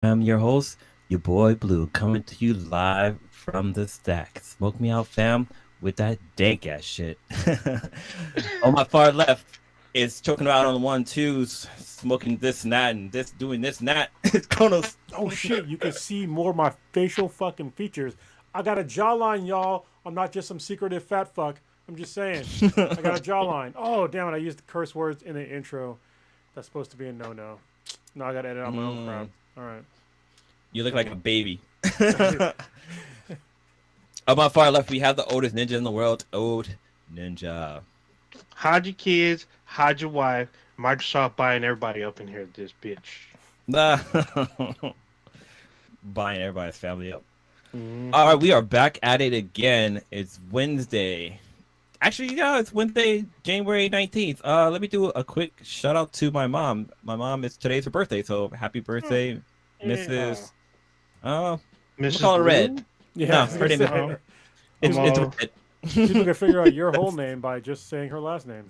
I'm your host, your boy Blue, coming to you live from the stack. Smoke me out, fam, with that dank ass shit. On my far left is choking out on the one twos, smoking this and that, and this doing this and that. It's Kronos. Oh shit, you can see more of my facial fucking features. I got a jawline, y'all. I'm not just some secretive fat fuck. I'm just saying. I got a jawline. Oh, damn it. I used the curse words in the intro. That's supposed to be a no no. No, I got to edit out my own crap. Mm, All right. you look Never like a mind. baby. On my far left, we have the oldest ninja in the world, Old Ninja. Hide your kids, hide your wife. Microsoft buying everybody up in here, this bitch. Buying everybody's family up. All Hmm. right, we are back at it again. It's Wednesday. Actually, yeah, it's Wednesday, January 19th. Let me do a quick shout out to my mom. My mom is today's her birthday, so happy Oh, birthday, yeah. Mrs. I'm gonna Mrs. call her Red. Blue? Yeah, I No, was her gonna name is Oh, say. I'm People, it's all. Red. people can figure out your whole name by just saying her last name.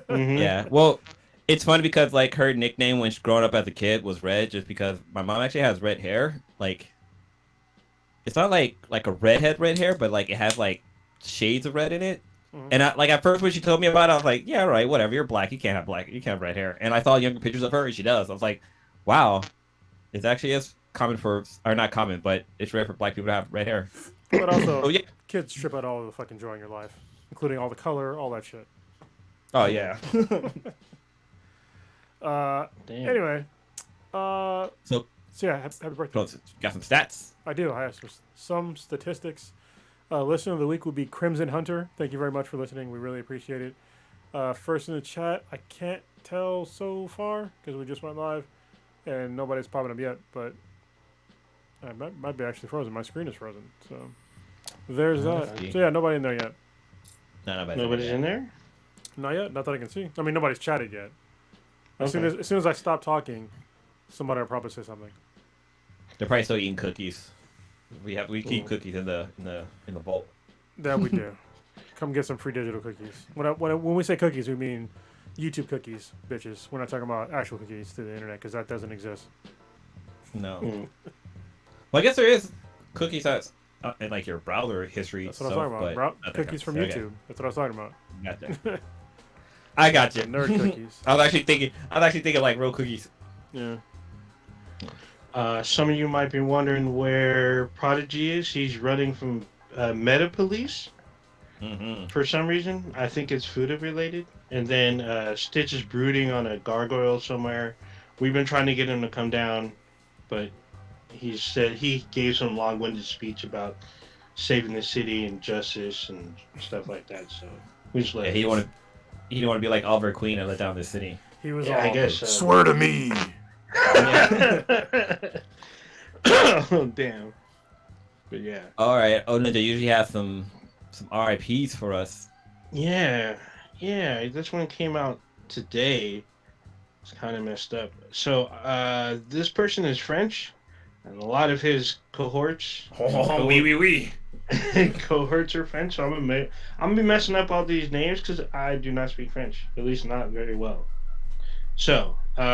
Hmm. Yeah. Well, it's funny because like her nickname when she growing up as a kid was Red, just because my mom actually has red hair. Like it's not like a redhead red hair, but like it has like shades of red in it. Mhm. And I, like at first when she told me about it, I was like, yeah, right, whatever. You're black. You can't have red hair. And I saw younger pictures of her, and she does. I was like, wow, it's actually as common for, or not common, but it's rare for black people to have red hair. But also, Oh yeah. kids strip out all the fucking joy in your life, including all the color, all that shit. Oh Yeah. yeah. Uh, Damn. anyway, uh, So so yeah, happy birthday. close. Got some stats. I do. I have some statistics. Listener of the week would be Crimson Hunter. Thank you very much for listening. We really appreciate it. First in the chat, I can't tell so far because we just went live and nobody's popping up yet, but I might be actually frozen. My screen is frozen. So there's that. Let's see. So yeah, nobody in there yet. No, nobody's in there Nobody's yet. in there? Not yet. Not that I can see. I mean, nobody's chatted yet. Okay. As soon as I stop talking, somebody will probably say something. They're probably still eating cookies. We keep Cool. cookies in the vault. That we do. Come get some free digital cookies. When we say cookies, we mean YouTube cookies, bitches. We're not talking about actual cookies through the internet because that doesn't exist. No. Hmm. Well, I guess there is cookies that's in like your browser history That's what I stuff, was talking about. but not that kind Cookies of from okay. YouTube. That's what I was talking about. Gotcha. I got The you. nerd cookies. I was actually thinking like real cookies. Yeah. Some of you might be wondering where Prodigy is. He's running from Meta Police Hmm. for some reason. I think it's food related. And then Stitch is brooding on a gargoyle somewhere. We've been trying to get him to come down, but he said he gave some long-winded speech about saving the city and justice and stuff like that. So we just let Yeah, him. he didn't want to be like Oliver Queen and let down the city. He was Yeah, I all, guess so. swear to me. Yeah. Oh, damn. But yeah. All right. Oh, Ninja usually has some RIPS for us. Yeah. Yeah. This one came out today. It's kind of messed up. So, this person is French, and a lot of his cohorts Oh, oui. cohorts are French. So I'm gonna be messing up all these names because I do not speak French, at least not very well. So, we're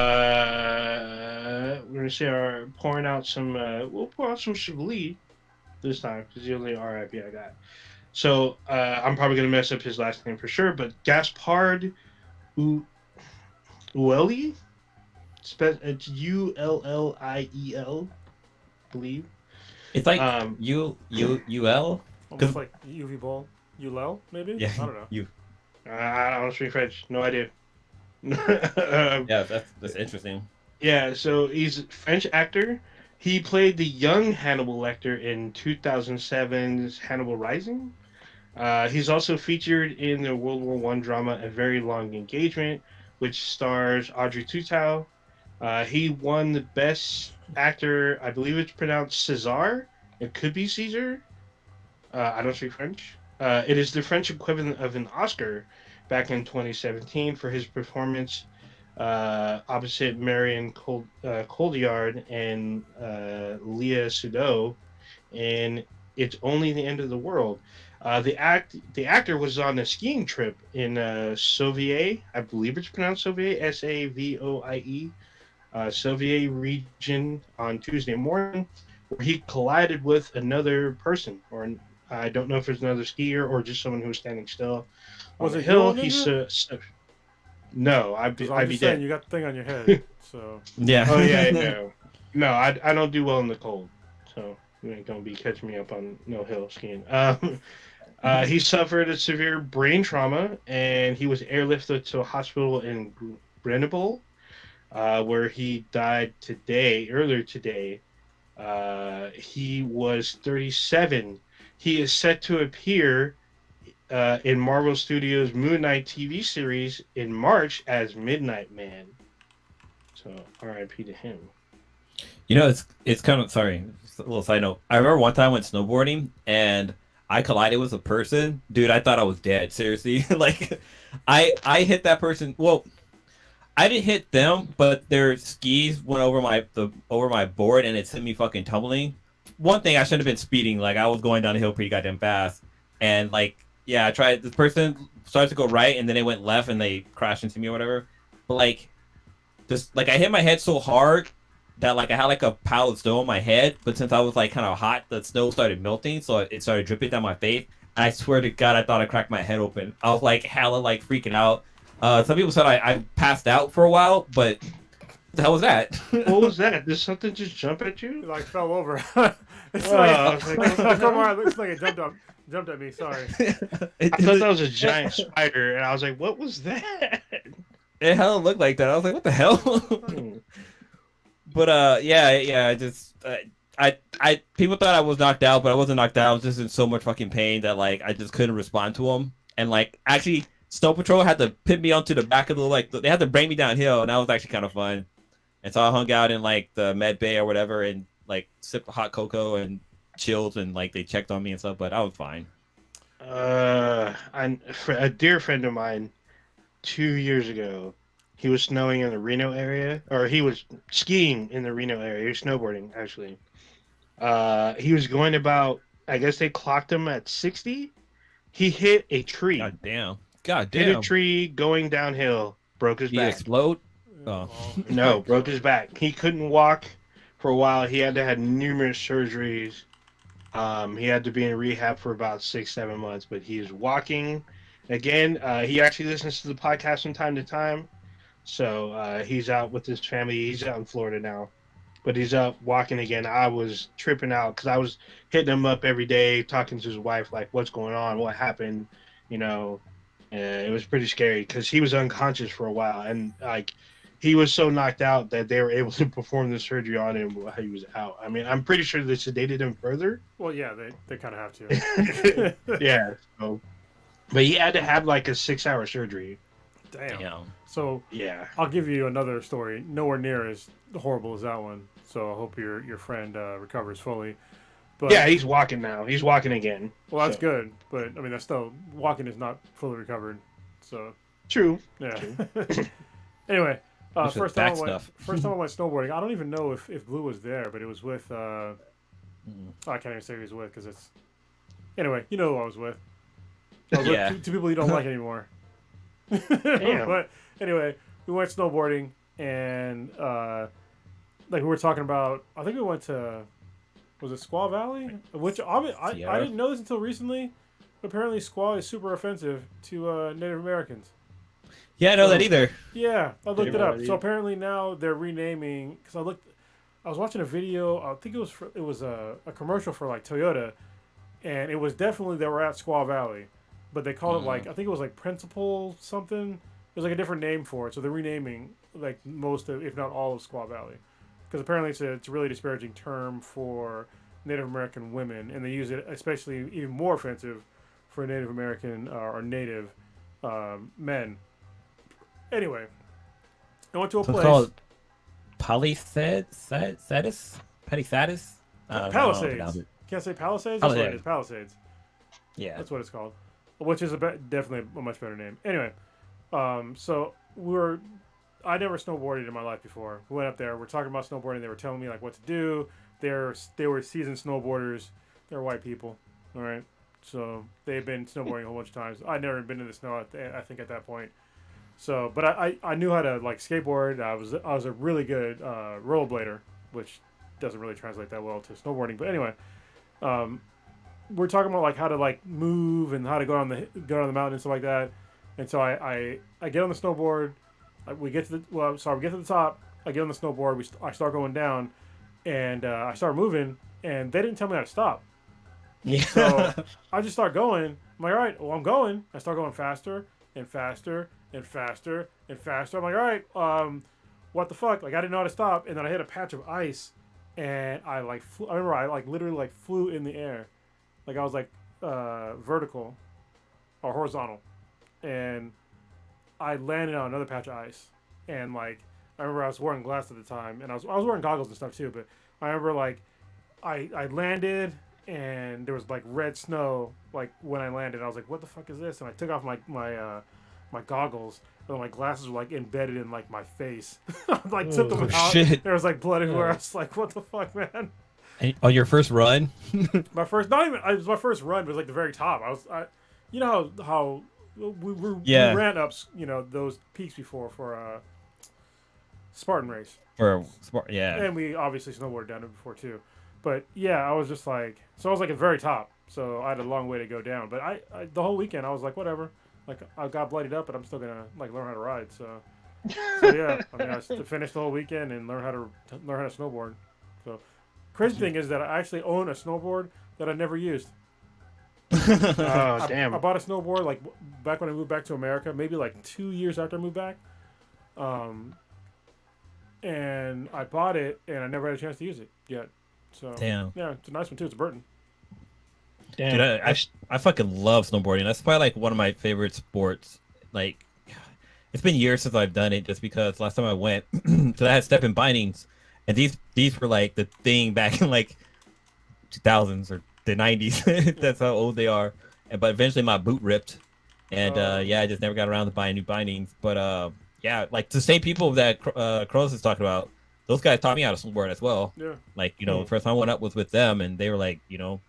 gonna say our pouring out some. We'll pour out some Chablis this time because the only RIP I got. So, I'm probably gonna mess up his last name for sure, but Gaspard U- Ueli. It's Ulliel, believe. It's like Um, UL. Almost like UV Ball. ULEL, maybe? Yeah, I don't know. you. I don't speak French. No idea. Um, Yeah, that's interesting. yeah, so he's a French actor. He played the young Hannibal Lecter in 2007's Hannibal Rising. He's also featured in the World War One drama A Very Long Engagement, which stars Audrey Tautou. He won the Best Actor, I believe it's pronounced César. It could be Caesar. I don't speak French. It is the French equivalent of an Oscar back in 2017 for his performance opposite Marion Cotillard and Leah Sudol in It's Only the End of the World. The actor was on a skiing trip in Sauvier, I believe it's pronounced Sauvier, Savoie, Soviet region on Tuesday morning, where he collided with another person, or I don't know if it's another skier or just someone who was standing still on Was the it you hill. on Ninja? No, Because I'm I'd be just saying, dead. you got the thing on your head. So Yeah. Oh yeah, no, no, I don't do well in the cold, so you ain't gonna be catching me up on no hill skiing. He suffered a severe brain trauma, and he was airlifted to a hospital in Grenoble, where he died earlier today. He was 37. He is set to appear in Marvel Studios' Moon Knight TV series in March as Midnight Man. So R.I.P. to him. You know, it's kind of sorry. Just a little side note. I remember one time I went snowboarding and I collided with a person. Dude, I thought I was dead. Seriously, like I hit that person. Well, I didn't hit them, but their skis went over over my board and it sent me fucking tumbling. One thing I shouldn't have been speeding. Like I was going down the hill pretty goddamn fast, and like yeah, I tried. This person started to go right and then they went left and they crashed into me or whatever. But like just like I hit my head so hard that like I had like a pile of snow on my head, but since I was like kind of hot, the snow started melting, so it started dripping down my face. And I swear to God, I thought I cracked my head open. I was like hella like freaking out. Some people said I passed out for a while, but what the hell was that? What was that? Did something just jump at he you? like fell over. It's Oh, like I was like, what the come hell? on, looks like it jumped at me. Sorry. I thought that was a giant spider, and I was like, what was that? it hella looked like that. I was like, what the hell? Hmm. But yeah, I just I people thought I was knocked out, but I wasn't knocked out. I was just in so much fucking pain that like I just couldn't respond to them. And like actually, Snow Patrol had to put me onto the back of the they had to bring me downhill, and that was actually kind of fun. And so I hung out in like the med bay or whatever, and like sipped hot cocoa and chilled, and like they checked on me and stuff. But I was fine. A dear friend of mine 2 years ago, he was snowing in the Reno area, or he was skiing in the Reno area. He was snowboarding, actually. He was going about, I guess they clocked him at 60. He hit a tree. God damn. God Hit a damn. tree going downhill, broke his Did he back. explode? Oh. Well, No, broke his back. He couldn't walk for a while. He had to have numerous surgeries. He had to be in rehab for about 6, 7 months, but he is walking again. He actually listens to the podcast from time to time. So he's out with his family. He's out in Florida now, but he's up walking again. I was tripping out because I was hitting him up every day, talking to his wife, like, what's going on? What happened? You know, it was pretty scary because he was unconscious for a while. And like, he was so knocked out that they were able to perform the surgery on him while he was out. I mean, I'm pretty sure they sedated him further. well, yeah, they kind of have to. Yeah. So, but he had to have like a 6-hour surgery. Damn. Damn. So Yeah. I'll give you another story, nowhere near as horrible as that one. So I hope your friend recovers fully. But Yeah, he's walking now. He's walking again. well, that's So, good. But I mean, that's still walking is not fully recovered. So true. yeah. Anyway, This is first time back I went, stuff. first time I went snowboarding. I don't even know if Blue was there, but it was with. Mm. I can't even say who he was with because it's. Anyway, you know who I was with. I was Yeah. with two people you don't like anymore. Damn. But anyway, we went snowboarding and like we were talking about. I think we went to. Was it Squaw Valley? Which I didn't know this until recently. Apparently, squaw is super offensive to Native Americans. Yeah, I know that either. Yeah, I looked it up. Already. So apparently now they're renaming. Because I was watching a video. I think it was a commercial for like Toyota, and it was definitely they were at Squaw Valley, but they called it like I think it was like Principal something. There's like a different name for it. So they're renaming like most of, if not all of Squaw Valley, because apparently it's a really disparaging term for Native American women, and they use it especially even more offensive for Native American or Native men. Anyway, I went to a So it's place. called Palisadis? Palisadis? Palisades. Can't say Palisades? That's what it is. Palisades. Yeah. That's what it's called. Which is definitely a much better name. Anyway, so I never snowboarded in my life before. We went up there. We're talking about snowboarding. They were telling me like what to do. They were seasoned snowboarders. They're white people. All right. So they've been snowboarding a whole bunch of times. I'd never been in the snow. I think at that point. So, but I knew how to like skateboard. I was a really good rollerblader, which doesn't really translate that well to snowboarding. But anyway, um, we're talking about like how to like move and how to go on the mountain and stuff like that. And so I get on the snowboard. We get to we get to the top. I get on the snowboard. I start going down, and I start moving. And they didn't tell me how to stop. Yeah. So I just start going. I'm like, all right, well, I'm going. I start going faster and faster and faster and faster. I'm like, all right, what the fuck? Like, I didn't know how to stop. And then I hit a patch of ice, and I like I remember I like literally like flew in the air, like I was like vertical or horizontal, and I landed on another patch of ice. And like I remember I was wearing glasses at the time, and I was wearing goggles and stuff too. But I remember like I landed, and there was like red snow like when I landed. I was like, what the fuck is this? And I took off my goggles, and my glasses were like embedded in like my face. I like took them out. Shit. There was like blood everywhere. I was like, what the fuck, man? On your first run? My first, not even. It was my first run. It was like the very top. You know how we ran up, you know, those peaks before for Spartan race. Yeah. And we obviously snowboarded down it before too. But yeah, I was just like, so I was like at the very top. So I had a long way to go down. But I the whole weekend I was like, whatever. Like I got bloodied up, but I'm still gonna like learn how to ride. So yeah, I mean, I finished the whole weekend and learn how to snowboard. So crazy thing is that I actually own a snowboard that I never used. Damn! I bought a snowboard like back when I moved back to America, maybe like 2 years after I moved back. And I bought it, and I never had a chance to use it yet. So Damn. yeah, it's a nice one too. It's a Burton. Damn. Dude, I fucking love snowboarding. That's probably like one of my favorite sports. Like, it's been years since I've done it, just because last time I went, so I had step and bindings, and these were like the thing back in like 2000s or the 90s. That's how old they are. But eventually my boot ripped, and yeah, I just never got around to buying new bindings. But yeah, like the same people that Kronos is talking about, those guys taught me how to snowboard as well. Yeah. Like, you know, the first time I went up was with them, and they were like, you know,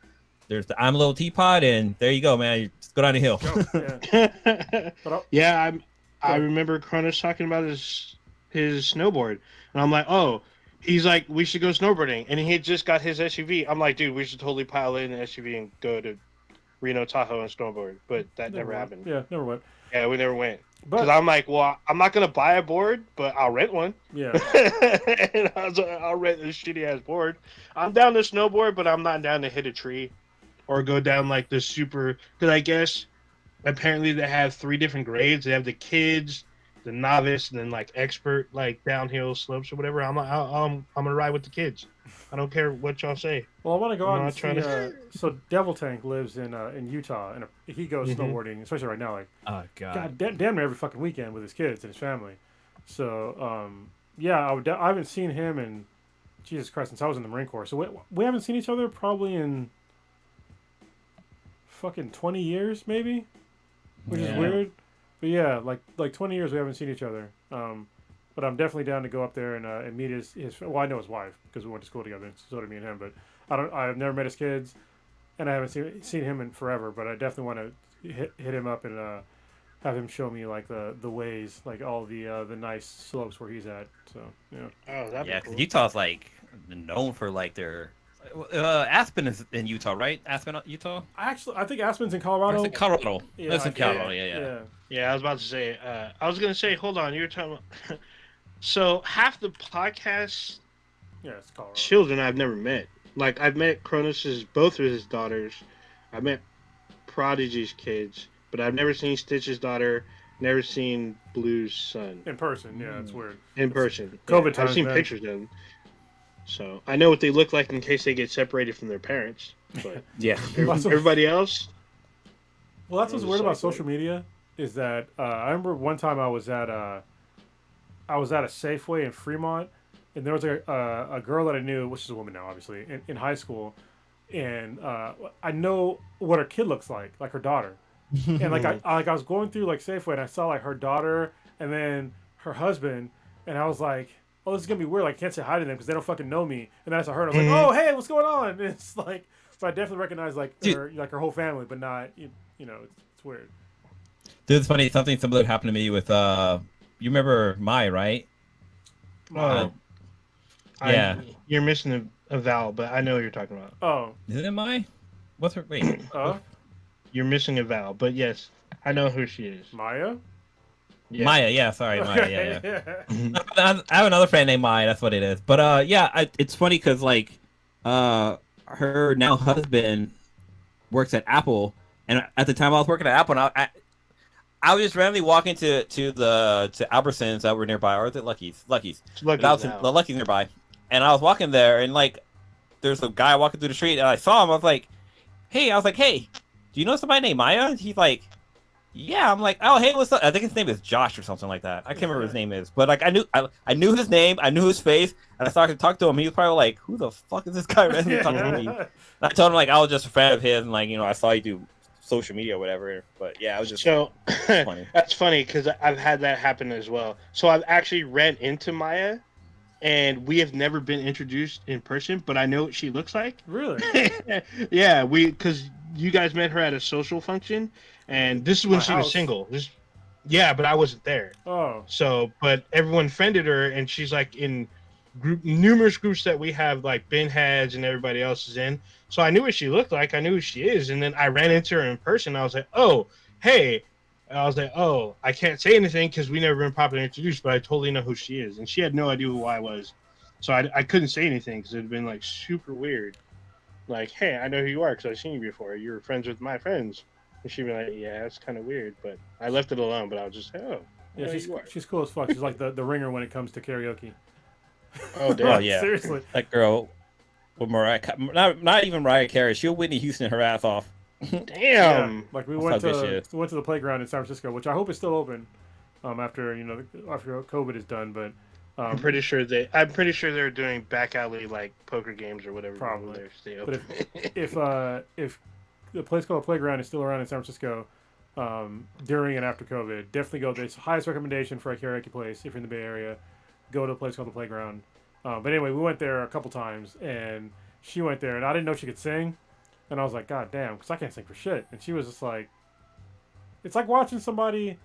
there's the I'm a little teapot, and there you go, man. You just go down the hill. Yeah. Yeah, I remember Cronus talking about his snowboard, and I'm like, oh, he's like, we should go snowboarding, and he had just got his SUV. I'm like, dude, we should totally pile in an SUV and go to Reno Tahoe and snowboard, but that never happened. Yeah, never went. Yeah, we never went. But Because I'm like, well, I'm not gonna buy a board, but I'll rent one. yeah, And I was like, I'll rent this shitty ass board. I'm down to snowboard, but I'm not down to hit a tree or go down like the super. Because I guess apparently they have 3 different grades. They have the kids, the novice, and then like expert, like downhill slopes or whatever. I'm gonna ride with the kids. I don't care what y'all say. well, I want to go I'm out not and see. trying So Devil Tank lives in Utah, and he goes Mhm. snowboarding, especially right now. Like, Oh god. God, damn near every fucking weekend with his kids and his family. So, yeah, I haven't seen him in Jesus Christ since I was in the Marine Corps. So we haven't seen each other probably in fucking 20 years, maybe, which is weird. But yeah, like 20 years we haven't seen each other. But I'm definitely down to go up there and meet his. Well, I know his wife because we went to school together, and so did me and him. But I've never met his kids, and I haven't seen him in forever. But I definitely want to hit him up and have him show me like the ways, like all the nice slopes where he's at. So yeah. Oh, that'd Yeah, be because cool. Utah's like known for like their Aspen is in Utah, right? Aspen, Utah. I think Aspen's in Or Colorado. is it Colorado? Yeah, That's in yeah, Colorado. Yeah. Yeah, I was about to say. I was gonna say, hold on, you're talking about. So half the podcast Yeah, it's Colorado. children I've never met. Like I've met Cronus's both of his daughters. I've met Prodigy's kids, but I've never seen Stitch's daughter. Never seen Blue's son In person, yeah, it's weird. in person. COVID I've times, seen man. pictures of them, so I know what they look like in case they get separated from their parents. But Yeah. everybody else, Well, that's what's Those weird about cycling. social media is that I remember one time I was at a Safeway in Fremont, and there was a girl that I knew, which is a woman now, obviously, in high school, and I know what her kid looks like her daughter, and like I was going through like Safeway and I saw like her daughter and then her husband, and I was like, oh, this is gonna be weird. Like I can't say hi to them because they don't fucking know me. And then I saw her, and I was like, oh, hey, what's going on? And it's like, so I definitely recognize like Dude. her whole family, but not you know, it's weird. Dude, it's funny. Something similar happened to me with you remember Mai, right? Oh, Yeah. you're missing a vowel, but I know what you're talking about. Oh, Isn't it Mai? What's her? Wait. You're missing a vowel, but yes, I know who she is. Maya. Yeah. Maya. Yeah. Sorry, Maya. Yeah. Okay. Yeah. I have another friend named Maya. That's what it is. But yeah, it's funny because like, her now husband works at Apple, and at the time I was working at Apple, and I was just randomly walking to Albertsons that were nearby, or is it Lucky's? Lucky's. It's But Lucky's I was now. the Lucky's nearby, and I was walking there, and like, there's a guy walking through the street, and I saw him. I was like, hey, do you know somebody named Maya? And he's like, yeah. I'm like, oh, hey, what's up? I think his name is Josh or something like that. I can't remember what his name is, but like, I knew his name, I knew his face, and I started to talk to him. He was probably like, who the fuck is this guy randomly talking to me? And I told him like I was just a fan of his, and like, I saw you do social media or whatever. But yeah, I was just So funny. that's funny because I've had that happen as well. So I've actually ran into Maya, and we have never been introduced in person, but I know what she looks like. Really? Yeah, because you guys met her at a social function, and this is when My she was house. single. Yeah, but I wasn't there. Oh. So, but everyone friended her, and she's like in numerous groups that we have, like Ben Heads and everybody else is in. So I knew what she looked like. I knew who she is, and then I ran into her in person. I was like, "Oh, hey." And I was like, "Oh, I can't say anything because we never been properly introduced, but I totally know who she is." And she had no idea who I was, so I couldn't say anything because it'd been like super weird. Like, "Hey, I know who you are because I've seen you before. You were friends with my friends." And she'd be like, "Yeah, that's kind of weird," but I left it alone. But I was just, "Oh, I Yeah, know who you are." she's cool as fuck. She's like the ringer when it comes to karaoke. Oh, damn. Oh yeah, Seriously. that girl with not even Mariah Carey. She'll Whitney Houston her ass off. Damn. Yeah, like we That's went how good she to is. we went to the playground in San Francisco, which I hope is still open. After after COVID is done, but I'm pretty sure they're doing back alley like poker games or whatever. Probably. They're stay But open. if the place called Playground is still around in San Francisco, during and after COVID, definitely go there. It's the highest recommendation for a karaoke place if you're in the Bay Area. Go to a place called the Playground. But anyway, we went there a couple times, and she went there, and I didn't know she could sing, and I was like, God damn, because I can't sing for shit. And she was just like, it's like watching somebody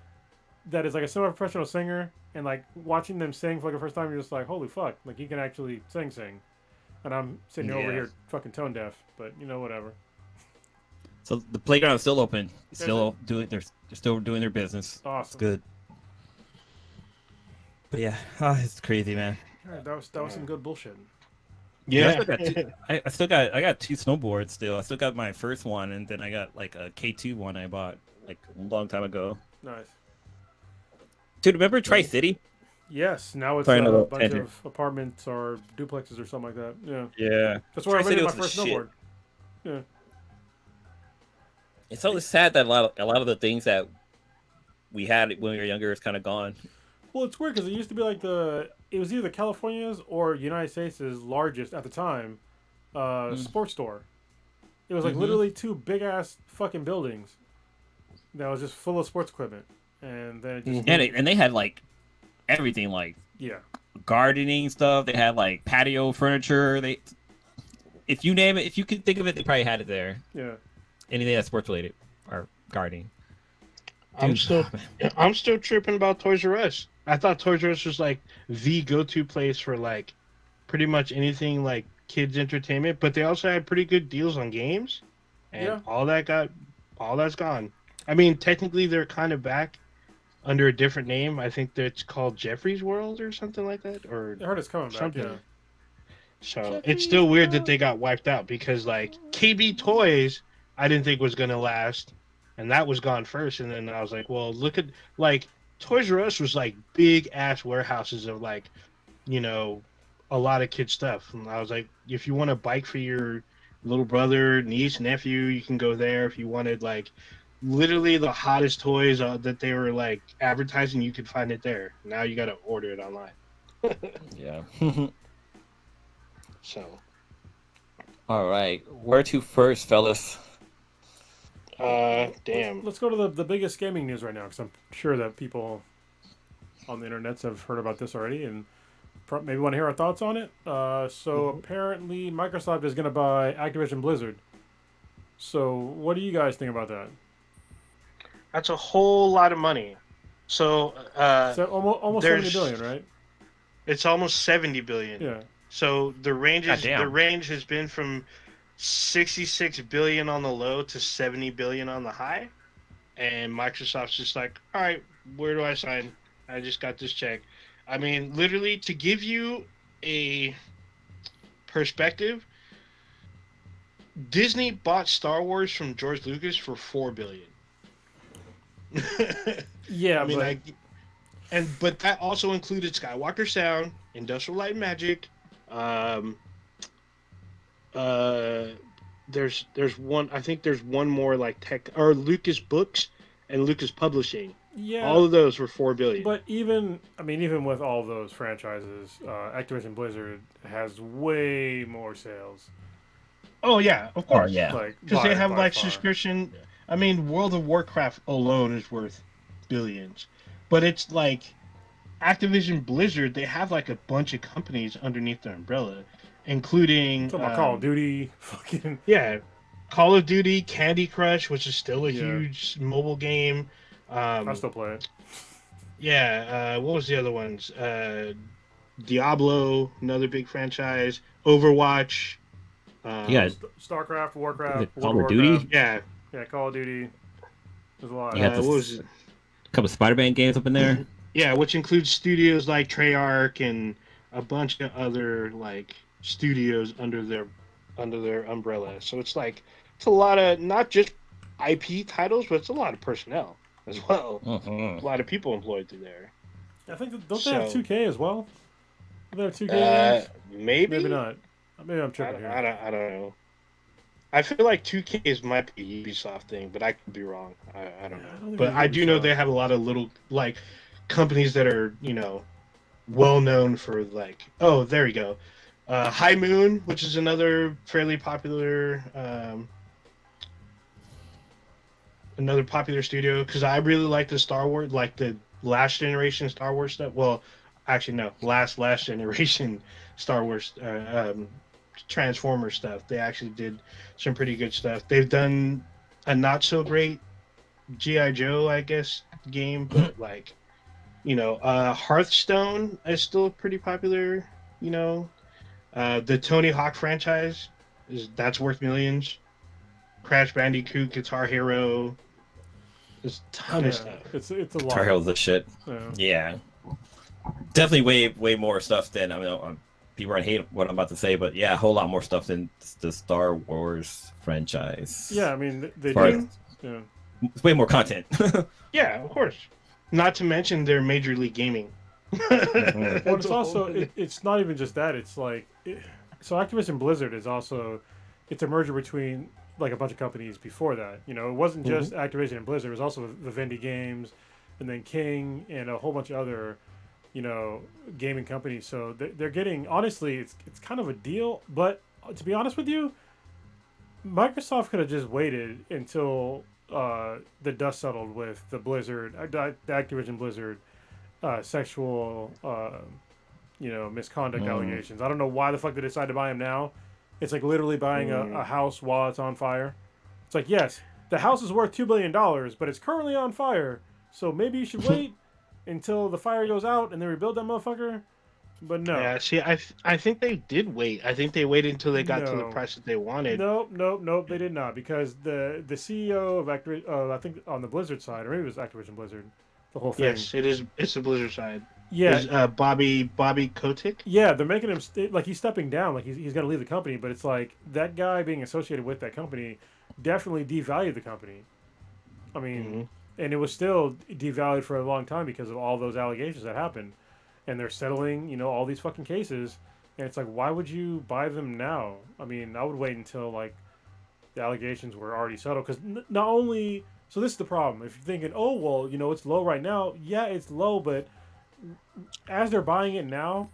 that is like a semi-professional singer, and like watching them sing for like the first time, you're just like, holy fuck, like you can actually sing. And I'm sitting over Yeah. here fucking tone deaf, but whatever. So the playground is still open. Is Still doing. They're still doing their business. It's Awesome. good. But yeah, it's crazy, man. All right, that was some good bullshit. Yeah. I got two snowboards still. I still got my first one, and then I got like a K2 one I bought like a long time ago. Nice. Dude, remember Tri City? Yes, now it's Sorry, a another bunch tangent. of apartments or duplexes or something like that. Yeah, Yeah. that's where I Tri-City rented my was the first shit. snowboard. Yeah, It's always sad that a lot of the things that we had when we were younger is kind of gone. well, it's weird because it used to be like it was either California's or United States' largest at the time sports store. It was like literally two big ass fucking buildings that was just full of sports equipment, and then it just And they had like everything, like yeah. gardening stuff. They had like patio furniture. If you name it, if you could think of it, they probably had it there. Yeah. Anything that's sports related or gardening. I'm Dude, still tripping about Toys R Us. I thought Toys R Us was like the go-to place for like pretty much anything like kids entertainment, but they also had pretty good deals on games, and Yeah. all that's gone. I mean, technically they're kind of back under a different name. I think that it's called Jeffrey's World or something like that, or I heard it's coming back. something. Yeah. So it's still weird that they got wiped out because like KB Toys, I didn't think was gonna last, and that was gone first. And then I was like, well, look at like Toys R Us was like big ass warehouses of like, a lot of kid stuff. And I was like, if you want a bike for your little brother, niece, nephew, you can go there. If you wanted like literally the hottest toys that they were like advertising, you could find it there. Now you got to order it online. yeah. So, All right, where to first, fellas? damn. Let's go to the biggest gaming news right now because I'm sure that people on the internets have heard about this already and maybe want to hear our thoughts on it. So apparently Microsoft is going to buy Activision Blizzard. So what do you guys think about that? That's a whole lot of money. So So almost 70 billion, right? it's almost 70 billion. Yeah. So God the damn. range has been from 66 billion on the low to 70 billion on the high. And Microsoft's just like, all right, where do I sign? I just got this check. I mean, literally, to give you a perspective, Disney bought Star Wars from George Lucas for 4 billion. Yeah, I mean, but but that also included Skywalker Sound, Industrial Light and Magic. Um, uh, there's one. I think there's one more like tech or Lucas Books and Lucas Publishing. yeah, All of those were 4 billion. but even with all those franchises, Activision Blizzard has way more sales. Oh yeah, of Oh course, yeah. Like because they have by like far. subscription. I mean, World of Warcraft alone is worth billions, but it's like Activision Blizzard. They have like a bunch of companies underneath their umbrella, including Talking about Call of Duty, fucking yeah, Call of Duty, Candy Crush, which is still a yeah. huge mobile game. I Um, still play it. yeah, what was the other ones? Diablo, another big franchise. Overwatch. You got StarCraft, the Warcraft, World Call of of Duty. Warcraft. Yeah, Yeah, Call of Duty. There's a lot. You got what this was it? couple Spider-Man games up in there. Yeah, which includes studios like Treyarch and a bunch of other like studios under their umbrella. So it's a lot of not just IP titles, but it's a lot of personnel as well. Mhm. A lot of people employed through there. I think don't they have So 2K as well? Do they have 2K games? Maybe maybe not. Maybe I'm tripping here. I don't know. I feel like 2K might be a Ubisoft thing, but I could be wrong. I don't Yeah, know. I don't think But it's I do know Ubisoft. they have a lot of little like companies that are well known for like there we go. High Moon, which is another popular studio because I really like the Star Wars, like the last generation Star Wars stuff. Well, actually no, last generation Star Wars Transformer stuff. They actually did some pretty good stuff. They've done a not so great GI Joe, I guess, game, but like Hearthstone is still pretty popular. You know, the Tony Hawk franchise that's worth millions. Crash Bandicoot, Guitar Hero, there's a ton of Yeah, stuff. it's a lot. Tar Heels the shit. Yeah. Yeah, definitely way more stuff than people are gonna hate what I'm about to say, but yeah, a whole lot more stuff than the Star Wars franchise. Yeah, I mean they As far do. as- Yeah. it's way more content. Yeah, of course. Not to mention their Major League Gaming. Mhm. Well, That's it's a also whole- it's not even just that. It's like so Activision Blizzard is also it's a merger between like a bunch of companies before that. You know, it wasn't just Activision and Blizzard. It was also Vivendi Games, and then King and a whole bunch of other gaming companies. So they're getting honestly, it's kind of a deal. But to be honest with you, Microsoft could have just waited until the dust settled with the the Activision Blizzard sexual misconduct allegations. I don't know why the fuck they decided to buy him now. It's like literally buying a house while it's on fire. It's like, yes, the house is worth $2 billion, but it's currently on fire. So maybe you should wait until the fire goes out and then rebuild that motherfucker. But no. Yeah, see, I think they did wait. I think they waited until they got to the No. price that they wanted. Nope, they did not because the CEO of Activision, I think on the Blizzard side, or maybe it was Activision Blizzard, the whole thing. Yes, it is. It's the Blizzard side. Yeah, Is, Bobby Kotick. yeah, they're making him like he's stepping down, like he's got to leave the company. But it's like that guy being associated with that company definitely devalued the company. I mean, and it was still devalued for a long time because of all those allegations that happened, and they're settling, all these fucking cases. And it's like, why would you buy them now? I mean, I would wait until like the allegations were already settled because not only. So this is the problem. If you're thinking, oh well, it's low right now. Yeah, it's low, but as they're buying it now,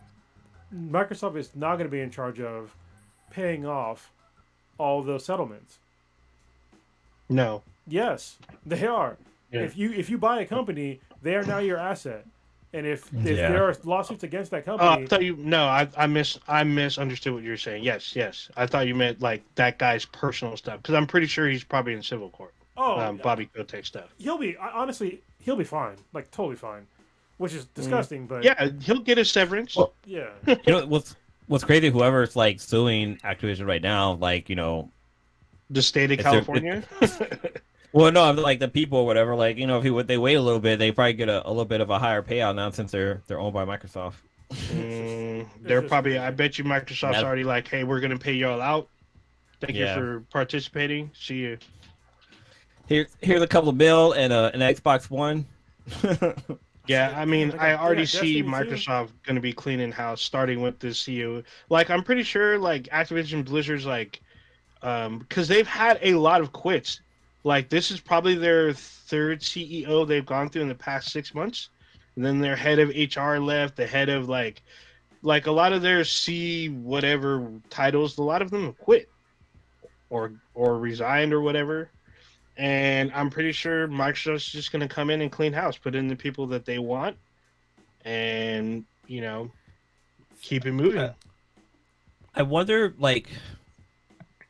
Microsoft is not going to be in charge of paying off all those settlements. No. Yes, they are. Yeah. If you buy a company, they are now your asset. And if Yeah. there are lawsuits against that Oh, company, I thought you. No, I misunderstood what you were saying. Yes. I thought you meant like that guy's personal stuff because I'm pretty sure he's probably in civil court. Bobby Kotick stuff. Honestly, he'll be fine, like totally fine, which is disgusting. But Yeah, he'll get a severance. Well, yeah, you know what's crazy? Whoever's like suing Activision right now, like The state of It's their- California. well, no, like the people or whatever, like if they wait a little bit, they probably get a little bit of a higher payout now since they're owned by Microsoft. They're probably. I bet you Microsoft's already like, hey, we're gonna pay y'all out. Thank you for participating. See you. Here's a couple of mil and an Xbox One. Yeah, I mean, I already see Destiny Microsoft going to be cleaning house, starting with the CEO. Like, I'm pretty sure, like, Activision Blizzard's, like, because they've had a lot of quits. Like, this is probably their third CEO they've gone through in the past 6 months. And then their head of HR left, the head of, like a lot of their whatever titles, a lot of them have quit or resigned or whatever. And I'm pretty sure Microsoft's just going to come in and clean house, put in the people that they want, and, keep it moving. I wonder, like,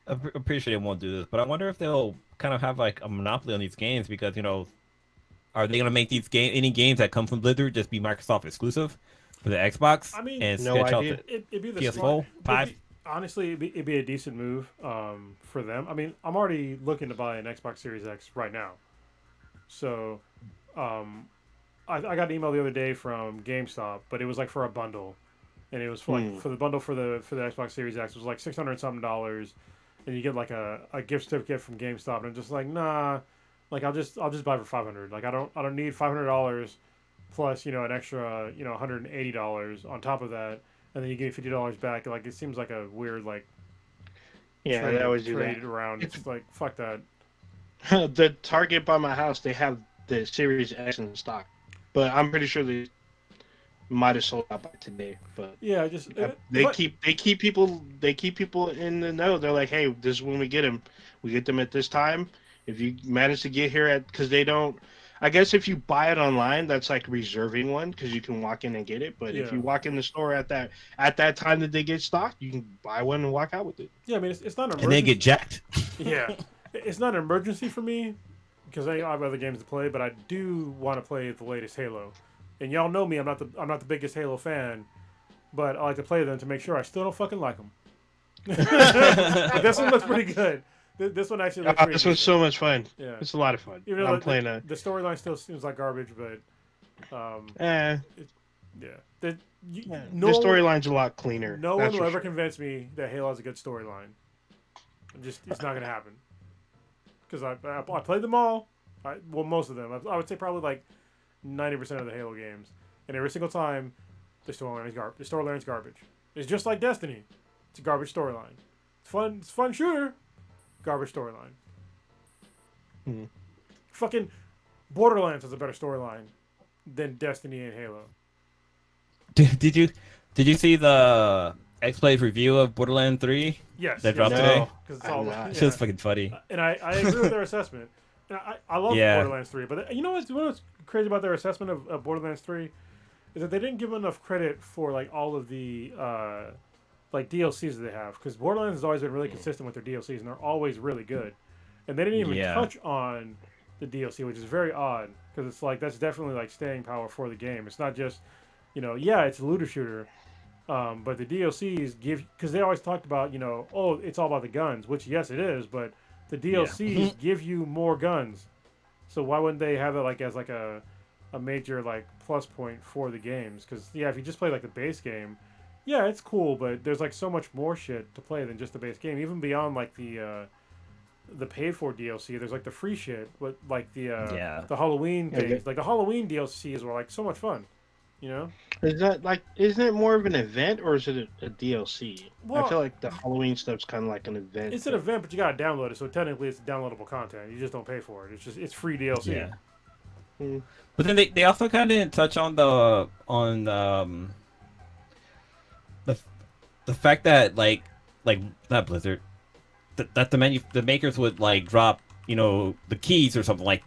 I'm pretty sure they won't do this, but I wonder if they'll kind of have, like, a monopoly on these games because, are they going to make any games that come from Blizzard just be Microsoft exclusive for the Xbox? I mean, and no sketch idea. out it'd be the PS4, 5? Honestly, it'd be a decent move for them. I mean, I'm already looking to buy an Xbox Series X right now. So, I got an email the other day from GameStop, but it was like for a bundle, and it was for for the bundle for the Xbox Series X. It was like $600 something, and you get like a gift certificate from GameStop. And I'm just like, nah, like I'll just buy for $500. Like I don't need $500 plus an extra $180 on top of that. And then you give $50 back. Like it seems like a weird Yeah, they always do trade that. around. It's like fuck that. The Target by my house, they have the Series X in stock, but I'm pretty sure they might have sold out by today. But Yeah, just they keep people in the know. They're like, hey, this is when we get them. We get them at this time. If you manage to get here because they don't. I guess if you buy it online, that's like reserving one because you can walk in and get it. But if you walk in the store at that time that they get stocked, you can buy one and walk out with it. Yeah, I mean it's not an emergency. And they get jacked. Yeah, it's not an emergency for me because I have other games to play, but I do want to play the latest Halo. And y'all know me, I'm not the biggest Halo fan, but I like to play them to make sure I still don't fucking like them. But this one looks pretty good. This one actually looks pretty This one's so much fun. Yeah. It's a lot of fun. Even though I'm playing the storyline still seems like garbage, but yeah. The storyline's a lot cleaner. No one will ever convince me that Halo has a good storyline. It's not gonna happen. Because I played them all. Most of them. I would say probably like 90% of the Halo games, and every single time the storyline's garbage. It's just like Destiny. It's a garbage storyline. It's fun shooter. Garbage storyline. Fucking Borderlands has a better storyline than Destiny and Halo. Did you see the X-Play's review of Borderlands 3? Yes. That dropped today? Because it's all It was fucking funny. And I agree with their assessment. And I love Borderlands 3, but you know what's crazy about their assessment of Borderlands 3 is that they didn't give enough credit for like all of the DLCs that they have, because Borderlands has always been really consistent with their DLCs and they're always really good, and they didn't even touch on the DLC, which is very odd because it's like that's definitely like staying power for the game. It's not just it's a looter shooter, but the DLCs because they always talked about it's all about the guns, which yes it is, but the DLCs give you more guns, so why wouldn't they have it as a major plus point for the games? Because if you just play the base game, it's cool, but there's so much more shit to play than just the base game. Even beyond the paid for DLC, there's the free shit, but the Halloween things, the Halloween DLCs were so much fun. Is that isn't it more of an event or is it a DLC? Well, I feel like the Halloween stuff's kind of like an event. It's an event, but you gotta download it, so technically it's downloadable content. You just don't pay for it. It's free DLC. Yeah. But then they also kind of didn't touch on the fact that not Blizzard, that the makers would drop the keys or something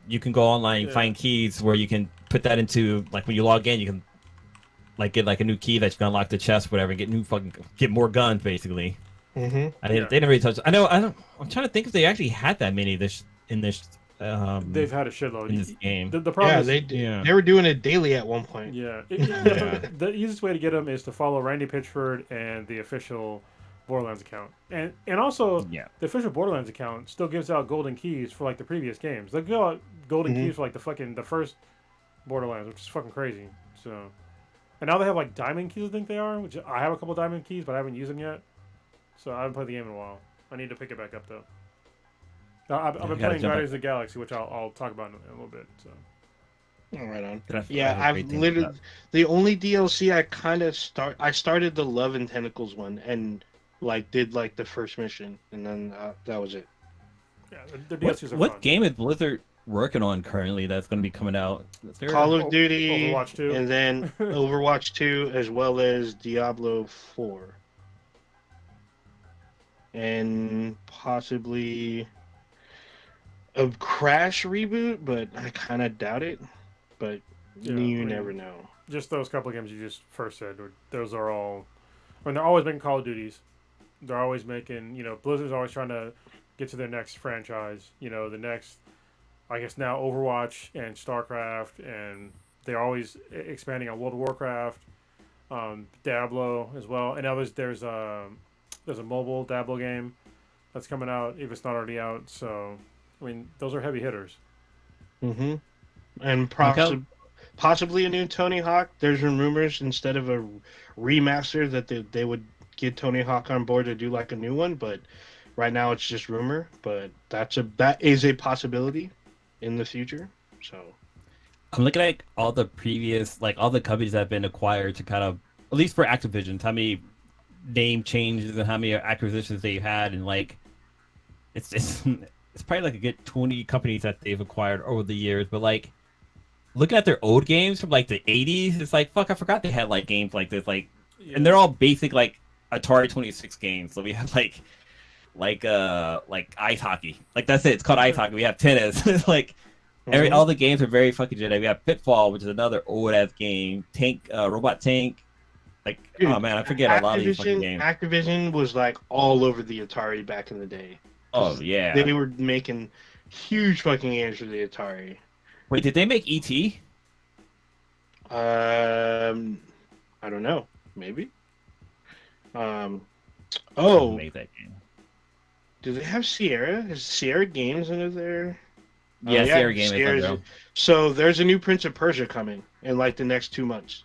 you can go online and find keys where you can put that into when you log in you can get a new key that you can unlock the chest whatever and get more guns basically. They didn't really touch. I'm trying to think if they actually had that many in this They've had a shitload. in this game. The problem Yeah, is, they did. Yeah. They were doing it daily at one point. yeah, Yeah. the easiest way to get them is to follow Randy Pitchford and the official Borderlands account, and also Yeah. the official Borderlands account still gives out golden keys for like the previous games. They give out golden Mhm. keys for like the first Borderlands, which is fucking crazy. So, and now they have like diamond keys. I think they are. Which I have a couple diamond keys, but I haven't used them yet. So I haven't played the game in a while. I need to pick it back up though. I've been you gotta playing jump Guardians of the Galaxy, which I'll talk about in a little bit. So. Oh, right on. Did I- I Yeah, heard I've great things literally about the only DLC I started the Love and Tentacles one and like did like the first mission and then that was it. Yeah, the What, DLCs are what fun. game is Blizzard working on currently that's going to be coming out? Is there- Call of Duty, Overwatch 2. and then Overwatch 2 as well as Diablo 4. And possibly a Crash reboot, but I kind of doubt it. But Yeah, you I mean, never know. Just those couple of games you just first said, those are all. I mean, they're always making Call of Duties. They're always making, Blizzard's always trying to get to their next franchise. The next, I guess now Overwatch and StarCraft, and they're always expanding on World of Warcraft, Diablo as well. And now there's a mobile Diablo game that's coming out if it's not already out. So, I mean, those are heavy hitters. Mm-hmm. And Okay. possibly a new Tony Hawk. There's been rumors instead of a remaster that they would get Tony Hawk on board to do like a new one, but right now it's just rumor. But that is a possibility in the future. So I'm looking at all the previous, like all the companies that have been acquired to kind of, at least for Activision, how many name changes and how many acquisitions they had, and like it's it's probably like a good 20 companies that they've acquired over the years. But like looking at their old games from like the 80s, it's like fuck, I forgot they had like games like this, like, Yeah. and they're all basic like Atari 26 games. So we have like ice hockey, like that's it. It's called ice hockey. We have tennis. It's like all the games are very fucking generic. We have Pitfall, which is another old ass game. Tank, robot tank. Like, Dude, oh man, I forget a lot of these fucking games. Activision was like all over the Atari back in the day. Oh yeah. They were making huge fucking games for the Atari. Wait, did they make ET? I don't know. Maybe. Made that game. Do they have Sierra? Is Sierra Games under there? Yeah, Sierra Game is Sierra's- under. So there's a new Prince of Persia coming in like the next 2 months,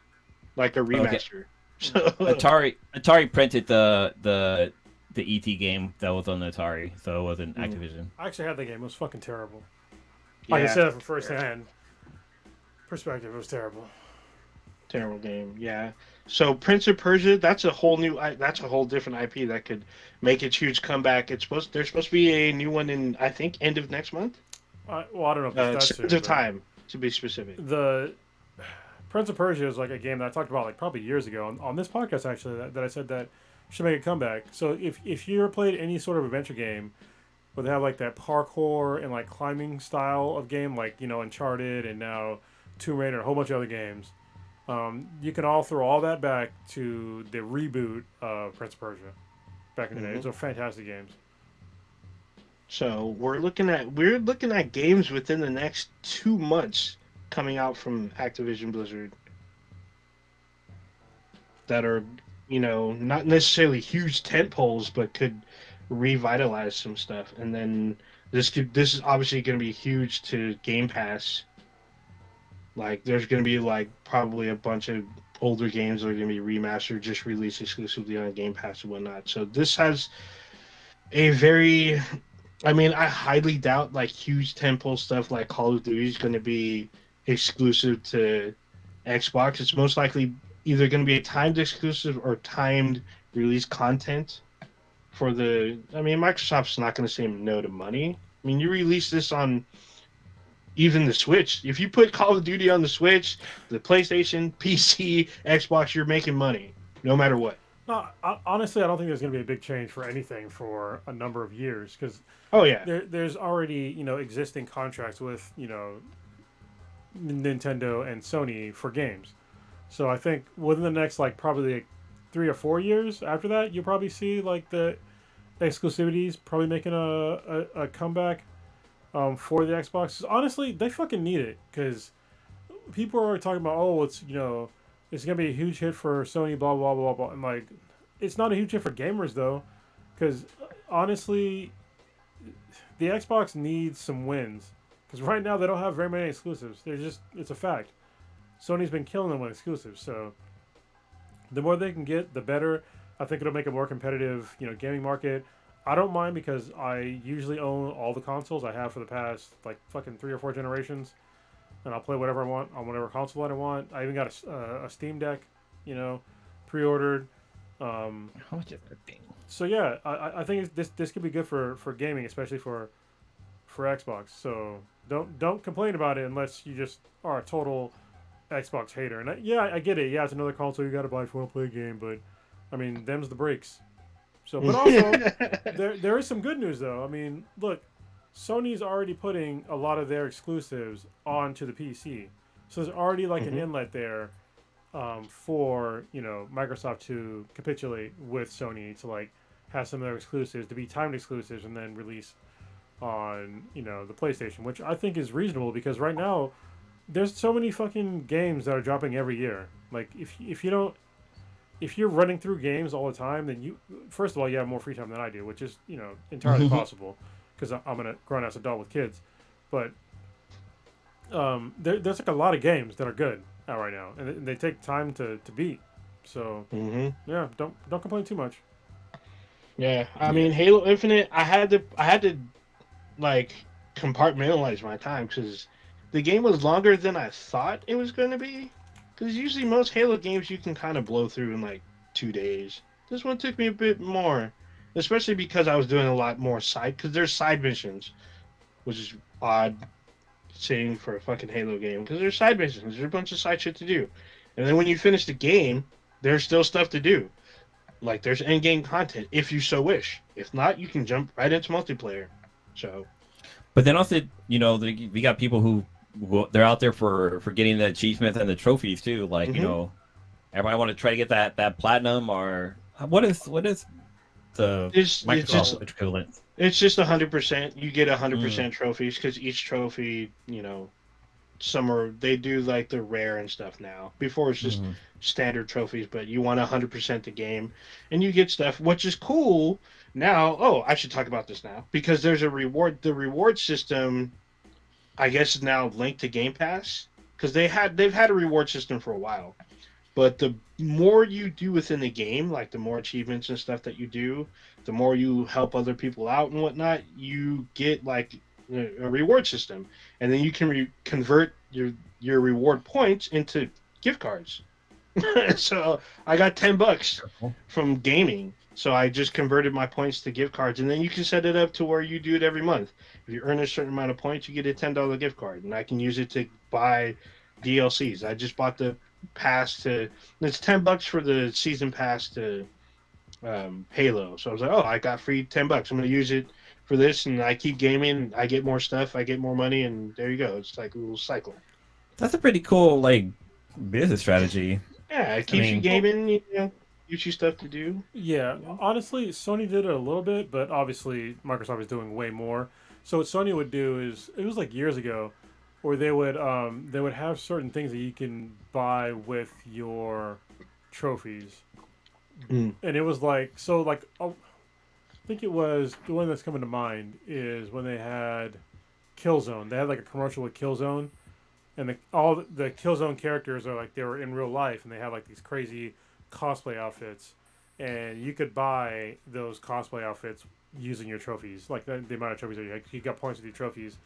like a remaster. So Atari printed the ET game that was on the Atari, so it wasn't Mm. Activision. I actually had the game. It was fucking terrible. I yeah, can say that from first-hand perspective. It was terrible. terrible game. Yeah. So Prince of Persia, that's a whole different IP that could make its huge comeback. There's supposed to be a new one in, I think, end of next month. Well, I don't know if that's Sands of Time, to be specific. The Prince of Persia is like a game that I talked about like probably years ago on this podcast actually that I said that should make a comeback. So if you ever played any sort of adventure game where they have like that parkour and like climbing style of game, like Uncharted and now Tomb Raider and a whole bunch of other games, you can all throw all that back to the reboot of Prince of Persia back in the day. Those are fantastic games. So we're looking at games within the next 2 months coming out from Activision Blizzard that are, not necessarily huge tent poles, but could revitalize some stuff. And then this is obviously going to be huge to Game Pass. Like there's going to be like probably a bunch of older games that are going to be remastered, just released exclusively on Game Pass and whatnot. So this has a very, I mean, I highly doubt like huge tentpole stuff like Call of Duty is going to be exclusive to Xbox. It's most likely either going to be a timed exclusive or timed release content for the. I mean, Microsoft's not going to say no to money. I mean, you release this on even the Switch. If you put Call of Duty on the Switch, the PlayStation, PC, Xbox, you're making money no matter what. No, honestly, I don't think there's going to be a big change for anything for a number of years because Oh yeah, there's already existing contracts with Nintendo and Sony for games. So I think within the next like probably like 3 or 4 years after that, you'll probably see like the exclusivities probably making a comeback. for the Xbox. Honestly, they fucking need it because people are talking about, oh, it's gonna be a huge hit for Sony, blah blah blah blah. And like, it's not a huge hit for gamers though, because honestly, the Xbox needs some wins. Because right now they don't have very many exclusives. It's a fact. Sony's been killing them with exclusives, so the more they can get, the better. I think it'll make a more competitive, gaming market. I don't mind because I usually own all the consoles I have for the past like fucking 3 or 4 generations, and I'll play whatever I want on whatever console I want. I even got a Steam Deck, pre-ordered. Um, How much is that thing? so yeah, I think this could be good for gaming, especially for Xbox. So don't complain about it unless you just are a total Xbox hater. And I get it. Yeah, it's another console you got to buy if you want to play a game, but I mean, them's the breaks. So, but also there is some good news though. I mean, look, Sony's already putting a lot of their exclusives onto the PC, so there's already like an inlet there for Microsoft to capitulate with Sony to like have some of their exclusives to be timed exclusives and then release on the PlayStation, which I think is reasonable because right now there's so many fucking games that are dropping every year. Like if you don't if you're running through games all the time, then you first of all you have more free time than I do, which is entirely possible because I'm a grown ass adult with kids. But there's like a lot of games that are good out right now, and they take time to beat. So yeah, don't complain too much. Yeah, I mean Halo Infinite. I had to like compartmentalize my time because the game was longer than I thought it was going to be. Because usually most Halo games you can kind of blow through in like 2 days. This one took me a bit more, especially because I was doing a lot more side. Because there's side missions, which is odd saying for a fucking Halo game. Because there's side missions. There's a bunch of side shit to do, and then when you finish the game, there's still stuff to do. Like there's end game content if you so wish. If not, you can jump right into multiplayer. So, But then also, we got people who they're out there for getting the achievements and the trophies too. Like everybody want to try to get that platinum or what is the Microsoft equivalent? It's just 100%. You get 100% trophies because each trophy, they do like the rare and stuff now. Before it's just standard trophies, but you want 100% the game, and you get stuff, which is cool. Now, I should talk about this now because there's a reward. The reward system, I guess, is now linked to Game Pass because they've had a reward system for a while. But the more you do within the game, like the more achievements and stuff that you do, the more you help other people out and whatnot, you get like a reward system, and then you can convert your reward points into gift cards. So I got $10 from gaming. So I just converted my points to gift cards, and then you can set it up to where you do it every month. If you earn a certain amount of points, you get a $10 gift card, and I can use it to buy DLCs. I just bought the pass to. It's $10 for the season pass to Halo. So I was like, I got free $10. I'm going to use it for this, and I keep gaming. I get more stuff. I get more money, and there you go. It's like a little cycle. That's a pretty cool business strategy. Yeah, it keeps you gaming. Gives you stuff to do. Yeah, honestly, Sony did it a little bit, but obviously Microsoft is doing way more. So what Sony would do is, it was like years ago, where they would have certain things that you can buy with your trophies, and it was like I think it was the one that's coming to mind is when they had Killzone. They had like a commercial with Killzone, and all the Killzone characters are like they were in real life, and they have like these crazy cosplay outfits, and you could buy those cosplay outfits using your trophies, like the amount of trophies that you got points with your trophies.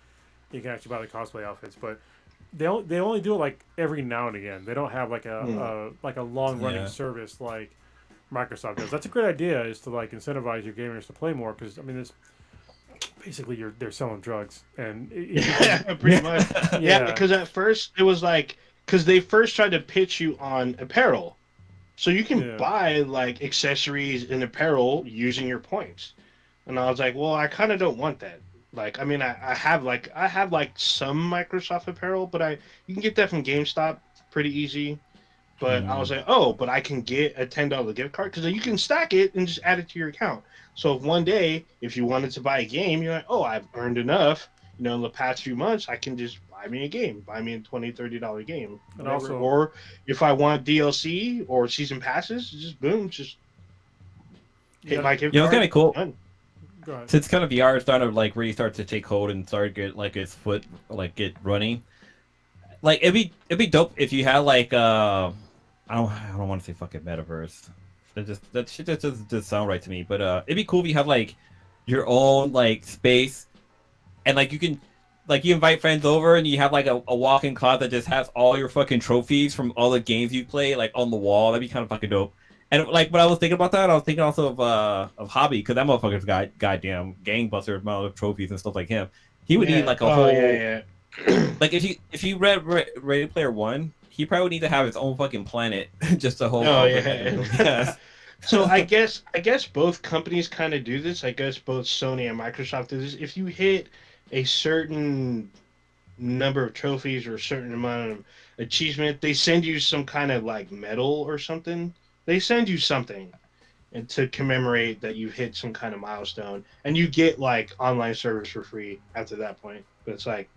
You can actually buy the cosplay outfits, but they only do it like every now and again. They don't have like a long running service like Microsoft does. That's a great idea, is to like incentivize your gamers to play more, because I mean it's basically they're selling drugs, and pretty much. Yeah, because at first it was like, because they first tried to pitch you on apparel. So you can buy like accessories and apparel using your points, and I was like, well, I kind of don't want that. Like, I mean, I have some Microsoft apparel, but you can get that from GameStop pretty easy. But I was like, but I can get a $10 gift card because you can stack it and just add it to your account. So if one day, if you wanted to buy a game, you're like, I've earned enough. in the past few months, I can just buy me a game, buy me a $20-$30 game, And whatever. also- Or if I want DLC or season passes, just boom, just hit my gift You know, it's card. kind of cool. Done. Go ahead. Since kind of VR is starting to like really start to take hold and start to get like its foot like get running. Like it'd be dope if you had like I don't want to say fucking metaverse. That shit just doesn't sound right to me. But it'd be cool if you have like your own like space, and like you can like you invite friends over and you have like a walk-in closet that just has all your fucking trophies from all the games you play like on the wall. That'd be kind of fucking dope. And like when I was thinking about that, I was thinking also of Hobby, because that motherfucker's got goddamn gangbuster amount of trophies and stuff like him. He would need like a whole like if you read Ready Player One, he probably would need to have his own fucking planet just to hold. Oh, all yeah. the yes. So I guess both companies kind of do this. I guess both Sony and Microsoft do this. If you hit a certain number of trophies or a certain amount of achievement, they send you some kind of like medal or something. They send you something and to commemorate that you've hit some kind of milestone, and you get like online service for free after that point. But it's like,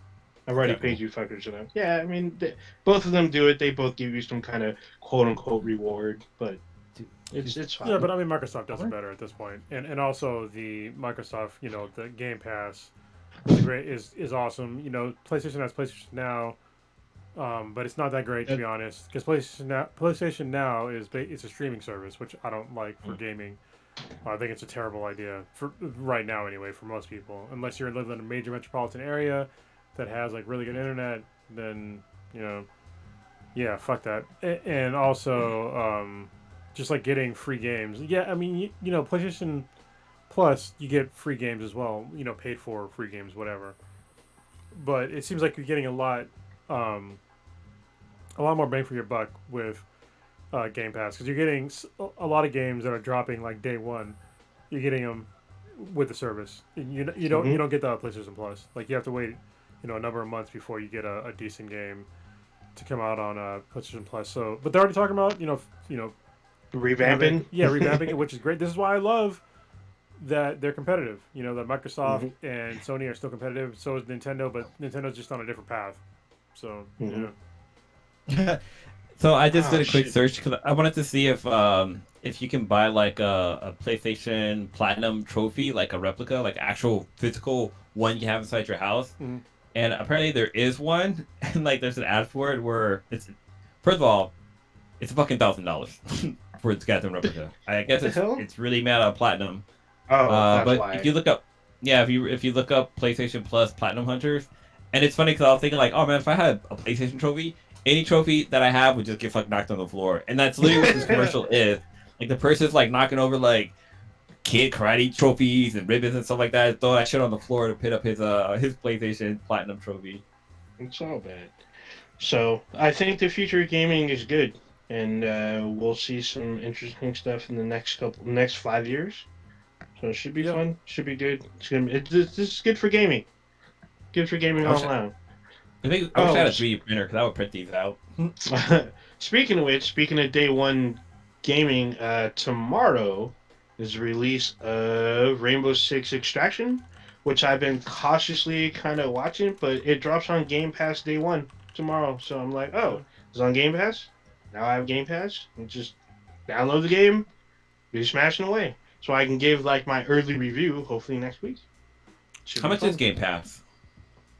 I've already paid you fuckers enough. Yeah, I mean, both of them do it. They both give you some kind of quote unquote reward, but it's fine. Yeah, but I mean, Microsoft does it better at this point, and also the Microsoft, the Game Pass is awesome. PlayStation has PlayStation Now, but it's not that great, to be honest, because PlayStation Now it's a streaming service, which I don't like for gaming. I think it's a terrible idea for right now, anyway, for most people. Unless you're living in a major metropolitan area that has like really good internet, then yeah, fuck that. And also, just like getting free games. Yeah, I mean, PlayStation Plus, you get free games as well. Paid for free games, whatever. But it seems like you're getting a lot more bang for your buck with Game Pass, because you're getting a lot of games that are dropping like day one. You're getting them with the service. You don't get the PlayStation Plus. Like you have to wait, a number of months before you get a decent game to come out on PlayStation Plus. So, but they're already talking about revamping. Revamping it, which is great. This is why I love that they're competitive. That Microsoft and Sony are still competitive. So is Nintendo, but Nintendo's just on a different path. So So I just did a quick search because I wanted to see if you can buy like a PlayStation Platinum trophy, like a replica, like actual physical one you have inside your house. And apparently there is one, and like there's an ad for it where it's, first of all, it's fucking $1,000 for its goddamn replica. I guess it's really mad at platinum. Oh, that's but why. if you look up, if you look up PlayStation Plus Platinum Hunters, and it's funny because I was thinking like, oh man, if I had a PlayStation trophy, any trophy that I have would just get fucking knocked on the floor, and that's literally what this commercial is. Like the person's like knocking over like kid karate trophies and ribbons and stuff like that, throw that shit on the floor to pit up his PlayStation Platinum trophy. It's all bad. So I think the future of gaming is good, and we'll see some interesting stuff in the next 5 years. So it should be fun. Should be good. This is good for gaming. Good for gaming all around. I wish I had a 3D printer because I would print these out. Speaking of which, speaking of day one gaming, tomorrow is the release of Rainbow Six Extraction, which I've been cautiously kind of watching, but it drops on Game Pass day one tomorrow. So I'm like, oh, it's on Game Pass? Now I have Game Pass? And just download the game, be smashing away. So I can give like my early review hopefully next week. How much is Game Pass?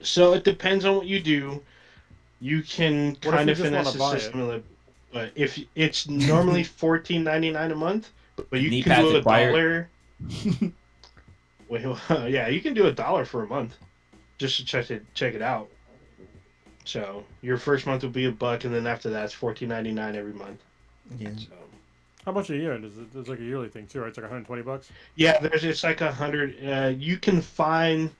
So it depends on what you do. You can kind of finesse the system, but if it's normally $14.99 a month, but you can do $1. Wait, yeah, you can do $1 for a month, just to check it out. So your first month will be $1, and then after that, it's $14.99 every month. Yeah. So. How much a year? There's like a yearly thing too, right? It's like $120. Yeah, it's like 100. You can find.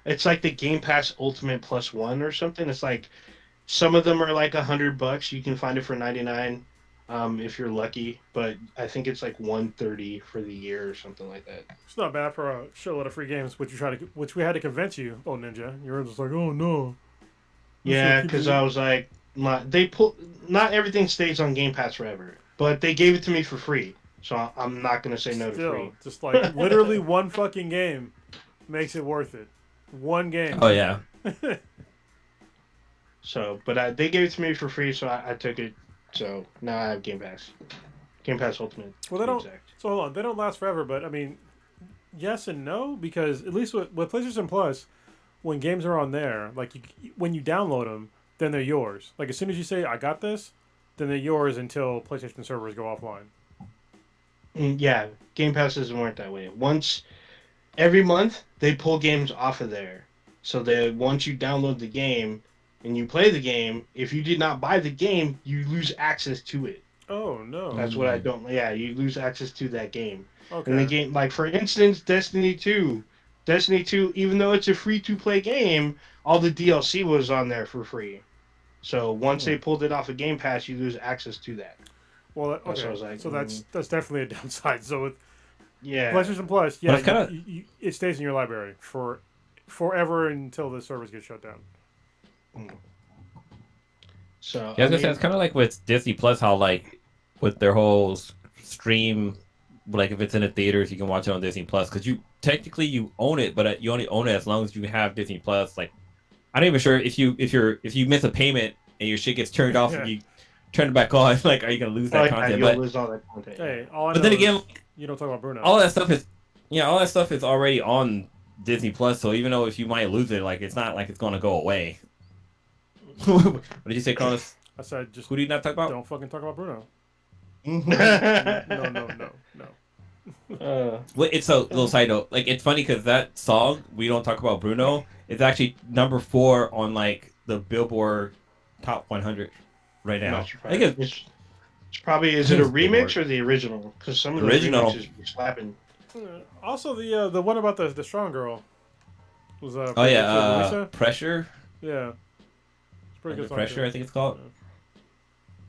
It's like the Game Pass Ultimate Plus One or something. It's like some of them are like $100. You can find it for 99, if you're lucky. But I think it's like 130 for the year or something like that. It's not bad for a shitload of free games, which we had to convince you, oh Ninja. You were just like, oh no. Yeah, because I was like, not everything stays on Game Pass forever, but they gave it to me for free, so I'm not gonna say no to free. Just like literally one fucking game makes it worth it. One game. Oh yeah. So, but they gave it to me for free, so I took it. So now I have Game Pass. Game Pass Ultimate. Well, To they be don't. exact. So hold on, they don't last forever. But I mean, yes and no, because at least with PlayStation Plus, when games are on there, like when you download them, then they're yours. Like as soon as you say I got this, then they're yours until PlayStation servers go offline. Yeah, Game Pass doesn't work that way. Once every month they pull games off of there, so that once you download the game and you play the game, if you did not buy the game, you lose access to it. Oh no. That's what I don't. Yeah, you lose access to that game. And the Okay. game, like for instance, Destiny 2. Destiny 2, even though it's a free to play game, all the DLC was on there for free. So once they pulled it off of Game Pass, you lose access to that. Well, That's what I okay. was like, So that's definitely a downside. So with yeah. PlayStation Plus, But yeah, it's kinda it stays in your library for forever until the servers get shut down. So yeah, I was gonna say it's kinda like with Disney Plus how like with their whole stream, like if it's in the theaters you can watch it on Disney Plus because you technically you own it, but you only own it as long as you have Disney Plus. Like I'm not even sure if you miss a payment and your shit gets turned off and you turn it back on, like are you gonna lose that content? you'll But lose all that content. Hey, all I but know then is again, you don't talk about Bruno. all that stuff is already on Disney Plus. So even though if you might lose it, like it's not like it's gonna go away. What did you say, Cronus? I said just Who do you not talk about? don't fucking talk about Bruno. no, No. Well, it's a little side note. Like it's funny because that song "We Don't Talk About Bruno" is actually number 4 on like the Billboard Top 100 right now. I think it's probably is it a remix or the original? Because some of the Original. remixes were slapping. Also, the one about the strong girl was oh yeah, Luisa? Pressure. Yeah, it's pretty Under good. Song Pressure, too. I think it's called.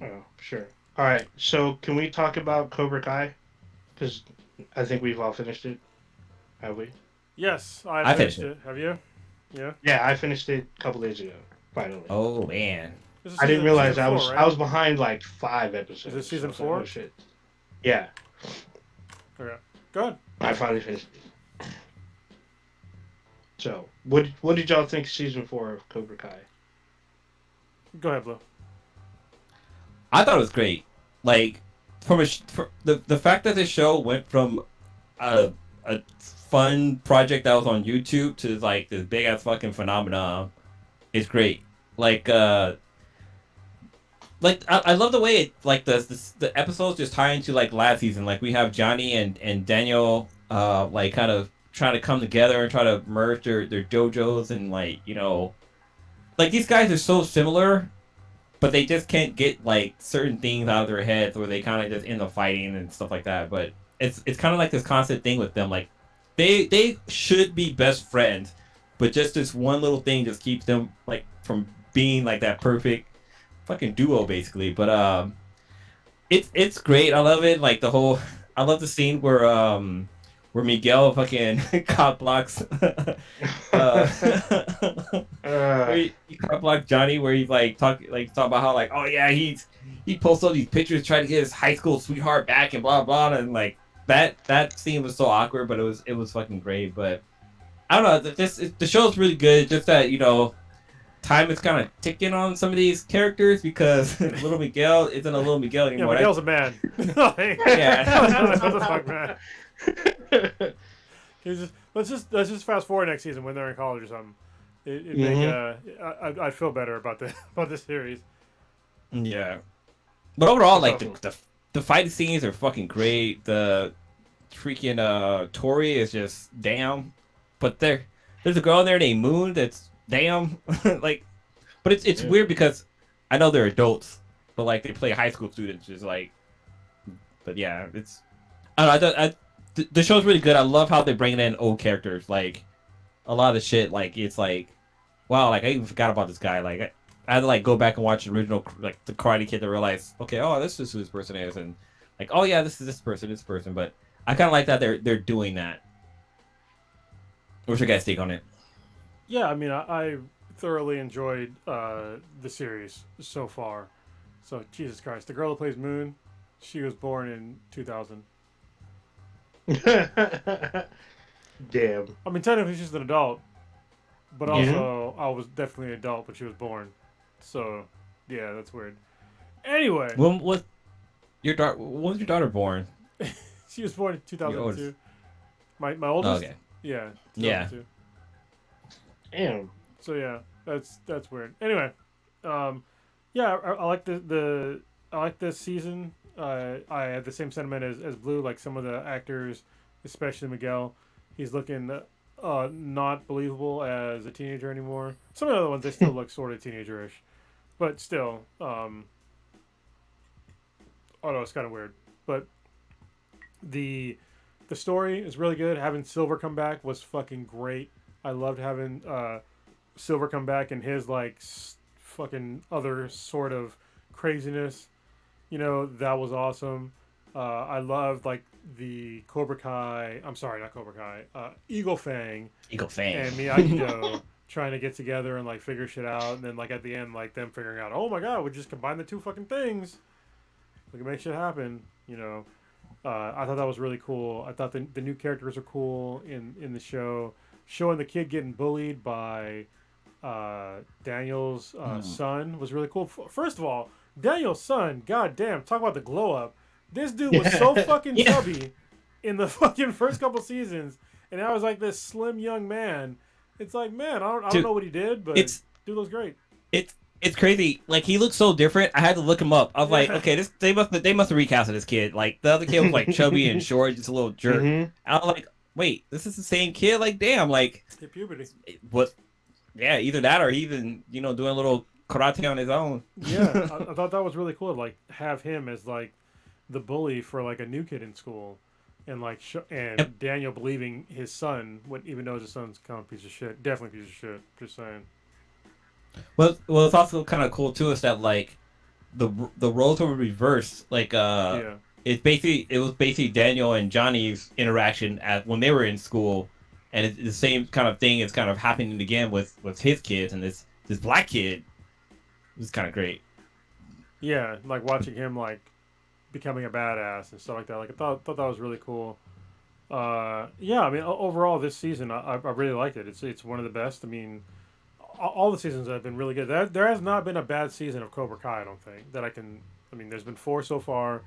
Oh, sure. All right. So can we talk about Cobra Kai? Because I think we've all finished it. Have we? Yes, I finished finished it. Have you? Yeah. Yeah, I finished it a couple days ago. Finally. Oh man. This is I didn't realize season I was 4, right? I was behind like 5 episodes. Is it season so I was like, 4? oh shit. Yeah, Okay. Good. I finally finished it. So, what did y'all think of season 4 of Cobra Kai? Go ahead, Blue. I thought it was great. Like the fact that this show went from a fun project that was on YouTube to like this big ass fucking phenomenon is great. Like I love the way it, like the episodes just tie into like last season. Like we have Johnny and Daniel like kind of trying to come together and try to merge their dojos and like like these guys are so similar, but they just can't get like certain things out of their heads where they kind of just end up fighting and stuff like that. But it's kind of like this constant thing with them. Like they should be best friends, but just this one little thing just keeps them like from being like that perfect fucking duo basically. But it's great. I love it. Like I love the scene where Miguel fucking cop blocks where he cop blocked Johnny, where he's like talk about how like, oh yeah, he posts all these pictures trying to get his high school sweetheart back and blah blah, and like that scene was so awkward, but it was fucking great. But I don't know, the show's really good. Just that time is kind of ticking on some of these characters because little Miguel isn't a little Miguel Yeah, anymore. Miguel's a man. Yeah. What the fuck, man? Let's just fast forward next season when they're in college or something. I'd feel better about the series. Yeah, but overall, That's like awesome. the fight scenes are fucking great. The freaking Tori is just damn. But there's a girl in there named Moon that's damn. Like, but it's weird because I know they're adults, but like they play high school students. Is like, but yeah, it's I don't know. The show's really good. I love how they're bringing in old characters. Like a lot of the shit, like it's like, wow, like I even forgot about this guy. Like I had to like go back and watch the original, like the Karate Kid, to realize, okay, oh, this is who this person is, and like, oh yeah, this is this person. But I kind of like that they're doing that. What's your guys' take on it? Yeah, I mean, I thoroughly enjoyed the series so far. So Jesus Christ, the girl who plays Moon, she was born in 2000. Damn. I mean, technically she's an adult, but also I was definitely an adult when she was born. So yeah, that's weird. Anyway, When was your daughter? When was your daughter born? she was born in Your 2002. oldest. My Oh, oldest, okay. yeah, Yeah. 2002. Damn. So yeah, that's weird. Anyway, yeah, I like I like this season. I have the same sentiment as Blue. Like some of the actors, especially Miguel, he's looking not believable as a teenager anymore. Some of the other ones they still look sort of teenagerish, but still, oh no, it's kind of weird. But the the story is really good. Having Silver come back was fucking great. I loved having Silver come back and his like fucking other sort of craziness. You know, that was awesome. I loved like the Cobra Kai. I'm sorry, not Cobra Kai. Eagle Fang Eagle Fang. and Miyagi-Do trying to get together and like figure shit out, and then like at the end, like them figuring out, oh my god, we just combine the two fucking things. We can make shit happen. You know, I thought that was really cool. I thought the new characters are cool in the show. Showing the kid getting bullied by Daniel's son was really cool. First of all, Daniel's son, goddamn, talk about the glow up. This dude was so fucking chubby in the fucking first couple seasons, and now he's like this slim young man. It's like, man, I don't know what he did, but dude looks great. It's crazy. Like he looks so different. I had to look him up. I was like, okay, they must have recasted this kid. Like the other kid was like chubby and short, just a little jerk. I was like, wait, this is the same kid? Like, damn, like hit puberty. What? Yeah, either that or even doing a little karate on his own. Yeah, I thought that was really cool. Like have him as like the bully for like a new kid in school, and like Daniel believing his son, even though his son's kind of a piece of shit, definitely a piece of shit. Just saying. Well, it's also kind of cool too is that like the roles were reversed. Like it was basically Daniel and Johnny's interaction when they were in school, and it's the same kind of thing is kind of happening again with his kids, and this black kid was kind of great. Yeah, like watching him like becoming a badass and stuff like that. Like I thought that was really cool. Yeah, I mean overall this season I really liked it. It's one of the best. I mean, all the seasons have been really good. There has not been a bad season of Cobra Kai. I don't think that I can. I mean, there's been 4 so far.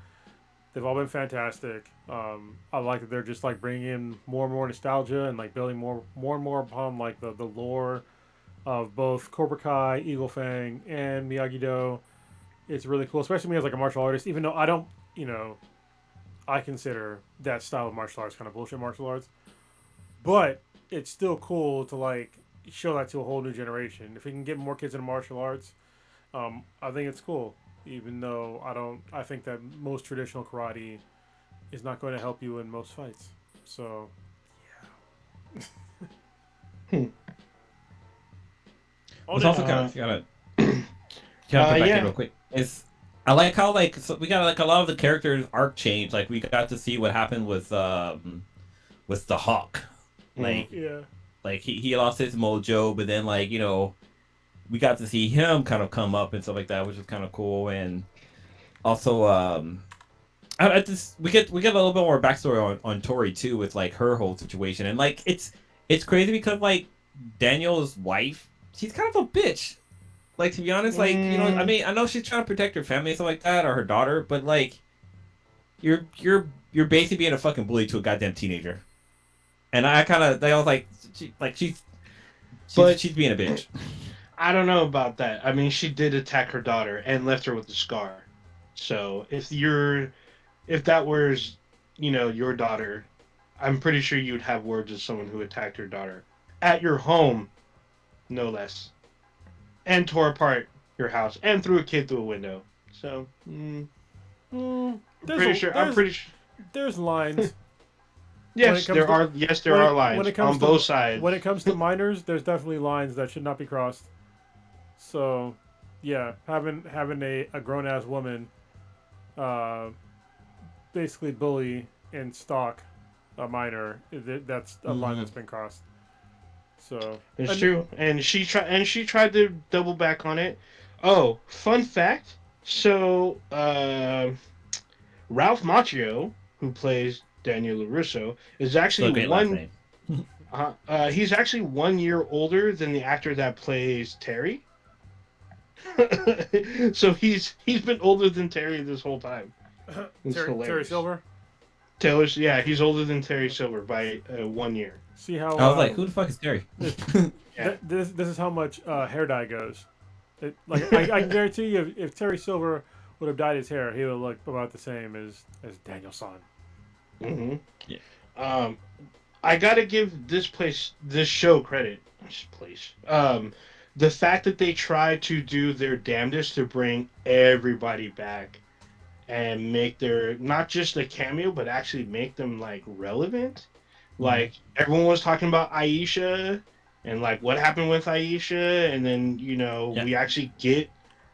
They've all been fantastic. I like that they're just like bringing in more and more nostalgia and like building more and more upon like the lore of both Cobra Kai, Eagle Fang, and Miyagi-Do. It's really cool, especially me as like a martial artist. Even though I don't, I consider that style of martial arts kind of bullshit martial arts, but it's still cool to like show that to a whole new generation. If we can get more kids into martial arts, I think it's cool. Even though I think that most traditional karate is not going to help you in most fights. So, yeah. It's also kind of gotta jump back in real quick. I like how we got like a lot of the characters arc change. Like we got to see what happened with the Hawk. Like like he lost his mojo, but then like we got to see him kind of come up and stuff like that, which is kind of cool. And also we get a little bit more backstory on Tori too, with like her whole situation. And like it's crazy because like Daniel's wife, she's kind of a bitch. Like to be honest, like I mean, I know she's trying to protect her family and stuff like that, or her daughter, but like you're basically being a fucking bully to a goddamn teenager. And I was like she's being a bitch. I don't know about that. I mean, she did attack her daughter and left her with a scar. So if that was, your daughter, I'm pretty sure you'd have words with someone who attacked your daughter at your home, no less, and tore apart your house and threw a kid through a window. So, I'm pretty sure. There's lines. Yes, there are lines on both sides. When it comes to minors, there's definitely lines that should not be crossed. So, yeah, having a grown ass woman, basically bully and stalk a minor, that's a line that's been crossed. So it's true, and she tried to double back on it. Oh, fun fact! So, Ralph Macchio, who plays Daniel LaRusso, is actually one. He's actually 1 year older than the actor that plays Terry. So he's been older than Terry this whole time. It's Terry hilarious. Silver. Taylor's yeah, he's older than Terry Silver by 1 year. See how I was like, who the fuck is Terry? Yeah. this is how much hair dye goes. I can guarantee you, if Terry Silver would have dyed his hair, he would look about the same as Daniel's son. hmm Yeah. I gotta give this show credit. This place. The fact that they try to do their damnedest to bring everybody back and make their not just a cameo, but actually make them like relevant. Like everyone was talking about Aisha and like what happened with Aisha, and then Yeah. we actually get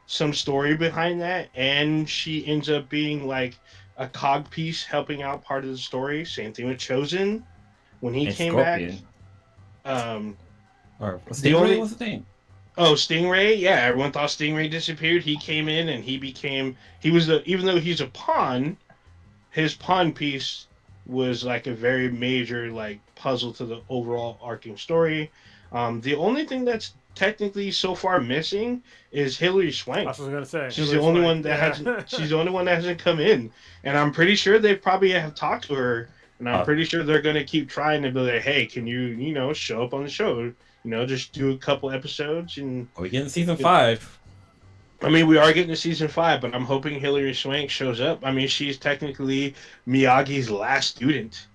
some story behind that, and she ends up being like a cog piece helping out part of the story. Same thing with Chosen when he And came Scorpion. back. Um, Or the only what's the name? Oh, Stingray, yeah, everyone thought Stingray disappeared. He came in and he was the even though he's a pawn, his pawn piece was like a very major like puzzle to the overall arcing story. The only thing that's technically so far missing is Hilary Swank. That's what I was gonna say. She's Hilary the only Swank, one that yeah. hasn't. She's the only one that hasn't come in, and I'm pretty sure they probably have talked to her, and I'm pretty sure they're gonna keep trying to be like, hey, can you show up on the show? Just do a couple episodes and. Are we getting season 5? I mean, we are getting to season 5, but I'm hoping Hilary Swank shows up. I mean, she's technically Miyagi's last student.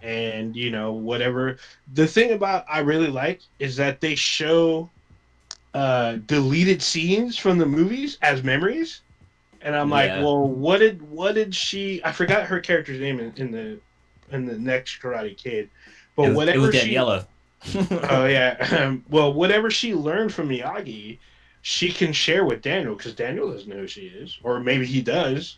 And, whatever. The thing about I really like is that they show deleted scenes from the movies as memories. And I'm like, Yeah. well, what did she I forgot her character's name in the next Karate Kid. But It was she Daniela. Oh yeah. Well, whatever she learned from Miyagi, she can share with Daniel because Daniel doesn't know who she is, or maybe he does.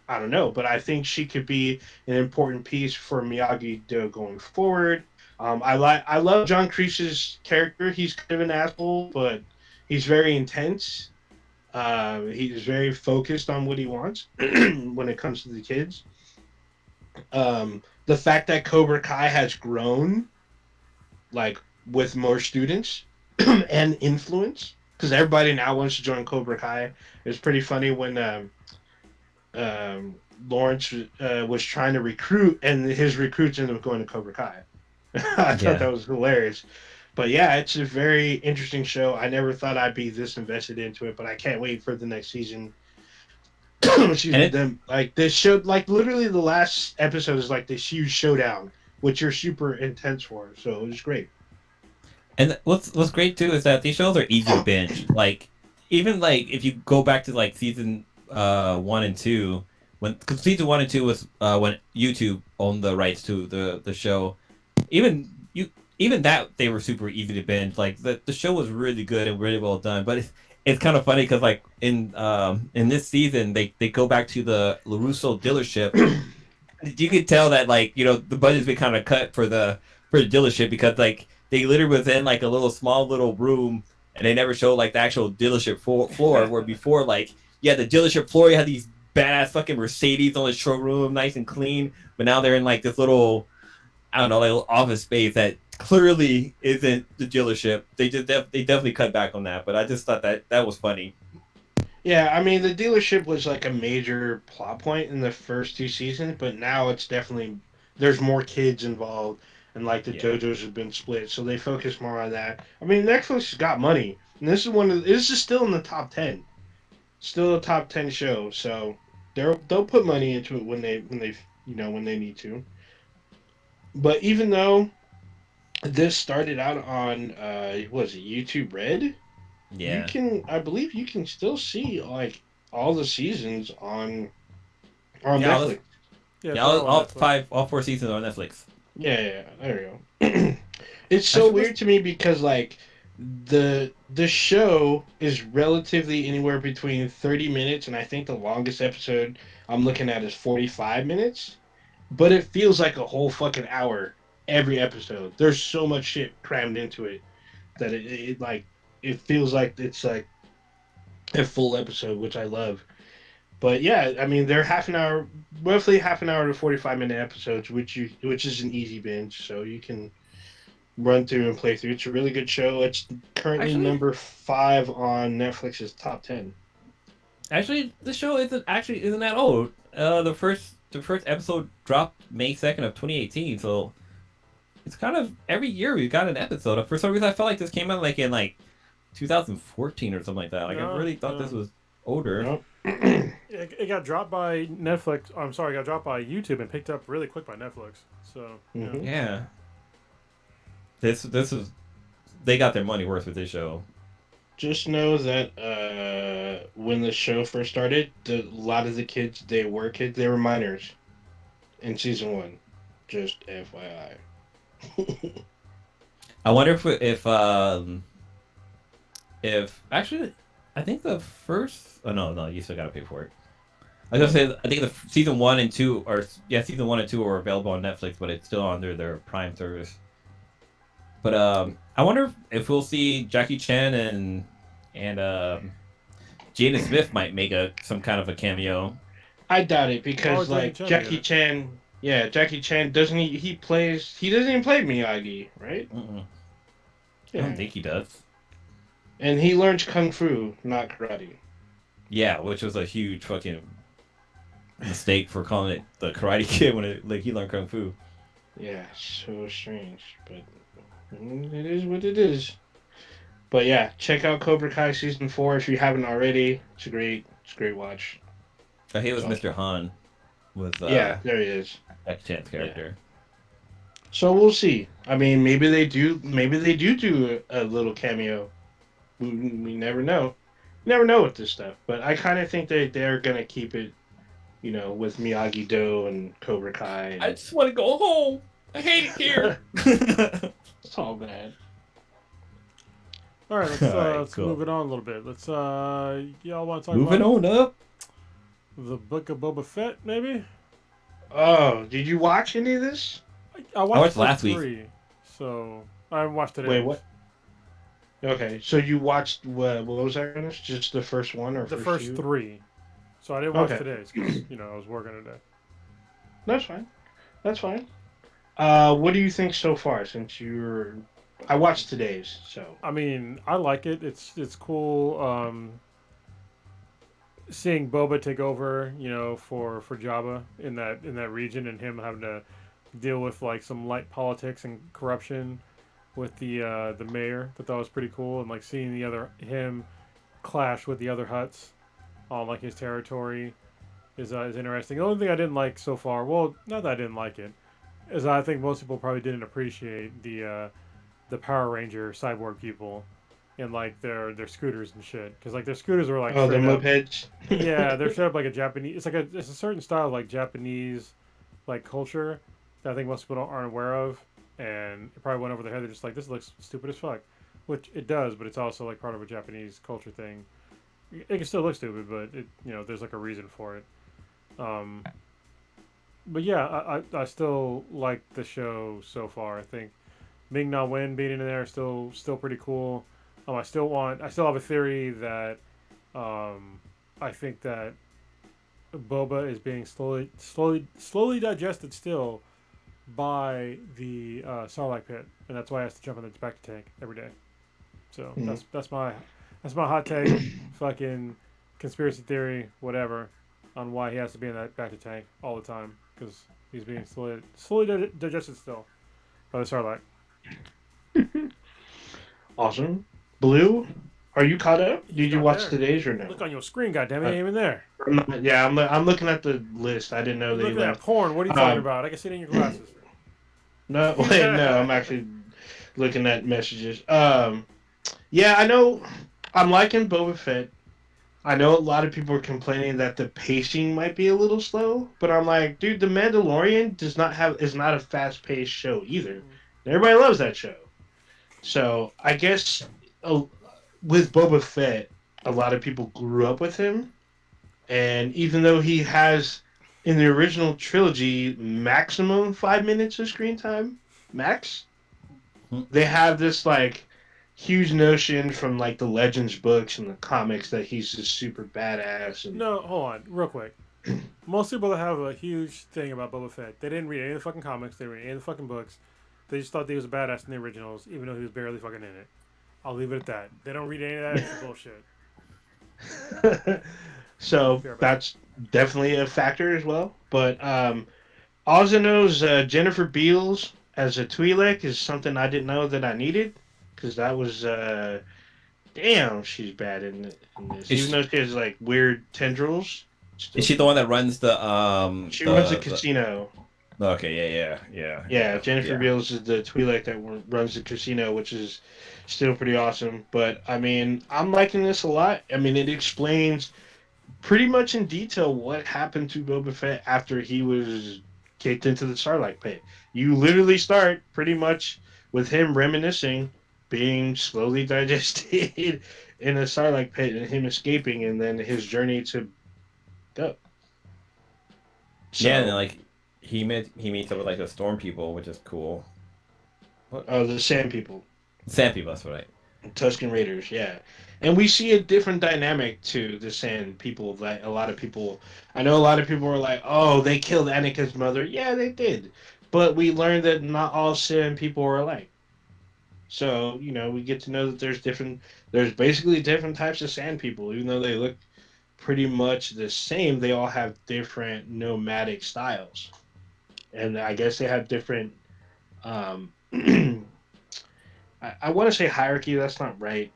I don't know, but I think she could be an important piece for Miyagi going forward. I love John Kreese's character. He's kind of an asshole, but he's very intense. He's very focused on what he wants when it comes to the kids. The fact that Cobra Kai has grown like with more students and influence because everybody now wants to join Cobra Kai. It's pretty funny when Lawrence was trying to recruit and his recruits ended up going to Cobra Kai. I thought that was hilarious. But yeah, it's a very interesting show. I never thought I'd be this invested into it, but I can't wait for the next season. Like this show, like literally the last episode is like this huge showdown, which you're super intense for. So it was great. And what's great too is that these shows are easy to binge. Like even like if you go back to like season 1 and 2, because season 1 and 2 was when YouTube owned the rights to the show. Even that they were super easy to binge. Like the show was really good and really well done. But it's kind of funny because like in this season they go back to the LaRusso dealership. You could tell that like the budget's been kind of cut for the dealership because like they literally was in like a small little room and they never showed like the actual dealership floor where before like the dealership floor you had these badass fucking Mercedes on the showroom nice and clean, but now they're in like this little I don't know like little office space that clearly isn't the dealership. They definitely cut back on that, but I just thought that was funny. Yeah, I mean the dealership was like a major plot point in the first 2 seasons, but now it's definitely there's more kids involved, and like the JoJo's have been split, so they focus more on that. I mean Netflix has got money, and this is still in the top 10, still a top 10 show, so they'll put money into it when they when they need to. But even though this started out on was it YouTube Red? Yeah. I believe you can still see like all the seasons on Netflix. All 4 seasons on Netflix. Yeah, there we go. It's so weird to me because like the show is relatively anywhere between 30 minutes and I think the longest episode I'm looking at is 45 minutes, but it feels like a whole fucking hour every episode. There's so much shit crammed into it that it feels like it's like a full episode, which I love. But yeah, I mean they're roughly half an hour to 45-minute episodes, which is an easy binge, so you can run through and play through. It's a really good show. It's currently Actually, number 5 on Netflix's top 10. the show isn't that old. The first episode dropped May 2nd of 2018, so it's kind of every year we've got an episode. For some reason, I felt like this came out like in 2014 or something like that. Like I No, really thought no. this was older. Nope. It got dropped by Netflix. I'm sorry, it got dropped by YouTube and picked up really quick by Netflix. So Mhm. Yeah, this is they got their money worth with this show. Just know that when the show first started, a lot of the kids they were minors in season 1. Just FYI. I wonder if actually I think the first no you still gotta pay for it. I was gonna say I think the season 1 and 2 are available on Netflix, but it's still under their Prime service. But I wonder if we'll see Jackie Chan and Jada Smith might make some kind of a cameo. I doubt it because Oh, like Jackie Chan, Jackie Chan doesn't he doesn't even play Miyagi, right? Mm-mm. I Yeah. don't think he does. And he learns kung fu, not karate. Yeah, which was a huge fucking mistake for calling it the Karate Kid when he learned kung fu. Yeah, so strange, but it is what it is. But yeah, check out Cobra Kai season 4 if you haven't already. It's a great watch. He was So- Mr. Han with Yeah, there he is. Jackie Chan's character. So we'll see. I mean, maybe they do a little cameo. We never know. You never know with this stuff. But I kind of think they're gonna keep it, with Miyagi Do and Cobra Kai. I just want to go home. I hate it here. It's all bad. All right, let's, All right, let's cool. move it on a little bit. Let's y'all want to talk Moving about on up. the Book of Boba Fett, maybe? Oh, did you watch any of this? I watched last like week. 3, so I watched it. Wait, what? Okay, so you watched what was that, Ernest? Just the first one or The first first two? 3. So I didn't watch Okay. today's because I was working today. That's fine. That's fine. What do you think so far? I watched today's, so I mean, I like it. It's cool. Seeing Boba take over, for Jabba in that region, and him having to deal with like some light politics and corruption with the mayor. I thought that was pretty cool, and like seeing him clash with the other Hutts on like his territory is interesting. The only thing I didn't like so far, well, not that I didn't like it, is I think most people probably didn't appreciate the Power Ranger cyborg people and like their scooters and shit, because like their scooters were like the straight up- mopeds. yeah, they're straight up like a Japanese. It's a certain style of like Japanese like culture that I think most people aren't aware of, and it probably went over their head. They're just like, this looks stupid as fuck, which it does, but it's also like part of a Japanese culture thing. It can still look stupid, but there's like a reason for it. But yeah, I still like the show so far. I think Ming Na Wen being in there is still pretty cool. I still have a theory that I think that Boba is being slowly digested still by the Sarlacc pit, and that's why he has to jump in the back to tank every day. So Mhm. that's my hot take, fucking conspiracy theory, whatever, on why he has to be in that back to tank all the time, because he's being slowly digested still by the Sarlacc. Awesome. Blue, are you caught up? Did you not watch there. today's or no? Look on your screen, goddammit, it ain't even there. I'm looking at the list. I didn't know You're they looking at left. porn. What are you talking about? I can see it in your glasses. No, wait, no, I'm actually looking at messages. Yeah, I know. I'm liking Boba Fett. I know a lot of people are complaining that the pacing might be a little slow, but I'm like, dude, The Mandalorian is not a fast-paced show either. Everybody loves that show. So I guess with Boba Fett, a lot of people grew up with him, and even though he has in the original trilogy maximum 5 minutes of screen time, max, they have this like huge notion from like the Legends books and the comics that he's just super badass. And No, hold on, real quick. Most people that have a huge thing about Boba Fett, they didn't read any of the fucking comics, they didn't read any of the fucking books. They just thought he was a badass in the originals, even though he was barely fucking in it. I'll leave it at that. They don't read any of that extra bullshit. So that's definitely a factor as well. But all I know is Jennifer Beals as a Twi'lek is something I didn't know that I needed, because that was damn, she's bad in this. Even though she has like weird tendrils. Is she the one that runs the She runs a casino. Okay, Yeah, Jennifer Beals is the Twi'lek that runs the casino, which is still pretty awesome. But I mean, I'm liking this a lot. I mean, it explains pretty much in detail what happened to Boba Fett after he was kicked into the Sarlacc pit. You literally start pretty much with him reminiscing, being slowly digested in a Sarlacc pit, and him escaping, and then his journey to go. So, yeah, and then, like he meets up with like the storm people, which is cool. What? Oh, the sand people. Sand people, that's right. Tusken Raiders, yeah. And we see a different dynamic to the Sand people. That a lot of people, I know a lot of people were like, "Oh, they killed Anakin's mother." Yeah, they did, but we learned that not all Sand people are alike. So we get to know that there's basically different types of Sand people, even though they look pretty much the same. They all have different nomadic styles, and I guess they have different. I want to say hierarchy. That's not right.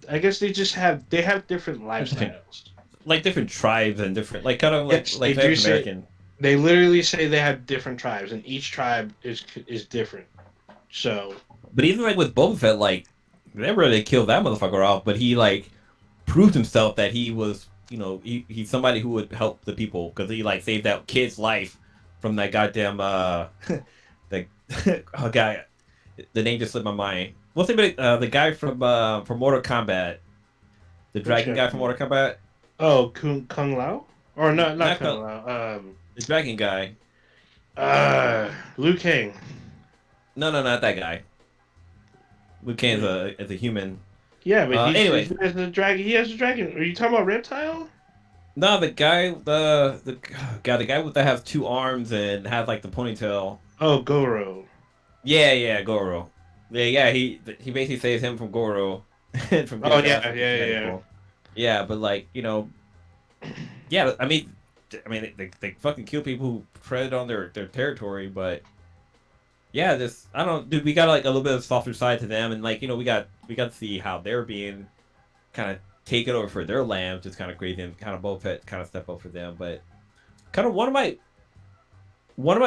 I guess they have different lifestyles, like different tribes and different kind of like yes, like Native American. They literally say they have different tribes, and each tribe is different. So, but even like with Boba Fett, like they never really killed that motherfucker off, but he like proved himself that he was he's somebody who would help the people, because he like saved that kid's life from that goddamn the oh god, the name just slipped my mind. What's the guy from Mortal Kombat? The dragon guy from Mortal Kombat? Oh, Kung Lao? Or not Kung Lao. The dragon guy. Liu Kang. No, not that guy. Liu Kang is a human. Yeah, but anyway, he has a dragon. He has a dragon. Are you talking about Reptile? No, the guy, the guy that has two arms and has like the ponytail. Oh, Goro. Yeah, Goro. Yeah, he basically saves him from Goro. From yeah. Yeah, but like yeah, I mean, they fucking kill people who tread on their territory, but yeah, I don't, dude. We got like a little bit of softer side to them, and like we got to see how they're being kind of taken over for their land, which is kind of crazy, and kind of Boba Fett kind of step up for them. But kind of one of my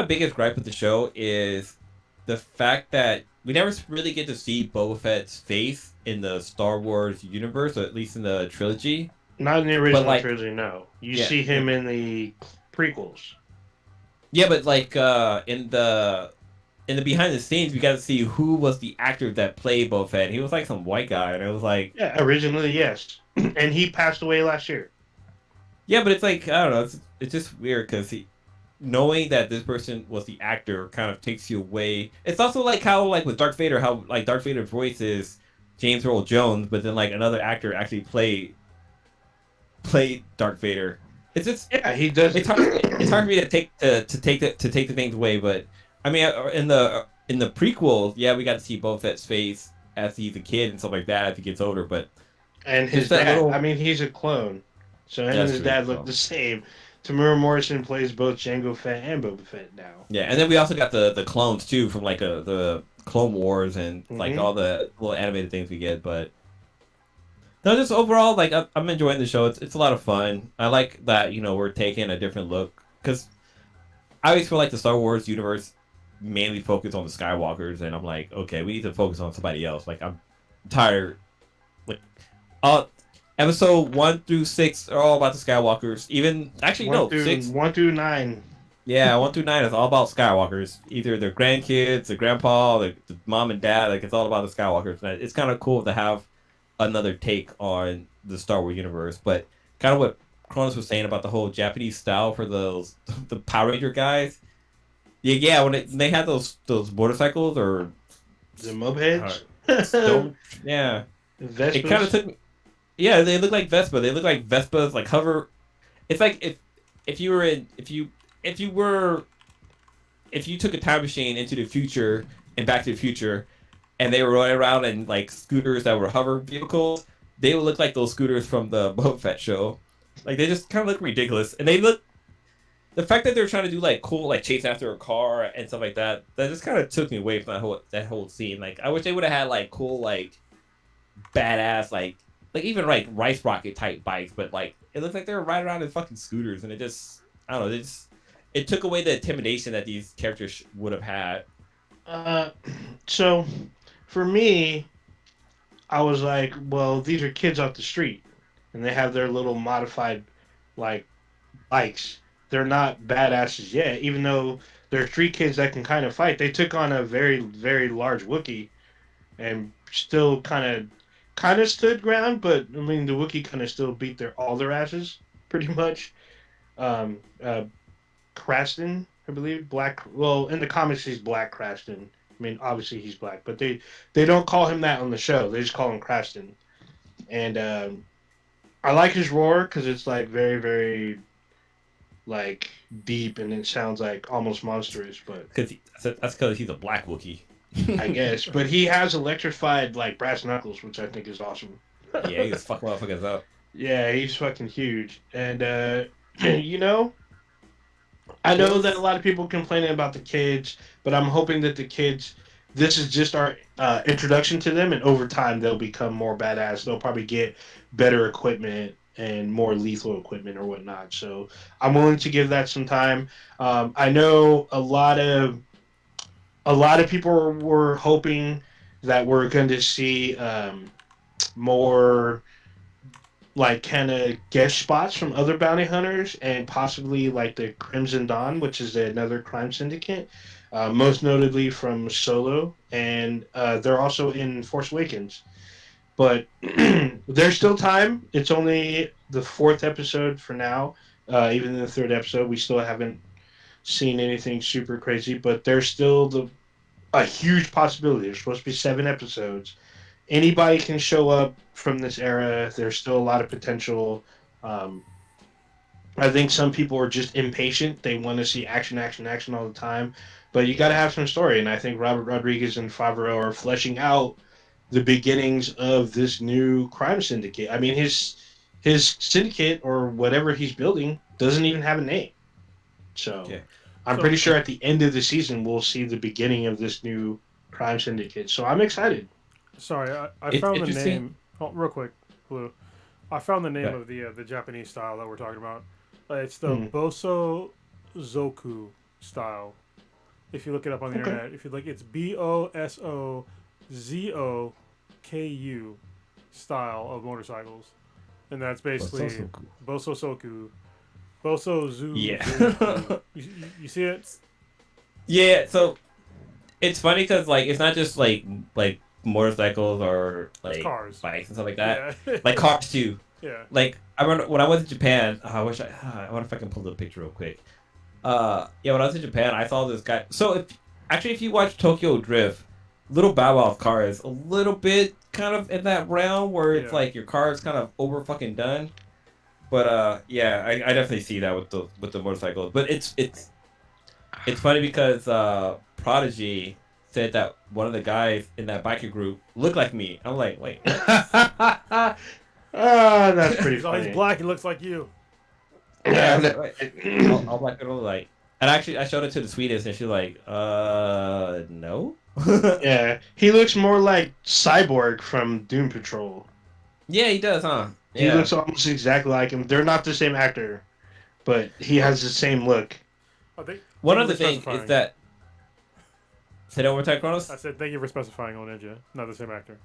biggest gripes with the show is the fact that we never really get to see Boba Fett's face in the Star Wars universe, or at least in the trilogy. Not in the original trilogy, no. You see him in the prequels. Yeah, but like in the behind the scenes, we got to see who was the actor that played Boba Fett. He was like some white guy, and it was like, yeah, originally yes, and he passed away last year. Yeah, but it's like, I don't know, it's just weird because knowing that this person was the actor kind of takes you away. It's also like how like with Darth Vader, how like Darth Vader's voice is James Earl Jones, but then like another actor actually played Darth Vader. It's just he does. It's hard for me to take the things away, but I mean in the prequels, yeah, we got to see Boba Fett's face as he's a kid and stuff like that as he gets older, but and his dad. I mean, he's a clone, so him and his dad look the same. Tamura Morrison plays both Jango Fett and Boba Fett now. Yeah, and then we also got the clones too from like the Clone Wars and like all the little animated things we get. But no, just overall, like I'm enjoying the show. It's a lot of fun. I like that we're taking a different look, because I always feel like the Star Wars universe mainly focused on the Skywalkers, and I'm like, okay, we need to focus on somebody else. Like I'm tired. Like Episode 1 through 6 are all about the Skywalkers. Even actually, no, 6 1 through 9. Yeah, 1 through 9 is all about Skywalkers. Either their grandkids, the grandpa, the mom and dad. Like it's all about the Skywalkers. And it's kind of cool to have another take on the Star Wars universe. But kind of what Cronus was saying about the whole Japanese style for the Power Ranger guys. Yeah, when they had those motorcycles or the mopeds. Yeah, Vespas. It kind of took me. Yeah, they look like Vespa. They look like Vespas, like hover. It's like if you took a time machine into the future in Back to the Future, and they were running around in like scooters that were hover vehicles, they would look like those scooters from the Boba Fett show. Like they just kind of look ridiculous, and they look. The fact that they're trying to do like cool, like chase after a car and stuff like that, that just kind of took me away from that whole scene. Like I wish they would have had like cool, like badass, like even like rice rocket type bikes, but like it looked like they were riding around in fucking scooters, and it just I don't know, it took away the intimidation that these characters would have had. So for me, I was like, well, these are kids off the street, and they have their little modified like bikes. They're not badasses yet, even though they're street kids that can kind of fight. They took on a very, very large Wookiee and still kind of stood ground, but I mean the Wookiee kind of still beat all their asses pretty much. Um, uh, Kraston, I believe, black. Well, in the comics he's Black Kraston. I mean, obviously he's black, but they don't call him that on the show. They just call him Kraston. And I like his roar because it's like very, very like deep, and it sounds like almost monstrous. But That's because he's a black Wookiee. I guess, but he has electrified like brass knuckles, which I think is awesome. Yeah, he just fuck motherfuckers up. Yeah, he's fucking huge, and you know, I know that a lot of people complaining about the kids, but I'm hoping that the kids, this is just our introduction to them, and over time they'll become more badass. They'll probably get better equipment and more lethal equipment or whatnot. So I'm willing to give that some time. I know a lot of people were hoping that we're going to see more like kind of guest spots from other bounty hunters and possibly like the Crimson Dawn, which is another crime syndicate, most notably from Solo, and they're also in Force Awakens. But there's still time. It's only the 4th episode for now. Even in the 3rd episode, we still haven't seen anything super crazy, but there's still a huge possibility. There's supposed to be 7 episodes. Anybody can show up from this era. There's still a lot of potential. I think some people are just impatient. They want to see action, action, action all the time. But you got to have some story, and I think Robert Rodriguez and Favreau are fleshing out the beginnings of this new crime syndicate. I mean, his syndicate or whatever he's building doesn't even have a name. So I'm pretty sure at the end of the season we'll see the beginning of this new crime syndicate. So I'm excited. Sorry, I found the name. Oh, real quick, Blue. I found the name of the Japanese style that we're talking about. It's the Boso Zoku style. If you look it up on the internet, if you look, it's BOSOZOKU style of motorcycles, and that's basically Boso Soku, Boso Zoo. Yeah. You see it? Yeah. So it's funny because like it's not just like motorcycles or like cars, bikes and stuff like that. Yeah. Like cars too. Yeah. Like I remember when I went to Japan. I wonder if I can pull the picture real quick. Yeah, when I was in Japan, I saw this guy. So if you watch Tokyo Drift, Little Bow Wow's car is a little bit kind of in that realm where it's like your car is kind of over fucking done. But yeah, I definitely see that with the motorcycles. But it's funny because Prodigy said that one of the guys in that biker group looked like me. I'm like, wait. That's pretty funny. He's black. He looks like you. Yeah, I'll black girl like. And actually, I showed it to the sweetest, and she's like, no. Yeah, he looks more like Cyborg from Doom Patrol. Yeah, he does, huh? He looks almost exactly like him. They're not the same actor, but he has the same look. One other thing is that. Say that one more time, Kronos? I said, thank you for specifying on Ninja. Not the same actor.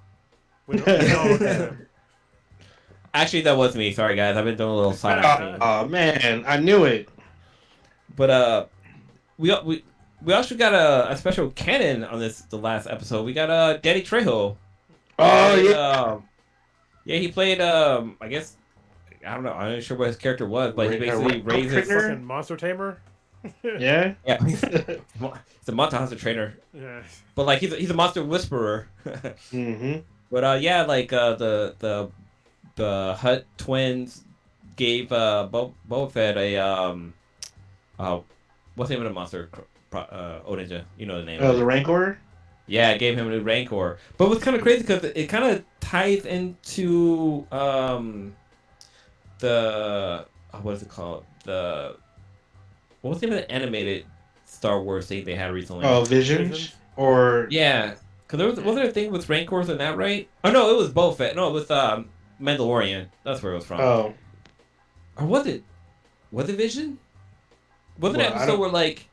We don't Actually, that was me. Sorry, guys. I've been doing a little side acting. Oh, man. I knew it. But, we also got a special canon on the last episode. We got Danny Trejo. Oh, yeah. Yeah, he played, I guess, I don't know. I'm not sure what his character was, but he basically raised his fucking monster tamer. Yeah. Yeah. He's a monster hunter trainer. Yeah. But like he's a monster whisperer. Mm-hmm. But yeah, like the Hutt twins gave Boba Fett a what's the name of the monster? Ninja, you know the name. Oh, the Rancor. Yeah, it gave him a new Rancor. But what's kind of crazy because it kind of ties into the what is it called? What was the name of the animated Star Wars thing they had recently? Oh, Visions or Yeah, because wasn't there a thing with Rancors in that, right? Oh no, it was Boba Fett. No, it was Mandalorian. That's where it was from. oh, Or was it Vision? Wasn't an well, I episode don't. where like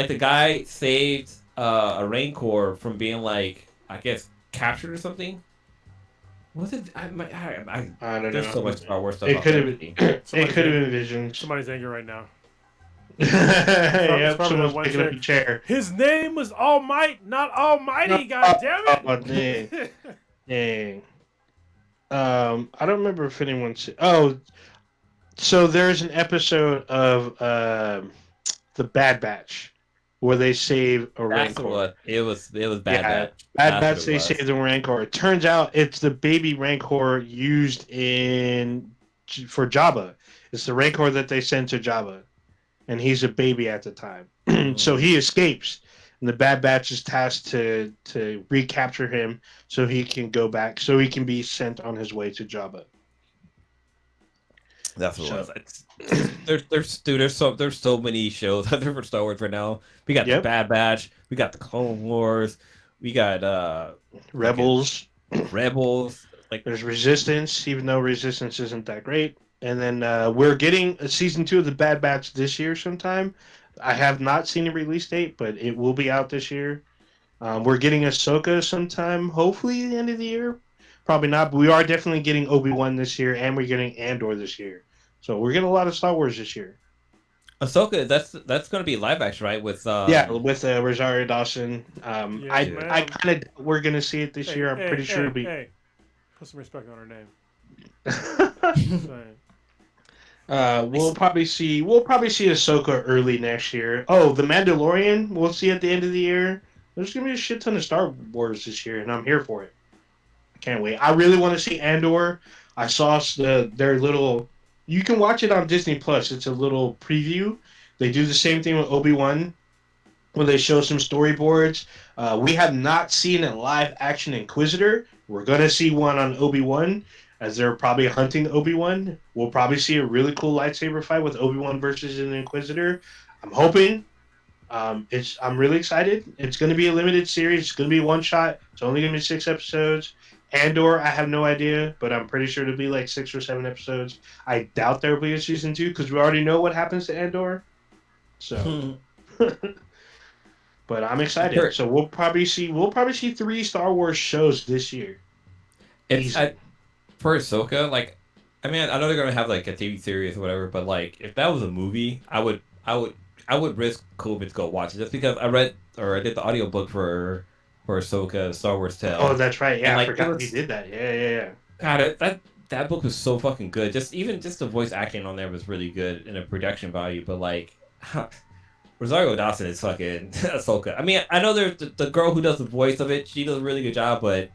the guy saved a Rancor from being like I guess captured or something? Was it? I don't There's know. so much Star Wars stuff It out could there. have To been. see. It could have been Visions. Somebody's angry right now. Yep, probably someone's that one picking up a chick. chair. His name was All Might, not Almighty. God damn Oh, it! dang. Dang. I don't remember if anyone said. Oh, so there's an episode of the Bad Batch where they save a That's what Rancor. it was. It was Bad Yeah, Batch. Bad That's Batch. what it They was. save the Rancor. It turns out it's the baby Rancor used for Jabba. It's the Rancor that they sent to Jabba, and he's a baby at the time. So he escapes, and the Bad Batch is tasked to recapture him so he can go back, so he can be sent on his way to Jabba. That's what it So, was. There's so many shows out there for Star Wars right now. We got the yep, Bad Batch, we got the Clone Wars, we got fucking Rebels. Rebels. Like There's Resistance, even though Resistance isn't that great. And then we're getting a season 2 of the Bad Batch this year sometime. I have not seen a release date, but it will be out this year. We're getting Ahsoka sometime, hopefully the end of the year. Probably not, but we are definitely getting Obi-Wan this year, and we're getting Andor this year. So we're getting a lot of Star Wars this year. Ahsoka, that's gonna be live action, right? With Yeah, with Rosario Dawson. Yes, I ma'am. kind of we're gonna see it this year. I'm pretty sure it'll be. Hey, put some respect on her name. Just saying. We'll probably see Ahsoka early next year. Oh, the Mandalorian we'll see at the end of the year. There's gonna be a shit ton of Star Wars this year, and I'm here for it. I can't wait. I really want to see Andor. I saw their little. You can watch it on Disney Plus. It's a little preview. They do the same thing with Obi-Wan when they show some storyboards. We have not seen a live action Inquisitor. We're gonna see one on Obi-Wan, as they're probably hunting Obi-Wan. We'll probably see a really cool lightsaber fight with Obi-Wan versus an Inquisitor. I'm hoping. I'm really excited. It's going to be a limited series. It's going to be one shot. It's only going to be 6 episodes. Andor, I have no idea, but I'm pretty sure it'll be like 6 or 7 episodes. I doubt there will be a season 2 because we already know what happens to Andor. So, but I'm excited. Sure. So we'll probably see 3 Star Wars shows this year. it's for Ahsoka. Like, I mean, I know they're gonna have like a TV series or whatever, but like, if that was a movie, I would risk COVID to go watch it just because I did the audiobook for Ahsoka Star Wars Tale. Oh, that's right. Yeah, And, I like, forgot you did that. Yeah. God, that book was so fucking good. Just the voice acting on there was really good and the production value. But like, Rosario Dawson is fucking Ahsoka. I mean, I know there's the girl who does the voice of it. She does a really good job, but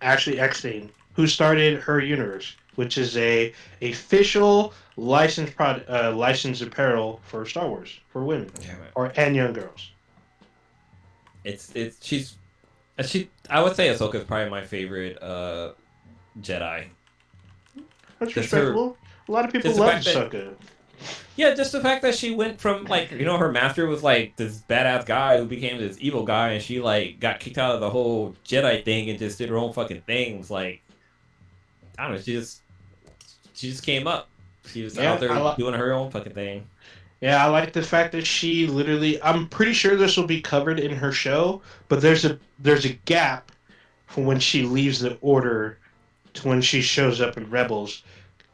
Ashley Eckstein, who started Her Universe, which is a official licensed apparel for Star Wars for women and young girls. I would say Ahsoka is probably my favorite Jedi. That's Just respectable. A lot of people just the love fact that- Ahsoka. Yeah, just the fact that she went from like her master was like this badass guy who became this evil guy, and she like got kicked out of the whole Jedi thing and just did her own fucking thing. It was like I don't know, she just came up. She was out there doing her own fucking thing. Yeah, I like the fact that she literally. I'm pretty sure this will be covered in her show, but there's a gap from when she leaves the Order to when she shows up in Rebels,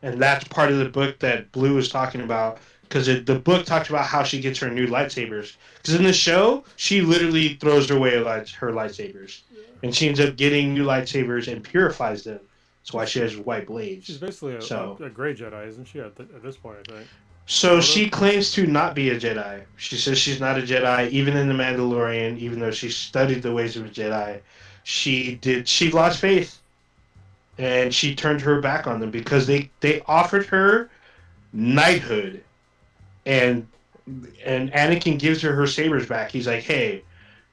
and that's part of the book that Blue was talking about. Because the book talks about how she gets her new lightsabers. Because in the show, she literally throws away her lightsabers, and she ends up getting new lightsabers and purifies them. That's why she has white blades. She's basically a gray Jedi, isn't she? At this point, I think. So she claims to not be a Jedi. She says she's not a Jedi, even in The Mandalorian, even though she studied the ways of a Jedi. She lost faith. And she turned her back on them because they offered her knighthood. And Anakin gives her sabers back. He's like, hey,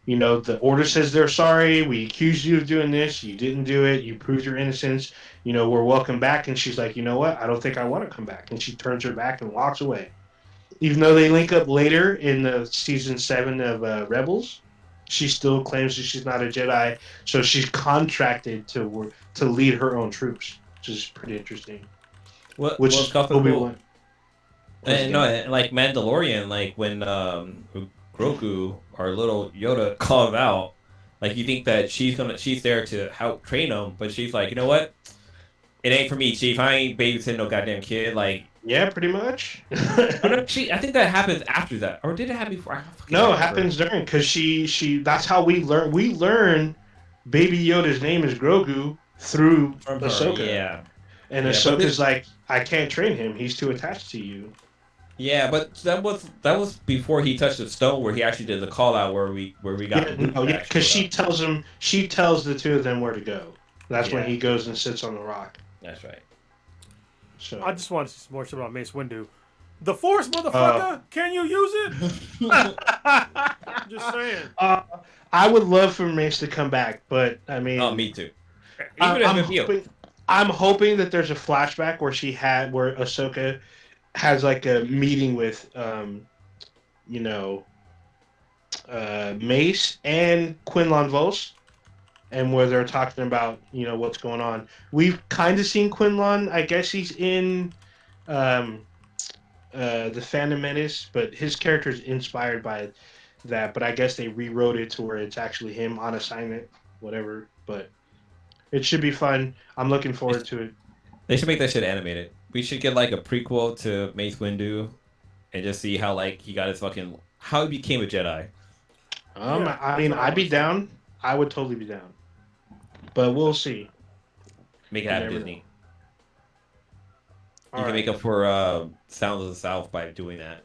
You know, the Order says they're sorry. We accused you of doing this. You didn't do it. You proved your innocence. You know, we're welcome back. And she's like, you know what? I don't think I want to come back. And she turns her back and walks away. Even though they link up later in the season 7 of Rebels, she still claims that she's not a Jedi. So she's contracted to lead her own troops, which is pretty interesting. Which is Obi-Wan. And no, and like Mandalorian, like when Grogu or little Yoda called out, like you think that she's there to help train him, but she's like, you know what? It ain't for me, Chief. I ain't babysitting no goddamn kid. Like, yeah, pretty much. oh, no, I think that happens after that, or did it happen before? No, it happens during because she. That's how we learn. We learn Baby Yoda's name is Grogu through Ahsoka. Yeah, and Ahsoka's like, I can't train him. He's too attached to you. Yeah, but that was before he touched the stone, where he actually did the call out where we got. Because she tells the two of them where to go. That's when he goes and sits on the rock. That's right. So I just want to see some more shit about Mace Windu. The Force, motherfucker! Can you use it? Just saying. I would love for Mace to come back, but I mean, me too. I'm hoping that there's a flashback where Ahsoka has like a meeting with, Mace and Quinlan Vos. And where they're talking about, what's going on. We've kind of seen Quinlan. I guess he's in the Phantom Menace, but his character is inspired by that. But I guess they rewrote it to where it's actually him on assignment, whatever. But it should be fun. I'm looking forward to it. They should make that shit animated. We should get like a prequel to Mace Windu, and just see how like he got his how he became a Jedi. I mean, I'd be down. I would totally be down. But we'll see. Make it happen, Disney. You can make up for Sounds of the South by doing that.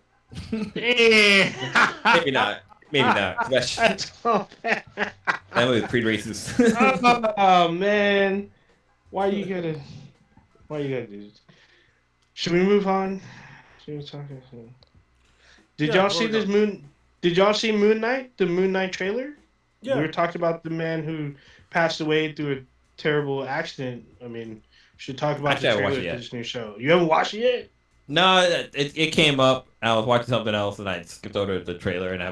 Maybe not. Maybe not. That movie was pre-racist. Oh man, why you gotta do this? Should we move on? Did y'all see this Moon? Did y'all see Moon Knight? The Moon Knight trailer? Yeah. We were talking about the man who passed away through a terrible accident. I mean, we should talk about the trailer for this new show. You haven't watched it yet? No, it came up. I was watching something else, and I skipped over the trailer, and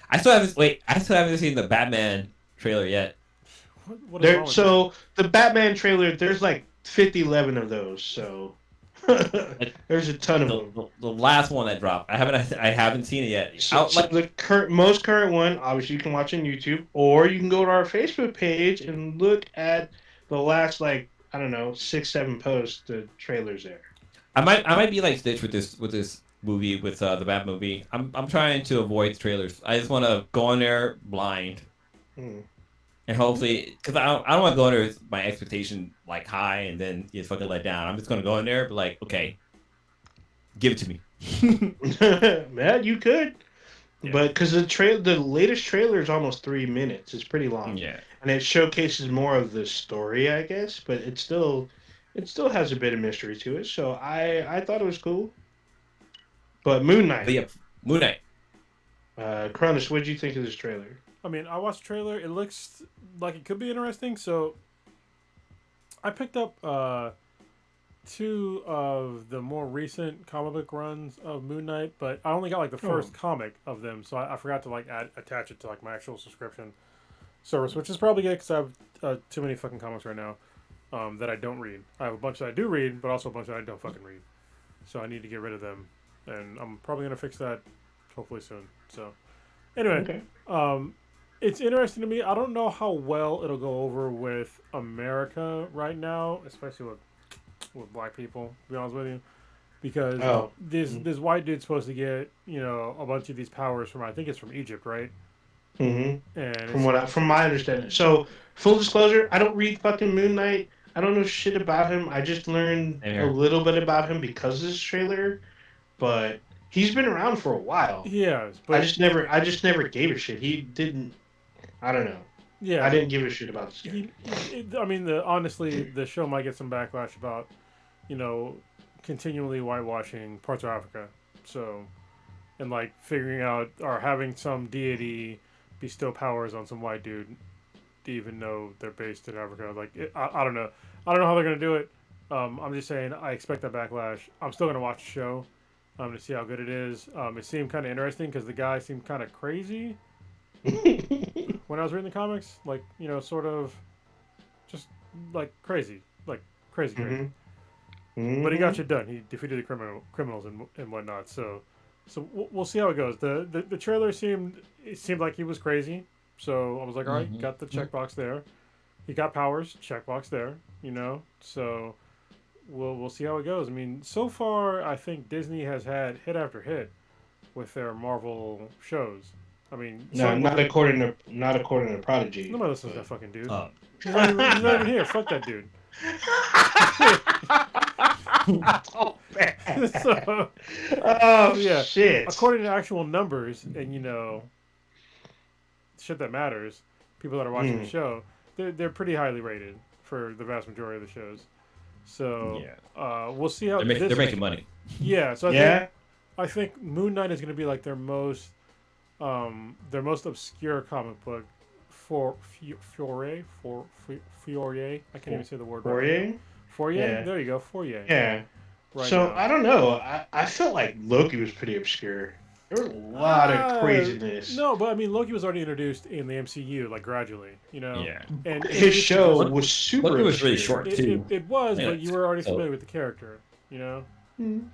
I still haven't seen the Batman trailer yet. So the Batman trailer, there's like 11 of those. So there's a ton of them. The last one that dropped, I haven't seen it yet. So the most current one, obviously you can watch on YouTube, or you can go to our Facebook page and look at the last 6-7 posts. The trailers there. I might be like Stitch with this movie with the Bat movie. I'm trying to avoid trailers. I just want to go in there blind, and hopefully, because I don't want to go in there with my expectation high and then get fucking let down. I'm just gonna go in there, but okay, give it to me. Man, you could, but because the latest trailer is almost 3 minutes. It's pretty long. Yeah, and it showcases more of the story, I guess, but it still has a bit of mystery to it. So I thought it was cool. But Moon Knight. Moon Knight. Cronus, what did you think of this trailer? I mean, I watched the trailer. It looks like it could be interesting. So I picked up 2 of the more recent comic book runs of Moon Knight, but I only got the first comic of them, so I forgot to attach it to my actual subscription service, which is probably good because I have too many fucking comics right now that I don't read. I have a bunch that I do read, but also a bunch that I don't fucking read. So I need to get rid of them, and I'm probably gonna fix that hopefully soon. So anyway, it's interesting to me. I don't know how well it'll go over with America right now, especially with black people, to be honest with you. Because this white dude's supposed to get, a bunch of these powers from, I think it's from Egypt, right? Mm-hmm. And from my understanding. So, full disclosure, I don't read fucking Moon Knight. I don't know shit about him. I just learned a little bit about him because of this trailer. But he's been around for a while. Yeah, but I just never gave a shit. He didn't. I don't know. Yeah, I didn't give a shit about this guy. Honestly, the show might get some backlash about, continually whitewashing parts of Africa. So, and figuring out or having some deity bestow powers on some white dude, even though they're based in Africa. Like, I don't know. I don't know how they're gonna do it. I'm just saying I expect that backlash. I'm still gonna watch the show, to see how good it is. It seemed kind of interesting because the guy seemed kind of crazy when I was reading the comics. Like, sort of, just like crazy, crazy. But he got shit done. He defeated the criminals and whatnot. So we'll see how it goes. The trailer seemed like he was crazy. So I was like, all right, got the checkbox there. He got powers, checkbox there. So we'll see how it goes. I mean, so far I think Disney has had hit after hit with their Marvel shows. I mean, no, not according to Prodigy. Nobody listens to that fucking dude. Oh. He's not even here. Fuck that dude. Oh, man. So, yeah. Shit. According to actual numbers and shit that matters, people that are watching the show, they're pretty highly rated for the vast majority of the shows. So we'll see how they're making money. Yeah. So I think Moon Knight is going to be like their most obscure comic book. Fiore. I can't even say the word. Fourier? Fourier? Yeah. There you go. Fourier. Yeah. Right So now. I don't know. I felt like Loki was pretty obscure. There was a lot of craziness. No, but I mean Loki was already introduced in the MCU, like gradually, Yeah. And his show was super. Loki was really short too. It was, Yeah. but you were already familiar with the character.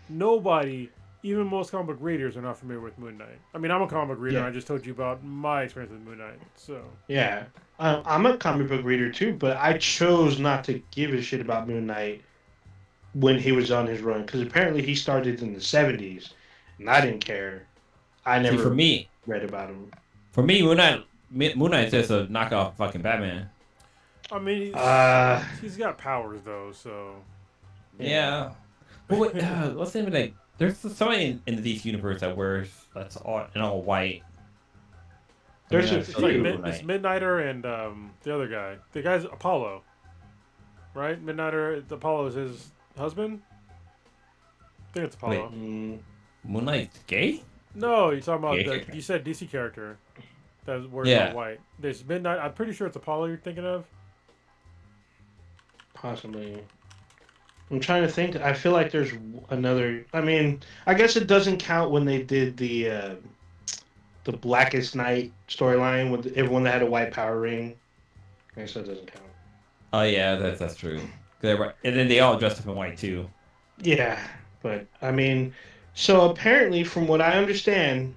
Nobody, even most comic book readers, are not familiar with Moon Knight. I mean, I'm a comic book reader. Yeah. I just told you about my experience with Moon Knight. So Yeah, I'm a comic book reader too, but I chose not to give a shit about Moon Knight when he was on his run because apparently he started in the '70s, and I didn't care. I never read about him. For me, Moon Knight's just a knockoff fucking Batman. I mean, he's got powers though, so yeah. But what's the name of that? There's somebody in the DC universe that's all white. There's it's like it's Midnighter and the other guy. The guy's Apollo, right? Midnighter, Apollo is his husband. I think it's Apollo. Moon Knight's gay? No, you're talking about you said DC character that wears all white. There's Midnight. I'm pretty sure it's Apollo you're thinking of. Possibly. I'm trying to think. I feel like there's another. I mean, I guess it doesn't count when they did the Blackest Night storyline with everyone that had a white power ring. I guess that doesn't count. Oh yeah, that's true. And then they all dressed up in white too. Yeah, but I mean, so apparently, from what I understand,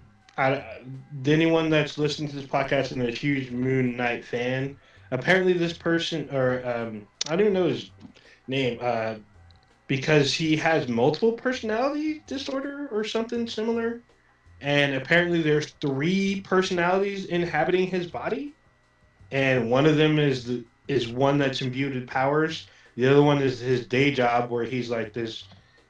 anyone that's listening to this podcast and a huge Moon Knight fan, apparently this person, or I don't even know his name, because he has multiple personality disorder or something similar, and apparently there's 3 personalities inhabiting his body, and one of them is one that's imbued with powers. The other one is his day job where he's like this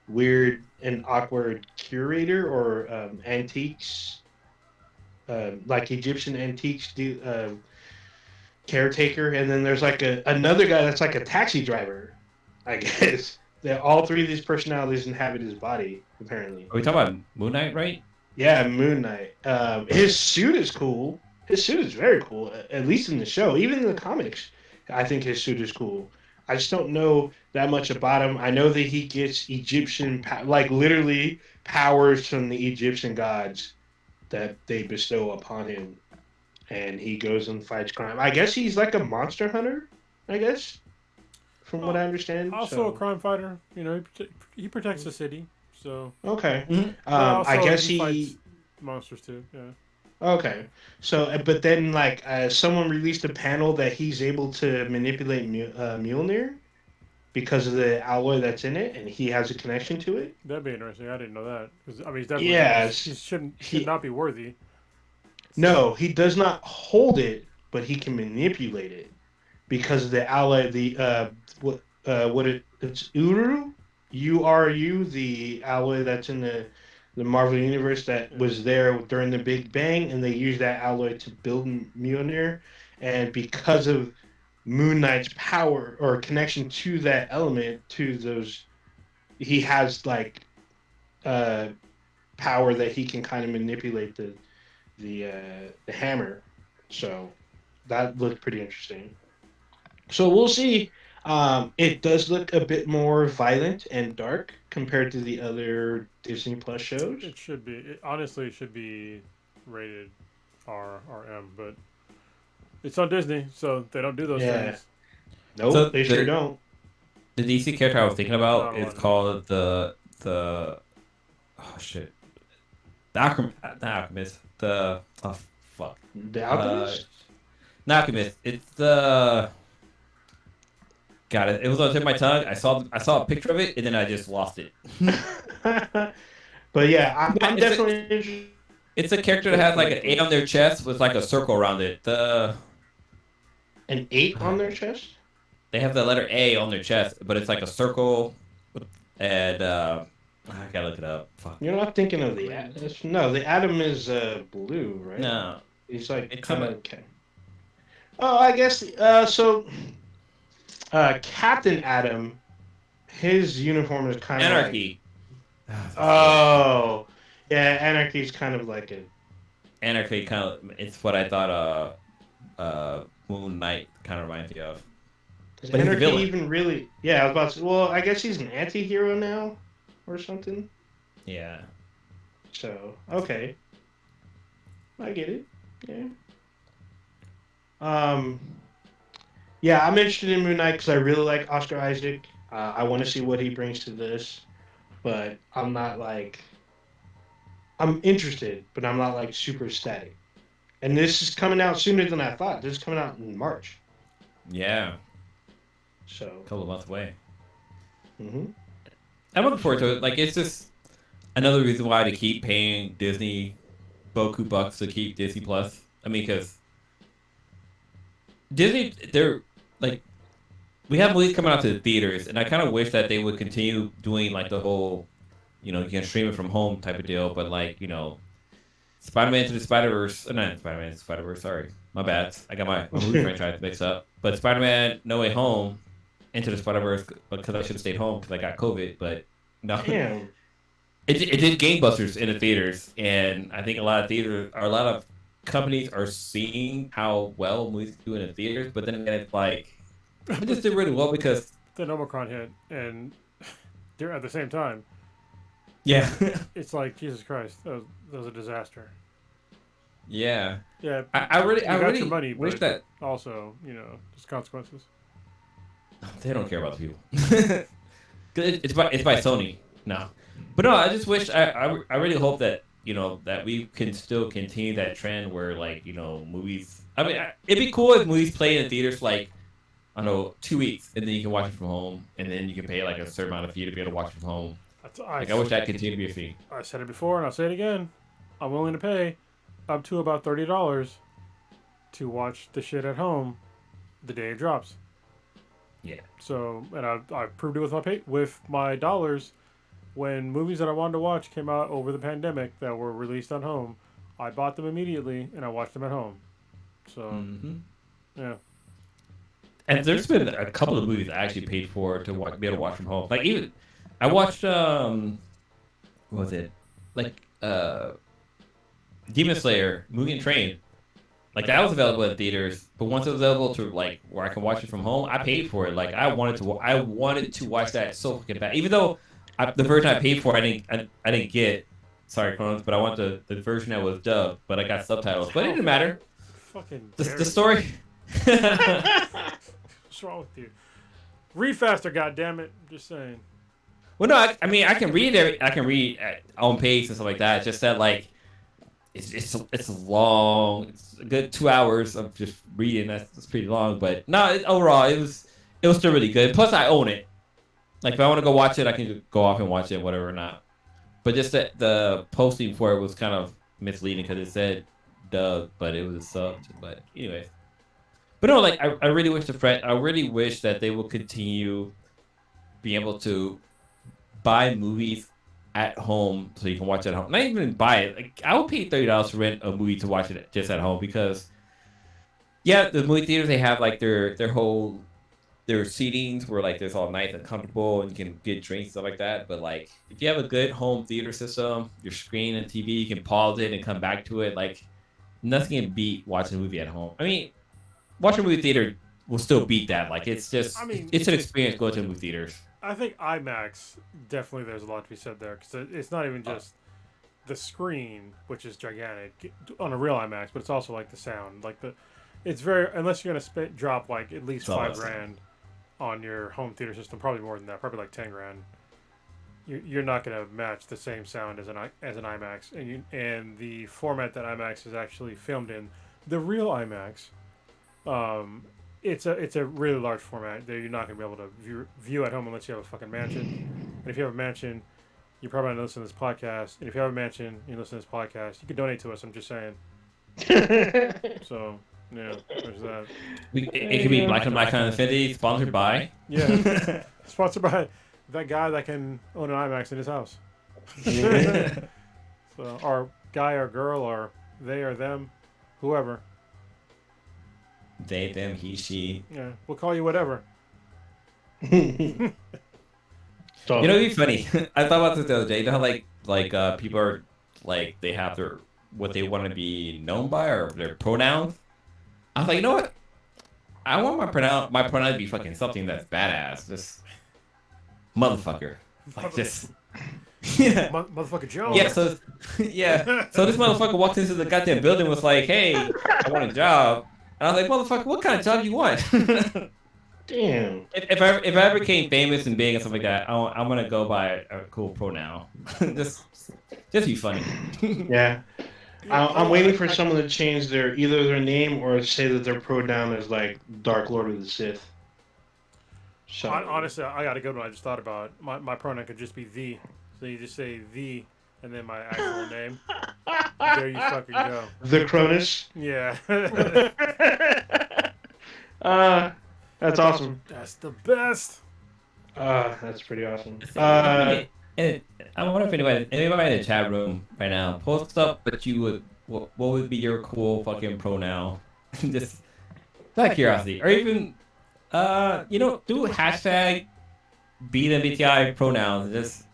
weird and awkward curator or antiques, like Egyptian antiques caretaker, and then there's like another guy that's like a taxi driver, I guess. That all 3 of these personalities inhabit his body, apparently. Are we talking about Moon Knight, right? Yeah, Moon Knight. His suit is cool. His suit is very cool, at least in the show. Even in the comics, I think his suit is cool. I just don't know that much about him. I know that he gets Egyptian, like literally powers from the Egyptian gods that they bestow upon him. And he goes and fights crime. I guess he's like a monster hunter, I guess, from what I understand. Also a crime fighter. He protects the city. So okay. I guess he fights monsters too. Yeah. Okay. So, but then like someone released a panel that he's able to manipulate Mjolnir because of the alloy that's in it, and he has a connection to it. That'd be interesting. I didn't know that. Because I mean, he's definitely he should not be worthy. No, he does not hold it, but he can manipulate it because of the alloy. It's Uru, URU, the alloy that's in the Marvel Universe that was there during the Big Bang, and they used that alloy to build Mjolnir. And because of Moon Knight's power or connection to that element, to those, he has like power that he can kind of manipulate the hammer So that looked pretty interesting. So we'll see. It does look a bit more violent and dark compared to the other Disney Plus shows. It should be. Honestly, it should be rated R or M, but it's on Disney, so they don't do those Yeah. things. Nope, So they sure don't. the DC character I was thinking Not about a is lot. called the oh shit, the Alchemist. The oh fuck, The Alchemist? not Alchemist. It's the got it. It was on the tip of my tongue. I saw a picture of it and then I just lost it. But yeah, I'm It's a, definitely interested. it's a character that has like an A on their chest with like a circle around it. An 8 on their chest? They have the letter A on their chest, but it's like a circle, and I gotta look it up. Fuck. You're not thinking of the Atom. No, the Atom is blue, right? No, He's like it's kind of a- okay. Oh, I guess so. Captain Atom, his uniform is kind of Anarchy. Oh, yeah, Anarchy is kind of like a. Anarchy kind of. It's what I thought. Moon Knight kind of reminds me of. Is But he's a Anarchy villain. even really? Yeah, I was about to. Well, I guess he's an anti-hero now, or something. Yeah. So okay, I get it. Yeah. Um. Yeah, I'm interested in Moon Knight because I really like Oscar Isaac. I want to see what he brings to this, but I'm not like. I'm interested, but I'm not like super ecstatic. And this is coming out sooner than I thought. This is coming out in March. Yeah. So. A couple of months away. Mm-hmm. I'm looking forward to it. Like, it's just another reason why to keep paying Disney Boku bucks to keep Disney Plus. I mean, because Disney, they're like, we have movies coming out to the theaters, and I kind of wish that they would continue doing like the whole, you can stream it from home type of deal. But like, Spider-Man Into the Spider-Verse, not Spider-Man Into the Spider-Verse. Sorry, my bad. I got my movie franchise mixed up. But Spider-Man No Way Home, Into the Spider-Verse, because I should have stayed home because I got COVID. But no, Damn. it did gangbusters in the theaters, and I think a lot of companies are seeing how well movies do in the theaters. But then again, it's like it just did really well because Then Omicron hit, and they're at the same time. yeah, It's like Jesus Christ, that was a disaster. yeah. Yeah, I you got really your money, wish but that also, there's consequences. they don't care about the people. 'Cause it's by Sony. No, but no, I just wish I really hope that that we can still continue that trend where like movies. I mean, it'd be cool if movies play in the theaters for like I don't know 2 weeks, and then you can watch it from home, and then you can pay like a certain amount of fee to be able to watch it from home. Like I wish that continued to be a fee. I said it before, and I'll say it again. I'm willing to pay up to about $30 to watch the shit at home the day it drops. Yeah. So, and I proved it with my dollars when movies that I wanted to watch came out over the pandemic that were released on home. I bought them immediately and I watched them at home. So, Mm-hmm. yeah. And there's been a couple of movies I actually paid for to be able to watch from home. Like even I watched what was it? Like Demon Slayer, Mugen Train. Like that was available in theaters, but once it was available to like where I can watch it from home, I paid for it. Like I wanted to watch that so fucking bad. Even though the version I paid for, I didn't get. Sorry, Cronos, but I want the version that was dubbed, but I got subtitles. But it didn't matter. Fucking The story. What's wrong with you? Read faster, goddammit. Just saying. Well, no, I mean I can read I can read at on pace and stuff like that. It's just that like it's long. It's a good 2 hours of just reading. That's pretty long. But no, overall it was still really good. Plus I own it. Like if I want to go watch it, I can go off and watch it, whatever or not. But just that the posting for it was kind of misleading because it said dub, but it was subbed. But anyway. But no, like I really wish that they will continue being able to buy movies at home so you can watch it at home. Not even buy it. Like I would pay $30 to rent a movie to watch it just at home because yeah, the movie theaters they have like their seatings where like there's all nice and comfortable and you can get drinks stuff like that. But like if you have a good home theater system, your screen and TV, you can pause it and come back to it. Like nothing can beat watching a movie at home. I mean, watching a movie theater will still beat that. Like it's just, I mean, it's an experience going to movie theaters. I think IMAX definitely there's a lot to be said there because it's not even just the screen, which is gigantic on a real IMAX, but it's also like the sound, like it's very unless you're gonna drop like at least $5,000 on your home theater system, probably more than that, probably like $10,000. You're not gonna match the same sound as an IMAX, and the format that IMAX is actually filmed in, the real IMAX. It's a really large format that you're not gonna be able to view at home unless you have a fucking mansion. And if you have a mansion, you're probably not listening to this podcast. And if you have a mansion, you listen to this podcast. You can donate to us. I'm just saying. So yeah, there's that. It could be Black and Black on Infinity, sponsored by. Yeah, sponsored by that guy that can own an IMAX in his house. So, or guy or girl or they or them, whoever. They, them, he, she. Yeah, we'll call you whatever. You know, it'd be funny. I thought about this the other day. You know how people are like they have their what they want to be known by or their pronouns. I was like, you know what? I want my pronoun to be fucking something that's badass. Just motherfucker. Like just yeah. Motherfucker Jones. Yeah, so yeah. So this motherfucker walked into the goddamn building and was like, hey, I want a job. And I was like, motherfucker, what kind of job you want? Damn. If I ever became famous and big and stuff like that, I'm gonna go by a cool pronoun. just be funny. Yeah. I'm waiting for someone to change either their name or say that their pronoun is like Dark Lord of the Sith. So Honestly, I got a good one. I just thought about my pronoun could just be the. So you just say the and then my actual name. There you fucking go. The Cronus. Yeah. That's awesome. That's the best. That's pretty awesome. And I wonder if anybody in the chat room right now post up, but what would be your cool fucking pronoun? Just out of curiosity, or even do hashtag BTI pronouns. Just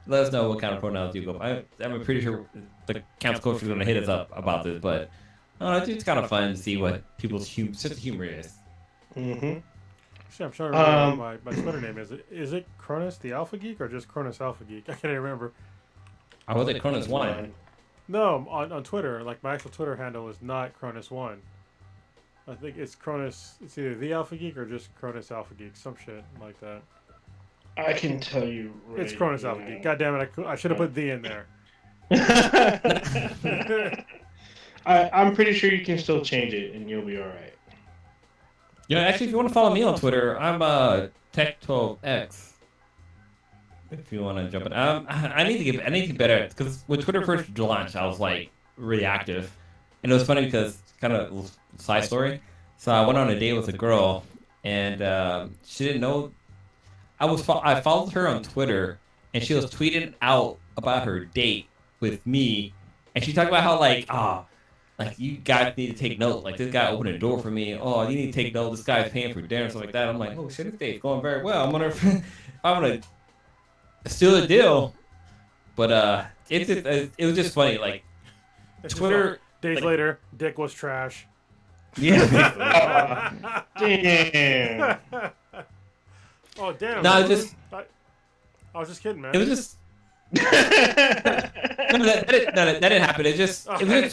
let us know what kind of pronouns you go. I'm pretty sure the campus coach is gonna hit us up about this, but it's kind of fun to see what people's sense of humor is. Mm-hmm. Actually, I'm trying to remember what my Twitter name is. Is it Cronus the Alpha Geek or just Cronus Alpha Geek? I can't even remember. I was it Cronus 1. No, on Twitter, like my actual Twitter handle is not Cronus 1. I think it's Cronus. It's either the Alpha Geek or just Cronus Alpha Geek, some shit like that. I can tell you. Right It's Cronus Alpha Geek. God damn it! I should have put the in there. I'm pretty sure you can still change it and you'll be all right. Yeah, actually, if you want to follow me on Twitter, I'm Tech12X. If you want to jump in, I need to get better because when Twitter first launched, I was like really active, and it was funny because kind of side story. So I went on a date with a girl, and she didn't know. I followed her on Twitter, and she was tweeting out about her date with me, and she talked about how like you guys need to take note. Like this guy opened a door for me. Oh, you need to take note. This guy's paying for dinner and stuff like that. I'm like, oh shit, this date's going very well. I'm gonna steal the deal. But it was just funny. Like Twitter. Days later, Dick was trash. Yeah. Damn. Oh damn. No, I was just kidding, man. It was just. That didn't happen. It was just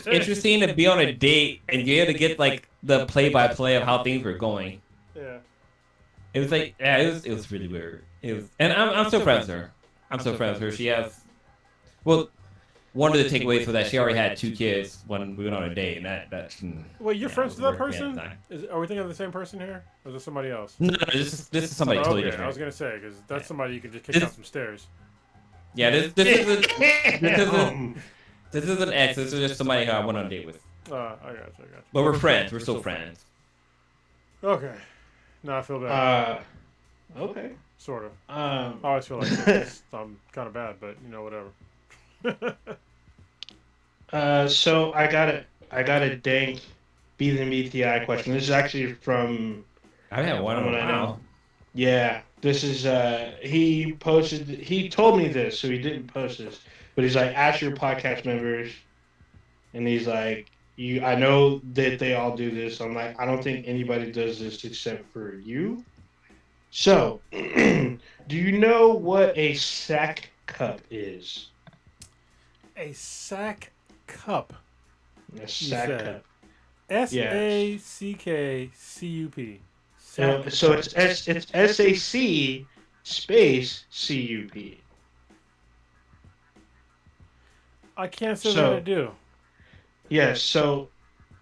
interesting to be on a date and you had to get like the play-by-play of how things were going. Yeah. It was like it was really weird. And I'm still friends with her. I'm still friends with her. She has one of the takeaways was that she already had 2 kids when we went on a date, and that. Wait, you're friends with that person? Are we thinking of the same person here, or is this somebody else? No, this is somebody totally different. I was gonna say because that's somebody you can just kick down some stairs. Yeah, this is an ex. This is just somebody who I went on a date with. I got you. But we're friends. We're still friends. Okay. Now I feel bad. Okay. Sort of. I always feel like I'm kind of bad, but whatever. So I got a dank BTI question. This is actually from. I haven't one on I know. Yeah, this is. He posted. He told me this, so he didn't post this. But he's like, ask your podcast members, and he's like, I know that they all do this. I'm like, I don't think anybody does this except for you. So, do you know what a sack cup is? A sack cup. A You sack said cup. Yes. SACKCUP. Sack So cup. it's SAC space CUP. I can't say that I So do. yes, so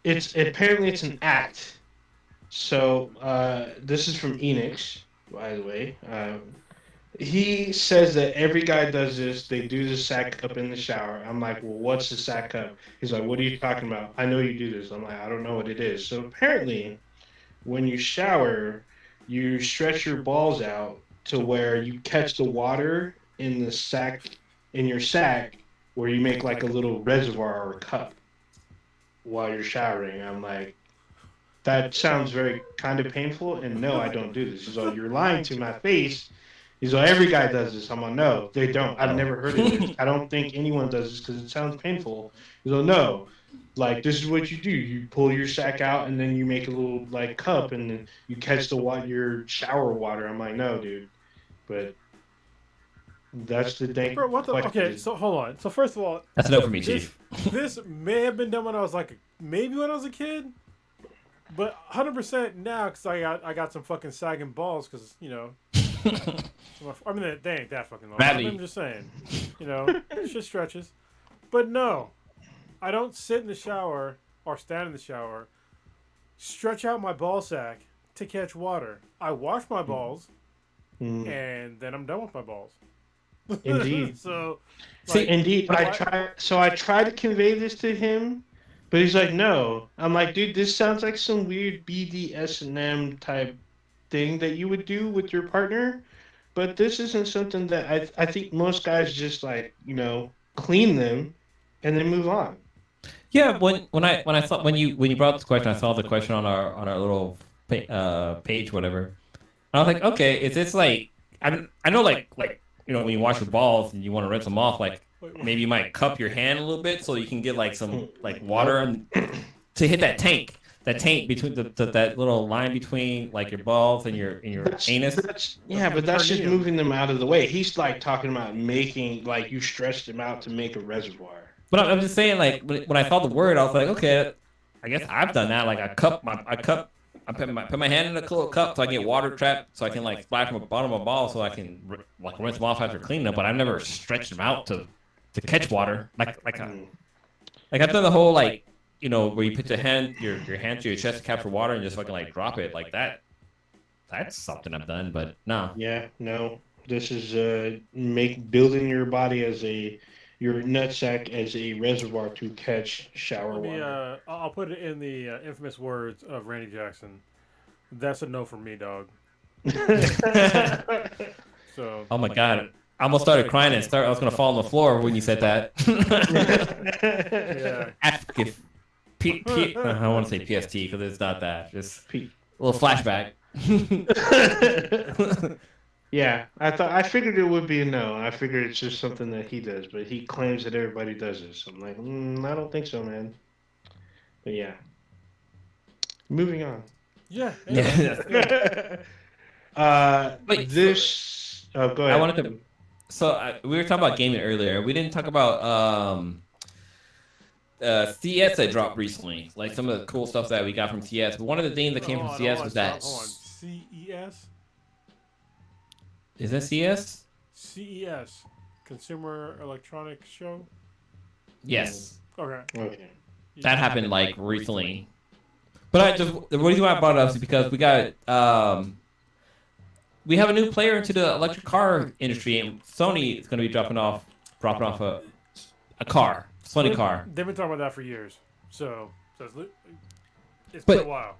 it's apparently it's an act. So this is from Enix, by the way. He says that every guy does this. They do the sack cup in the shower. I'm like, well, what's the sack cup? He's like, what are you talking about? I know you do this. I'm like, I don't know what it is. So apparently, when you shower, you stretch your balls out to where you catch the water in the sack in your sack, where you make like a little reservoir or cup while you're showering. I'm like, that sounds very kind of painful. And no, I don't do this. He's like, you're lying to my face. He's like, every guy does this. I'm like, no, they don't. I've never heard of this. I don't think anyone does this because it sounds painful. He's like, no, like this is what you do. You pull your sack out and then you make a little like cup and then you catch the water, your shower water. I'm like, no, dude. But that's the dang Bro, what the? question. Okay, so hold on. So first of all, That's a no for me, this Chief. this may have been done when I was like maybe when I was a kid, but 100% now because I got some fucking sagging balls because you know. I mean they ain't that fucking long. Badly. I'm just saying, you know, shit stretches. But no, I don't sit in the shower or stand in the shower, stretch out my ball sack to catch water. I wash my balls, and then I'm done with my balls. Indeed. So, See, indeed, but I tried to convey this to him, but he's like, no. I'm like, dude, this sounds like some weird BDSM type thing that you would do with your partner, but this isn't something that I think most guys just like, clean them and then move on. Yeah, when I saw when you brought this question, I saw the question on our little page, whatever. And I was like, okay, is this like I know like when you wash your balls and you want to rinse them off, like maybe you might cup your hand a little bit so you can get like some like water and to hit that tank. That taint between that little line between like your balls and your anus. But that's just moving them out of the way. He's like talking about making like you stretched them out to make a reservoir. But I'm just saying, like when I saw the word, I was like, okay, I guess I've done that. Like I put my hand in a little cup so I can get water trapped, so I can like splash from the bottom of my ball, so I can like rinse them off after cleaning them. But I've never stretched them out to catch water. Like I've done the whole like. Where you put your hand to your chest to capture water and just fucking like drop it like that. That's something I've done, but no. Yeah, no. This is building your body as your nutsack as a reservoir to catch shower water. I'll put it in the infamous words of Randy Jackson. That's a no from me, dog. So. Oh my god. I almost started crying and I was gonna fall on the floor when you said that. Yeah. I don't want to say PST because it's not that. Just a little flashback. Yeah, I figured it would be a no. I figured it's just something that he does, but he claims that everybody does this. I'm like, I don't think so, man. But yeah, moving on. Yeah. Wait, this. Go ahead. I wanted to. So we were talking about gaming earlier. We didn't talk about CS that dropped recently, like some of the cool stuff that we got from CS. But one of the things that came from CS was that. Hold on. CES? Is that CS? CES. Consumer Electronics Show? Yes. Okay. That happened like recently. But the reason why I brought it up is because we got we have a new player into the electric car industry, and Sony is going to be dropping off a car. Sony car. They've been talking about that for years, so it's been a while.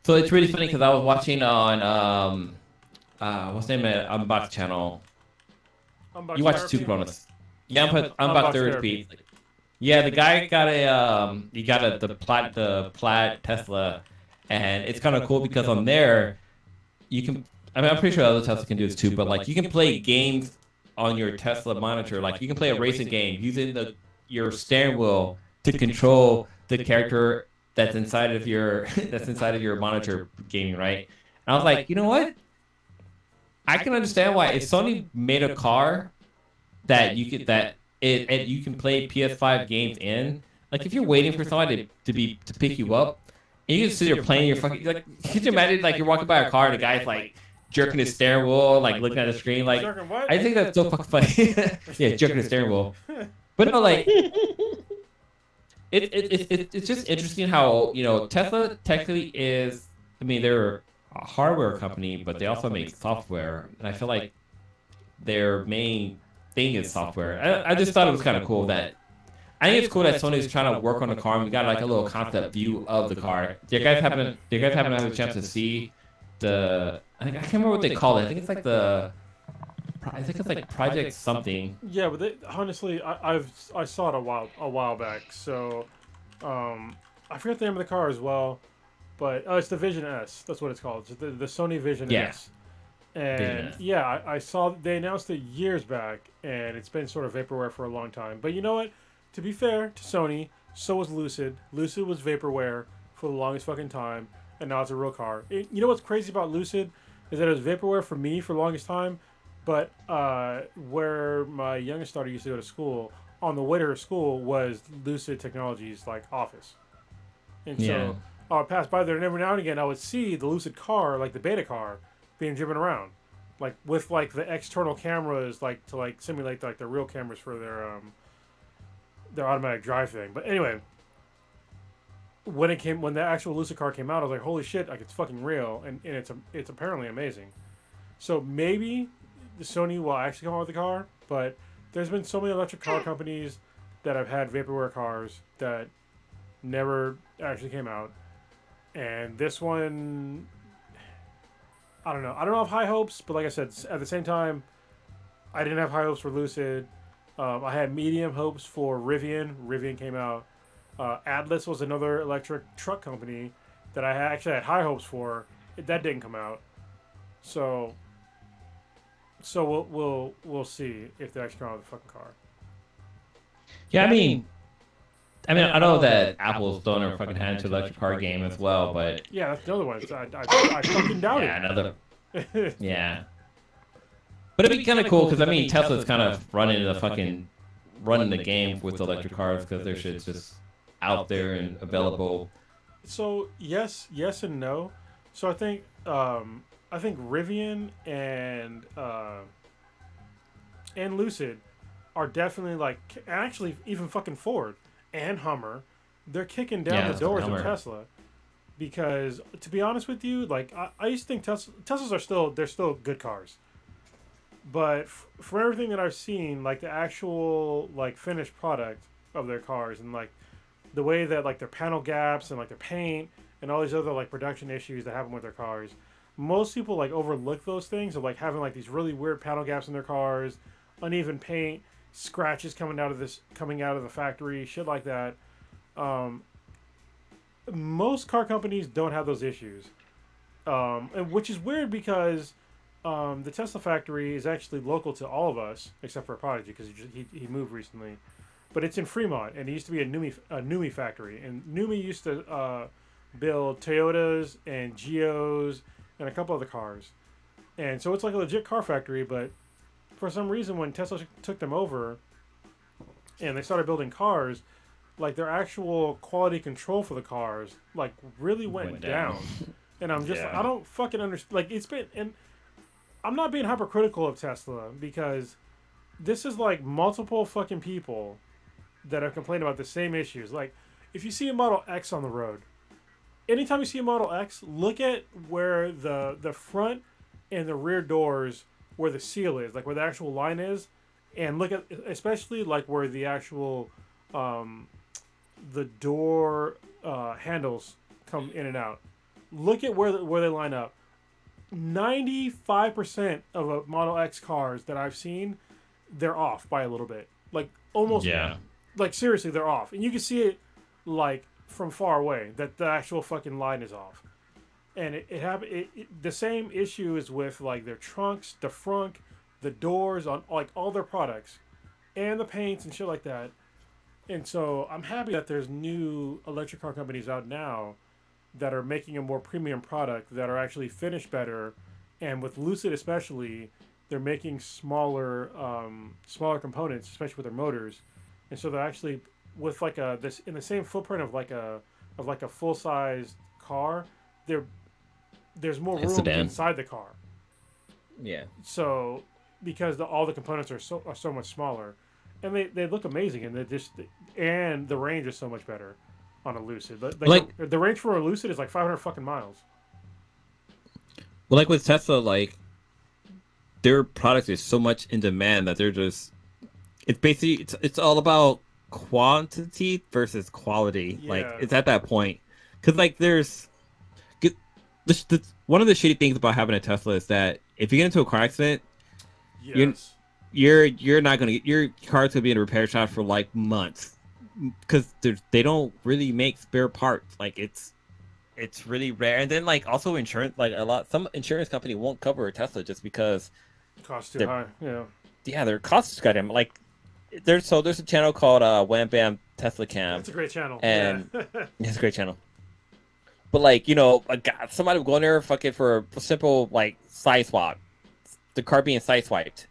So it's really funny because I was watching on what's the name of Unbox channel? You watch Two Cronus. Yeah, Unbox Therapy. Yeah, the guy got the plaid Tesla, and it's kind of cool because on there you can. I mean, I'm pretty sure other Teslas can do this too, but like you can play games on your Tesla monitor. Like you can play a racing game using your steering wheel to control the character that's inside of your monitor gaming, right? And I was like, you know what? I can understand why if Sony made a car that you can play PS5 games in, like if you're waiting for somebody to pick you up, and you can sit there playing your fucking like, could you imagine like you're walking by a car and the guy's like jerking his steering wheel, like looking at the screen, like I think that's so fucking funny. Yeah, jerking his steering wheel. But no, like it's just interesting how Tesla technically is. I mean, they're a hardware company, but they also make software, and I feel like their main thing is software. I just thought it was kind of cool that I think it's cool that Sony's trying to work on the car. And we got like a little concept view of the car. Do you guys happen to have a chance to see the? I can't remember what they call it. I think it's like Project something. Yeah, but honestly, I saw it a while back. So, I forget the name of the car as well, but it's the Vision S. That's what it's called. It's the Sony Vision S. And yeah, I saw they announced it years back, and it's been sort of vaporware for a long time. But you know what? To be fair to Sony, so was Lucid. Lucid was vaporware for the longest fucking time, and now it's a real car. You know what's crazy about Lucid is that it was vaporware for me for the longest time, but where my youngest daughter used to go to school, on the way to her school was Lucid Technologies like office, and so I would pass by there, and every now and again I would see the Lucid car, like the beta car, being driven around, like with like the external cameras, like to like simulate like the real cameras for their automatic drive thing. But anyway, when the actual Lucid car came out, I was like, holy shit, like it's fucking real, and it's apparently amazing. So maybe the Sony will actually come out with the car, but there's been so many electric car companies that have had vaporware cars that never actually came out, and this one, I don't know. I don't have high hopes, but like I said, at the same time, I didn't have high hopes for Lucid. I had medium hopes for Rivian. Rivian came out. Atlas was another electric truck company that I actually had high hopes for. That didn't come out. So we'll see if they actually come out with a fucking car. Yeah, I mean, I know that Apple's throwing their fucking hand to the electric car game as well, but yeah, that's another one. I fucking doubt it. Yeah, yeah. But it'd be kind of cool because I mean Tesla's kind of running the game with electric cars because their shit's just out there and available. So yes and no. So I think Rivian and Lucid are definitely like, actually even fucking Ford and Hummer, they're kicking down the doors of Tesla. Because to be honest with you, like I used to think Teslas are still good cars. But for everything that I've seen, like the actual like finished product of their cars, and like the way that like their panel gaps and like their paint and all these other like production issues that happen with their cars, most people like overlook those things of like having like these really weird panel gaps in their cars, uneven paint, scratches coming out of the factory, shit like that. Most car companies don't have those issues, and which is weird because the Tesla factory is actually local to all of us except for Prodigy because he moved recently, but it's in Fremont, and it used to be a Numi factory, and Numi used to build Toyotas and Geos and a couple other cars, and so it's like a legit car factory. But for some reason, when Tesla took them over and they started building cars, like their actual quality control for the cars like really went down. And I'm just I don't fucking understand. Like it's been, and I'm not being hypercritical of Tesla because this is like multiple fucking people that have complained about the same issues. Like if you see a Model X on the road, anytime you see a Model X, look at where the front and the rear doors, where the seal is, like where the actual line is, and look at especially like where the actual the door handles come in and out. Look at where they line up. 95% of a Model X cars that I've seen, they're off by a little bit. Like almost, like seriously, they're off, and you can see it like from far away that the actual fucking line is off. And it happened. The same issue is with like their trunks, the front, the doors on like all their products, and the paints and shit like that. And so I'm happy that there's new electric car companies out now that are making a more premium product that are actually finished better, and with Lucid especially, they're making smaller components, especially with their motors, and so they're actually with like a this in the same footprint of like a full size car, there there's more It's room sedan. inside the car. Yeah. So because all the components are so much smaller, and they look amazing, and they just and the range is so much better on a Lucid. Like Like, the range for a Lucid is like 500 fucking miles. well, like with Tesla, like their product is so much in demand that they're just. It's basically it's all about quantity versus quality. Like Yeah. it's at that point, because like there's one of the shitty things about having a Tesla is that if you get into a car accident, you're Yes. you're not gonna get your car's gonna be in a repair shop for like months because they don't really make spare parts. Like it's really rare. And then like also insurance, like some insurance company won't cover a Tesla just because Cost too their high. Yeah. their costs is goddamn like there's a channel called Wham Bam Tesla Cam, That's a great channel. and Yeah. it's a great channel. But like a guy, somebody will go in there fucking for a simple like side swap, the car being side swiped,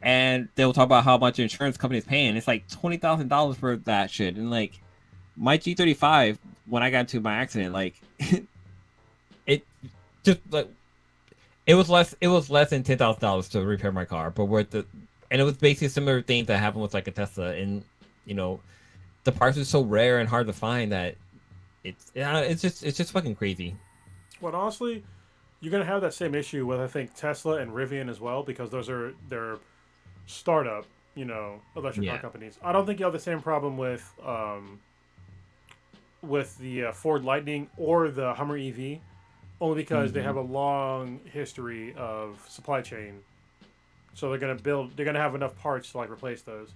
and they'll talk about how much the insurance company is paying. It's like $20,000 for that shit. And like my G35, when I got into my accident, like it just like it was less than $10,000 to repair my car, but and it was basically a similar thing that happened with like a Tesla, and you know the parts are so rare and hard to find that it's just fucking crazy. But honestly, you're gonna have that same issue with I think Tesla and Rivian as well because those are their startup, electric car Yeah. companies. I don't think you have the same problem with the Ford Lightning or the Hummer EV, only because they Hmm. have a long history of supply chain. So they're gonna have enough parts to like replace those.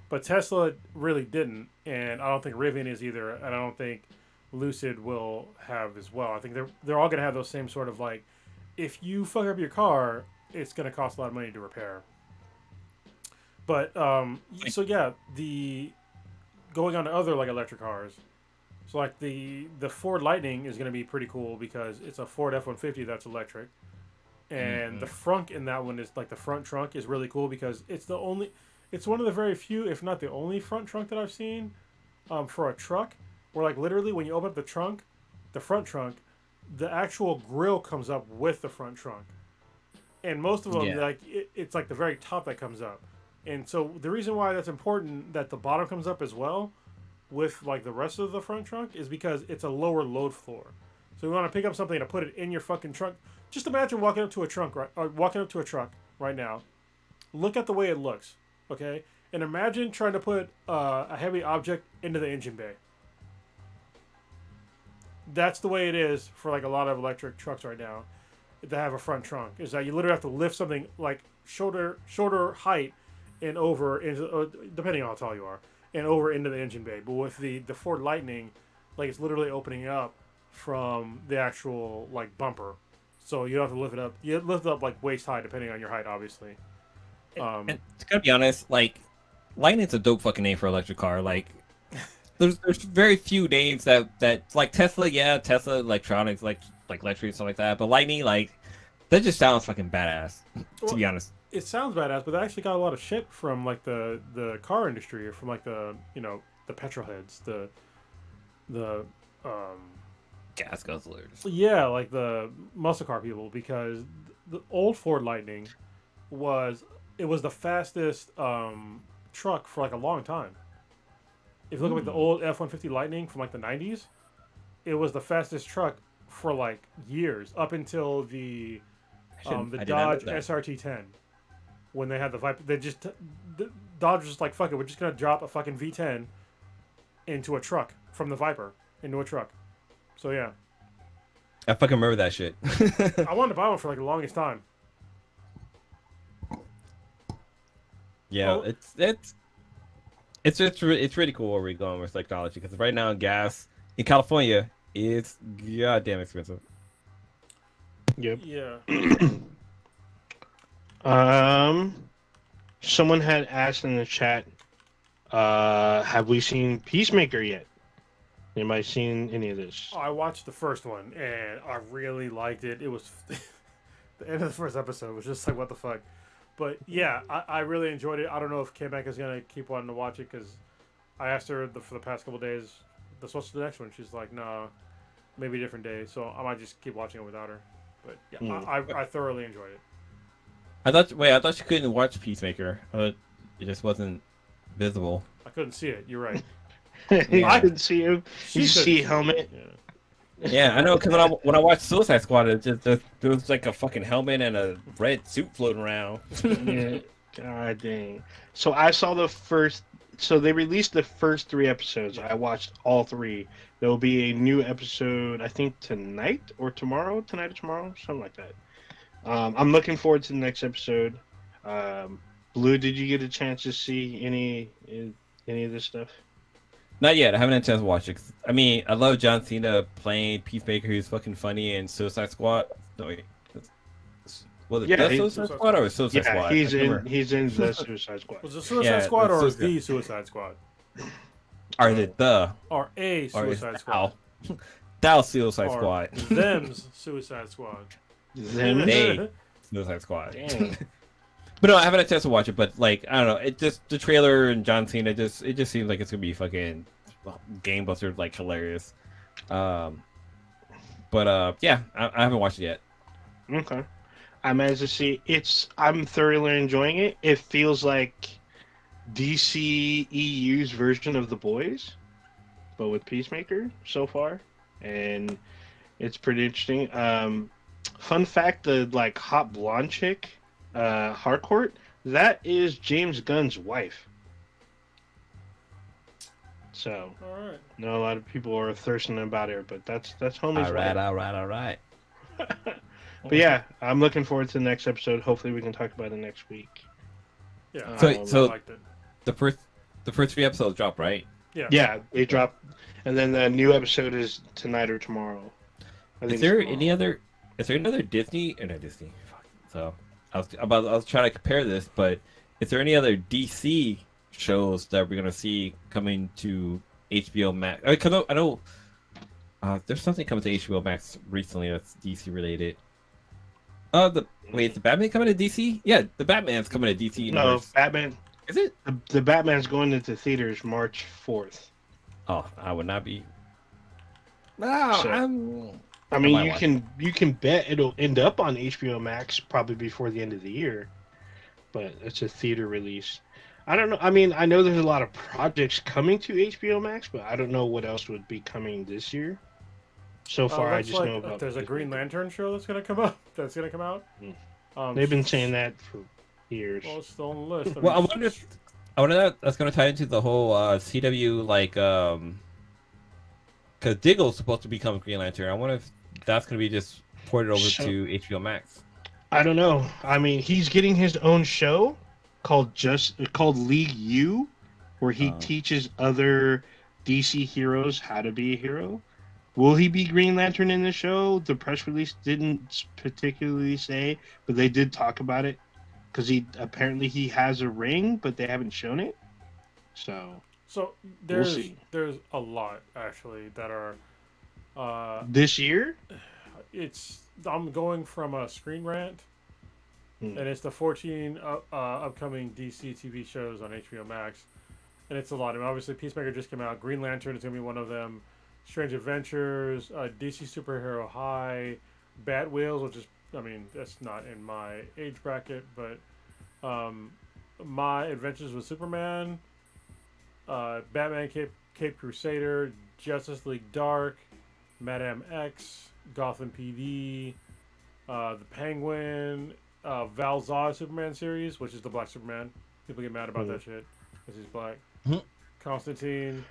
But Tesla really didn't, and I don't think Rivian is either, and I don't think Lucid will have as well. I think they're all gonna have those same sort of like, if you fuck up your car, it's gonna cost a lot of money to repair. But so yeah, the going on to other like electric cars. So like the Ford Lightning is gonna be pretty cool because it's a Ford F-150 that's electric, and the Hmm. front in that one is like the front trunk is really cool because it's one of the very few, if not the only front trunk that I've seen for a truck, where like literally when you open up the trunk, the front trunk, the actual grill comes up with the front trunk, and most of them Yeah. like it's like the very top that comes up, and so the reason why that's important that the bottom comes up as well with like the rest of the front trunk is because it's a lower load floor. So you want to pick up something to put it in your fucking trunk. Just imagine walking up to a trunk right, or walking up to a truck right now. Look at the way it looks, okay? And imagine trying to put a heavy object into the engine bay. That's the way it is for like a lot of electric trucks right now that have a front trunk. Is that you literally have to lift something like shoulder height and over into depending on how tall you are and over into the engine bay. But with the Ford Lightning, like it's literally opening up from the actual like bumper, so you don't have to lift it up. You lift it up like waist high depending on your height, obviously. And to gotta be honest, like Lightning's a dope fucking name for an electric car. Like there's very few names that like Tesla, yeah, Tesla Electronics, like electric and stuff like that. But Lightning, like that just sounds fucking badass. To Well, be honest. it sounds badass, but they actually got a lot of shit from like the car industry or from like the petrol heads, the Gas guzzlers. yeah, like the muscle car people, because the old Ford Lightning was it was the fastest truck for like a long time. If you look at like, the old F-150 Lightning from like the 90s, it was the fastest truck for like years up until the I did not know Dodge that. SRT10 when they had the Viper. The Dodge was just like fuck it, we're just gonna drop a fucking V10 into a truck from the Viper into a truck. So yeah, I fucking remember that shit. I wanted to buy one for like the longest time. Yeah, Oh, it's really cool where we're going with technology because right now gas in California is goddamn expensive. Yep. yeah. Um, Someone had asked in the chat, Have we seen Peacemaker yet? Anybody seen any of this? I watched the first one and I really liked it. It was the end of the first episode was just like what the fuck. But yeah, I really enjoyed it. I don't know if K-Mac is gonna keep wanting to watch it because I asked her for the past couple of days, what's the next one? She's like, no, maybe a different day. So I might just keep watching it without her. But yeah, I thoroughly enjoyed it. I thought you couldn't watch Peacemaker. It just wasn't visible. I couldn't see it. You're right. I didn't see him. She You couldn't see helmet. Yeah. Yeah, I know. Because when I watched Suicide Squad, it just there was like a fucking helmet and a red suit floating around. Yeah. God dang. So I saw the first. So they released the first 3 episodes. I watched all 3. There will be a new episode, I think tonight or tomorrow. Tonight or tomorrow, something like that. I'm looking forward to the next episode. Blue, did you get a chance to see any of this stuff? Not yet. I haven't had a chance to watch it. I mean, I love John Cena playing Peacemaker. He's fucking funny in Suicide Squad. No, wait. Was it the Suicide Squad or Suicide Squad? He's in the Suicide Squad. Was it Suicide Squad or the Suicide Squad? Or is it the? Or a Suicide Squad? Thou Suicide Or Squad. Them's Suicide Squad. They Suicide Squad. But no, I haven't had a chance to watch it. But like, I don't know. It just the trailer and John Cena it just seems like it's gonna be fucking game buster, like hilarious. But yeah, I haven't watched it yet. Okay. I managed to see I'm thoroughly enjoying it. It feels like DC EU's version of The Boys, but with Peacemaker so far, and it's pretty interesting. Fun fact: the like hot blonde chick, Harcourt, that is James Gunn's wife. So, All right. no, a lot of people are thirsting about her, but that's homie's wife. All right. But yeah, I'm looking forward to the next episode. Hopefully, we can talk about it next week. Yeah. So I liked it. the first 3 episodes drop, right? Yeah. Yeah, they drop, and then the new episode is tonight or tomorrow. Is there any other Disney or not Disney? Fuck. So I was trying to compare this, but is there any other DC shows that we're gonna see coming to HBO Max? Because I know there's something coming to HBO Max recently that's DC related. Is the Batman coming to DC? Yeah, the Batman's coming to DC. Universe. No, Batman. Is it? The Batman's going into theaters March 4th. Oh, I would not be. No, So, I mean, you can bet it'll end up on HBO Max probably before the end of the year, but it's a theater release. I don't know. I mean, I know there's a lot of projects coming to HBO Max, but I don't know what else would be coming this year. So far, I just know about. There's a Green Lantern show that's gonna come up. That's gonna come out. They've been saying that for years. Well, it's still on the list. Well, I wonder if that's going to tie into the whole CW like because Diggle's supposed to become Green Lantern. I wonder if that's going to be just ported over to HBO Max. I don't know. I mean, he's getting his own show called League U, where he teaches other DC heroes how to be a hero. Will he be Green Lantern in the show? The press release didn't particularly say, but they did talk about it because he has a ring, but they haven't shown it. So there's we'll see. There's a lot actually that are this year. I'm going from a Screen Rant, and it's the 14 upcoming DC TV shows on HBO Max, and it's a lot. I mean, obviously, Peacemaker just came out. Green Lantern is going to be one of them. Strange Adventures, DC Superhero High, Bat Wheels, which is, I mean, that's not in my age bracket, but My Adventures with Superman, Batman Cape Crusader, Justice League Dark, Madame X, Gotham PD, the Penguin, Val Zod Superman series, which is the Black Superman. People get mad about that shit because he's black. Constantine.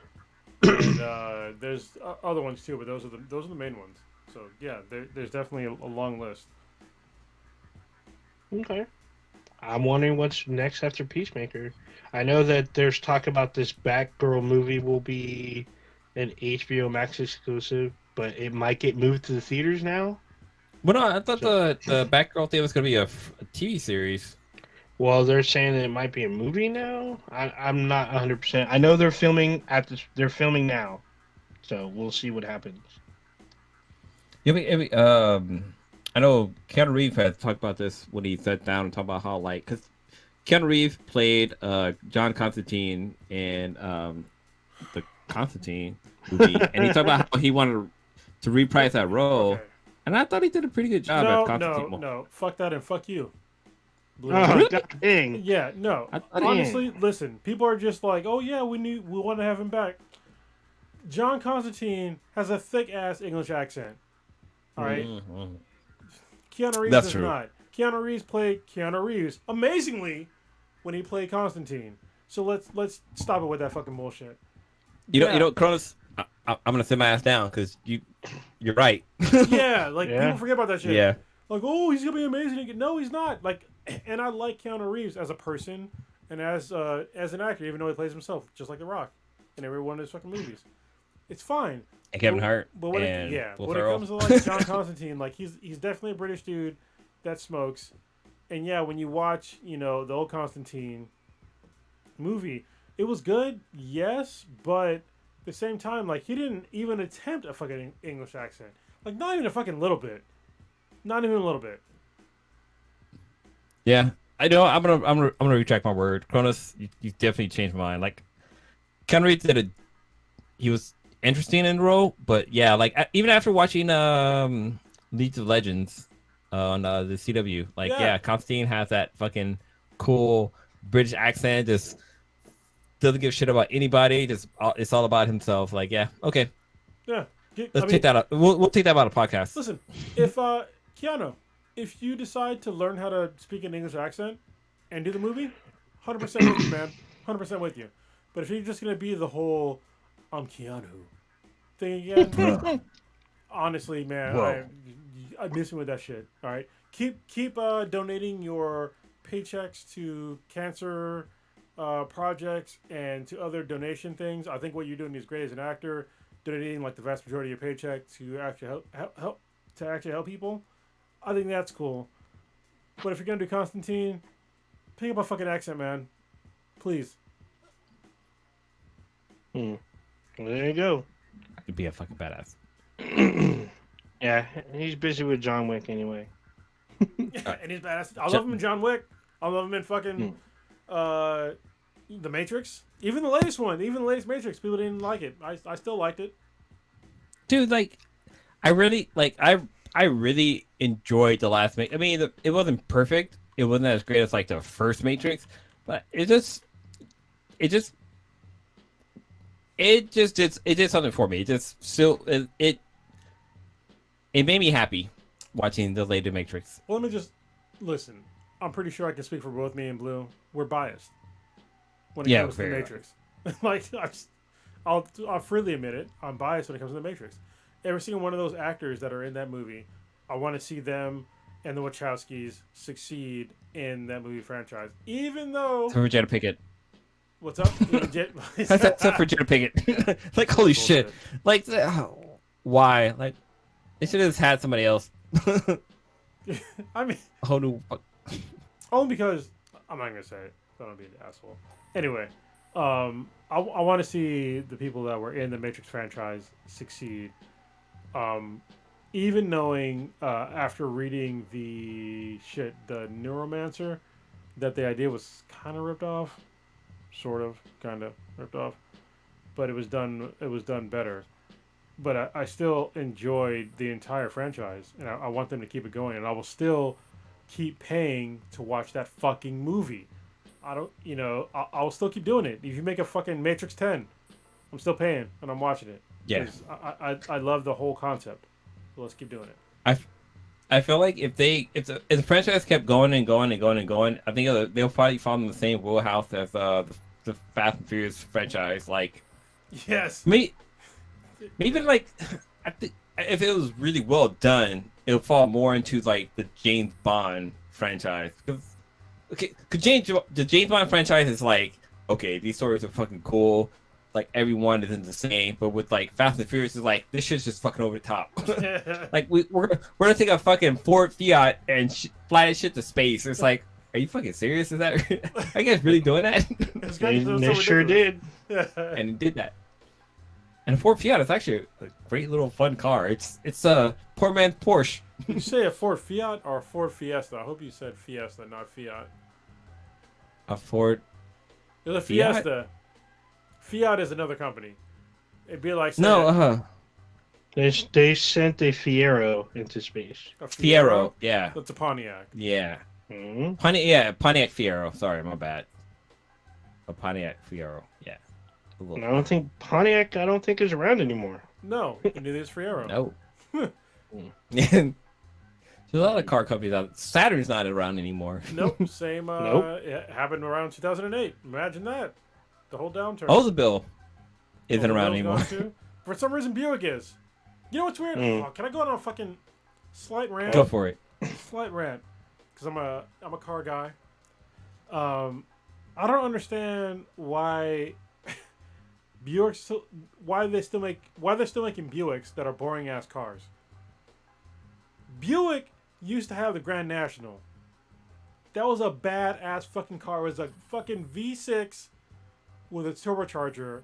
And, there's other ones too, but those are the main ones. So yeah, there's definitely a long list. Okay, I'm wondering what's next after Peacemaker. I know that there's talk about this Batgirl movie will be an HBO Max exclusive, but it might get moved to the theaters now. Well, no, I thought the Batgirl thing was going to be a TV series. Well, they're saying that it might be a movie now. I'm not 100%. I know they're filming they're filming now, so we'll see what happens. I know Keanu Reeves has talked about this when he sat down and talked about how, like, because Keanu Reeves played John Constantine in the Constantine movie, and he talked about how he wanted to reprise that role, Okay. and I thought he did a pretty good job No, at Constantine. no. Fuck that and fuck you. Blue. Oh, God dang. Yeah, no. I thought Honestly, listen. People are just like, oh yeah, we want to have him back. John Constantine has a thick ass English accent. All right? Mhm. Keanu Reeves That's does true. not. Keanu Reeves played Keanu Reeves amazingly when he played Constantine. So let's stop it with that fucking bullshit. Cronus, I'm gonna sit my ass down because you're right. Yeah, like Yeah. people forget about that shit. Yeah. Like, oh, he's gonna be amazing again. No, he's not. Like, and I like Keanu Reeves as a person and as an actor, even though he plays himself, just like The Rock in every one of his fucking movies. It's fine. And Kevin Hart. But when and Will when it Ferrell. comes to like John Constantine, like he's definitely a British dude that smokes. And yeah, when you watch, the old Constantine movie, it was good, yes, but at the same time, like he didn't even attempt a fucking English accent. Like not even a fucking little bit. Not even a little bit. Yeah, I know. I'm gonna retract my word. Cronus, you definitely changed my mind. Like, Keanu Reeves he was interesting in the role, but yeah, like even after watching League of Legends on the CW, like Yeah. yeah, Constantine has that fucking cool British accent. Just doesn't give a shit about anybody. It's all about himself. Like yeah, okay, Yeah. let's take that out. We'll take that out of podcast. Listen, if Keanu, if you decide to learn how to speak an English accent and do the movie, 100% with you, man. 100% with you. But if you're just gonna be the whole "I'm Keanu" thing again, honestly, man, Bro. I'm missing with that shit. All right, keep donating your paychecks to cancer projects and to other donation things. I think what you're doing is great as an actor, donating like the vast majority of your paycheck to actually help people. I think that's cool. But if you're gonna do Constantine, pick up a fucking accent, man. Please. Well, there you go. You'd be a fucking badass. Yeah, he's busy with John Wick anyway. And he's badass. I love him in John Wick. I love him in fucking The Matrix. Even the latest one, even the latest Matrix, people didn't like it. I still liked it. Dude, like, I really enjoyed the last Matrix. I mean, it wasn't perfect. It wasn't as great as like the first Matrix, but it did something for me. It made me happy watching the later Matrix. Well, let me just listen. I'm pretty sure I can speak for both me and Blue. We're biased when it comes to the very Matrix. Like, I'll freely admit it. I'm biased when it comes to the Matrix. Every single one of those actors that are in that movie, I want to see them and the Wachowskis succeed in that movie franchise. Even though, Except for Jada Pinkett. what's up? Except for Jada Pinkett. Like, holy shit. Like, why? Like, they should have had somebody else. I mean, A whole new. only because I'm not gonna say it. So I don't be an asshole. Anyway, I want to see the people that were in the Matrix franchise succeed. Even knowing after reading the Neuromancer, that the idea was kind of ripped off, sort of, kind of ripped off, but it was done better. But I still enjoyed the entire franchise, and I want them to keep it going, and I will still keep paying to watch that fucking movie. I'll still keep doing it. If you make a fucking Matrix 10, I'm still paying and I'm watching it. Yeah. 'Cause I love the whole concept. So let's keep doing it. I feel like if the franchise kept going and going and going and going, I think they'll probably fall in the same wheelhouse as the Fast and Furious franchise. Like, Yes. maybe like, I think if it was really well done, it'll fall more into like the James Bond franchise. Cause the James Bond franchise is like, okay, these stories are fucking cool. Like, everyone isn't the same, but with like Fast and Furious is like, this shit's just fucking over the top. Like, we're gonna take a fucking Ford Fiat and fly that shit to space. It's like, Are you fucking serious? Is that? Are you guys really doing that? It's They, so they sure ridiculous. did. And it did that. And a Ford Fiat is actually a great little fun car. It's a poor man's Porsche. Did you say a Ford Fiat or a Ford Fiesta? I hope you said Fiesta, not Fiat. A Ford. It's a Fiat? Fiesta. Fiat is another company. It'd be like No, saying They sent a Fiero into space. a Fiero. Yeah, That's a Pontiac. yeah. Hmm. Pontiac Fiero. Sorry, my bad. A Pontiac Fiero. Yeah. A And little- I don't think Pontiac. I don't think is around anymore. No, neither is Fiero. No. There's a lot of car companies out. Saturn's not around anymore. Nope. Same. Nope. It happened around 2008. Imagine that. The whole downturn. Oldsmobile isn't Oldsmobile's around gone anymore. too. For some reason, Buick is. You know what's weird? Mm. Oh, can I go on a fucking slight rant? Go for it. Slight rant, because I'm a car guy. I don't understand why Buicks why they're still making Buicks that are boring ass cars. Buick used to have the Grand National. That was a badass fucking car. It was a fucking V6 with a turbocharger,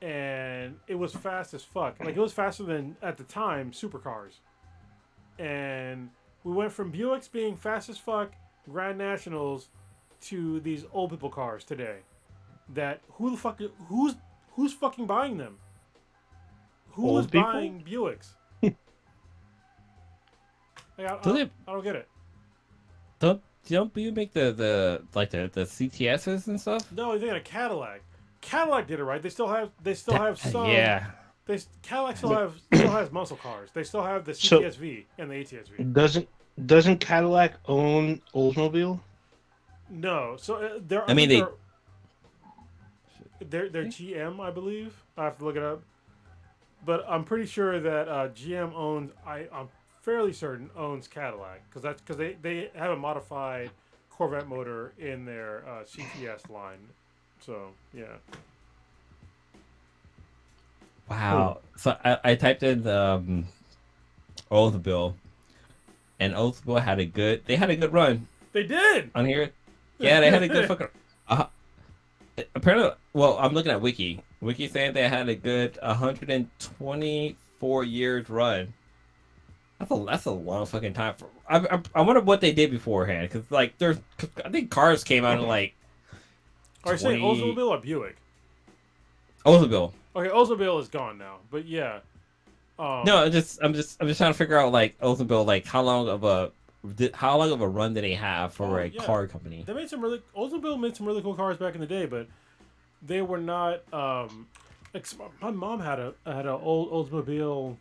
and it was fast as fuck. Like, it was faster than, at the time, supercars. And we went from Buicks being fast as fuck, Grand Nationals, to these old people cars today. That who's fucking buying them? Who Old is people? buying Buicks? Like, Do I don't get it. Don't you make the CTSs and stuff? No, you're thinking of Cadillac. Cadillac did it right. They still have some. Yeah. Cadillac still has muscle cars. They still have the So- CTSV and the ATSV. Doesn't Cadillac own Oldsmobile? No, so they're. I mean, they're GM, I believe. I have to look it up, but I'm pretty sure that GM owns. I'm fairly certain owns Cadillac because they have a modified Corvette motor in their CTS line. So yeah. Wow. So I typed in Oldsmobile, and Oldsmobile had a good run They did. on here. Yeah, they had a good fucking. Apparently, well, I'm looking at Wiki. Wiki saying they had a good 124 years run. That's a long fucking time for. I wonder what they did beforehand, because like I think cars came out in like. Are you saying 20 Oldsmobile or Buick? Oldsmobile. Okay, Oldsmobile is gone now, but yeah. No, I'm just trying to figure out like Oldsmobile, like how long of a run did they have for a yeah. car company? They made Oldsmobile made some really cool cars back in the day, but they were not. My mom had an old Oldsmobile.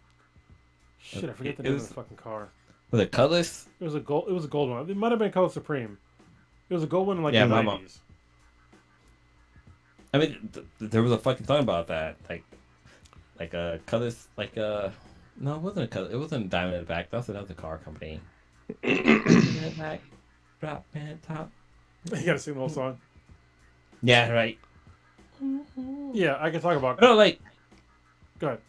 Shit, I forget the name of the fucking car. Was it Cutlass? It was a gold. It was a gold one. It might have been called Supreme. It was a gold one in like Yeah, the my mom. 90s. I mean, there was a fucking song about that, like a Cutlass, no, it wasn't a Cutlass. It wasn't Diamond in the Back. That's another car company. Diamond in the Back, drop man top. You gotta sing the whole song. Yeah, right. Yeah, I can talk about. No, like Go ahead.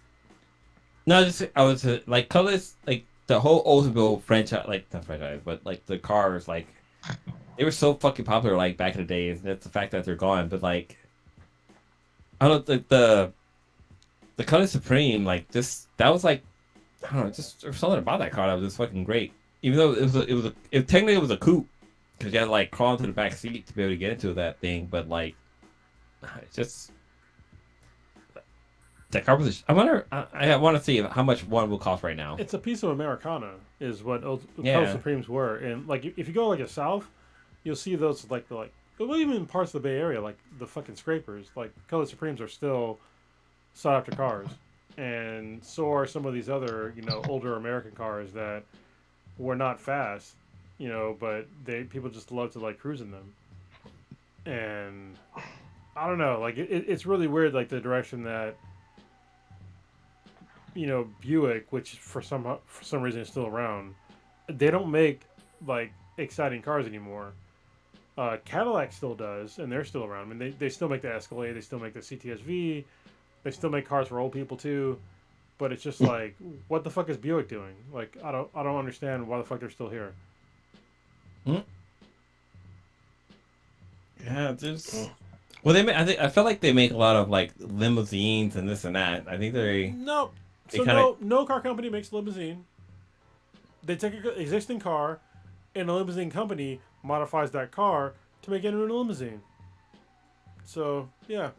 no, I was like Cutlass, like the whole Oldsmobile franchise, like not franchise, but like the cars, like they were so fucking popular, like back in the days. That's the fact that they're gone, but like I don't know, the Cutlass Supreme, like that was like I don't know, just there was something about that car that was just fucking great. Even though technically it was a coupe because you had to like crawl into the back seat to be able to get into that thing, but like it's just that car was. I wonder. I want to see how much one will cost right now. It's a piece of Americana, is what Yeah. Cutlass Supremes were, and like if you go like a south, you'll see those well, even in parts of the Bay Area, like the fucking scrapers, like Cutlass Supremes are still sought after cars, and so are some of these other older American cars that were not fast, but people just love to like cruise in them, and I don't know, like it's really weird, like the direction that Buick, which for some reason is still around, they don't make like exciting cars anymore. Cadillac still does, and they're still around. I mean, they still make the Escalade, they still make the CTSV, they still make cars for old people too. But it's just like, what the fuck is Buick doing? Like, I don't understand why the fuck they're still here. Yeah, there's. Well, I feel like they make a lot of like limousines and this and that. I think No. they So kind of. no car company makes a limousine. They take an existing car, and a limousine company modifies that car to make it into a limousine. So yeah.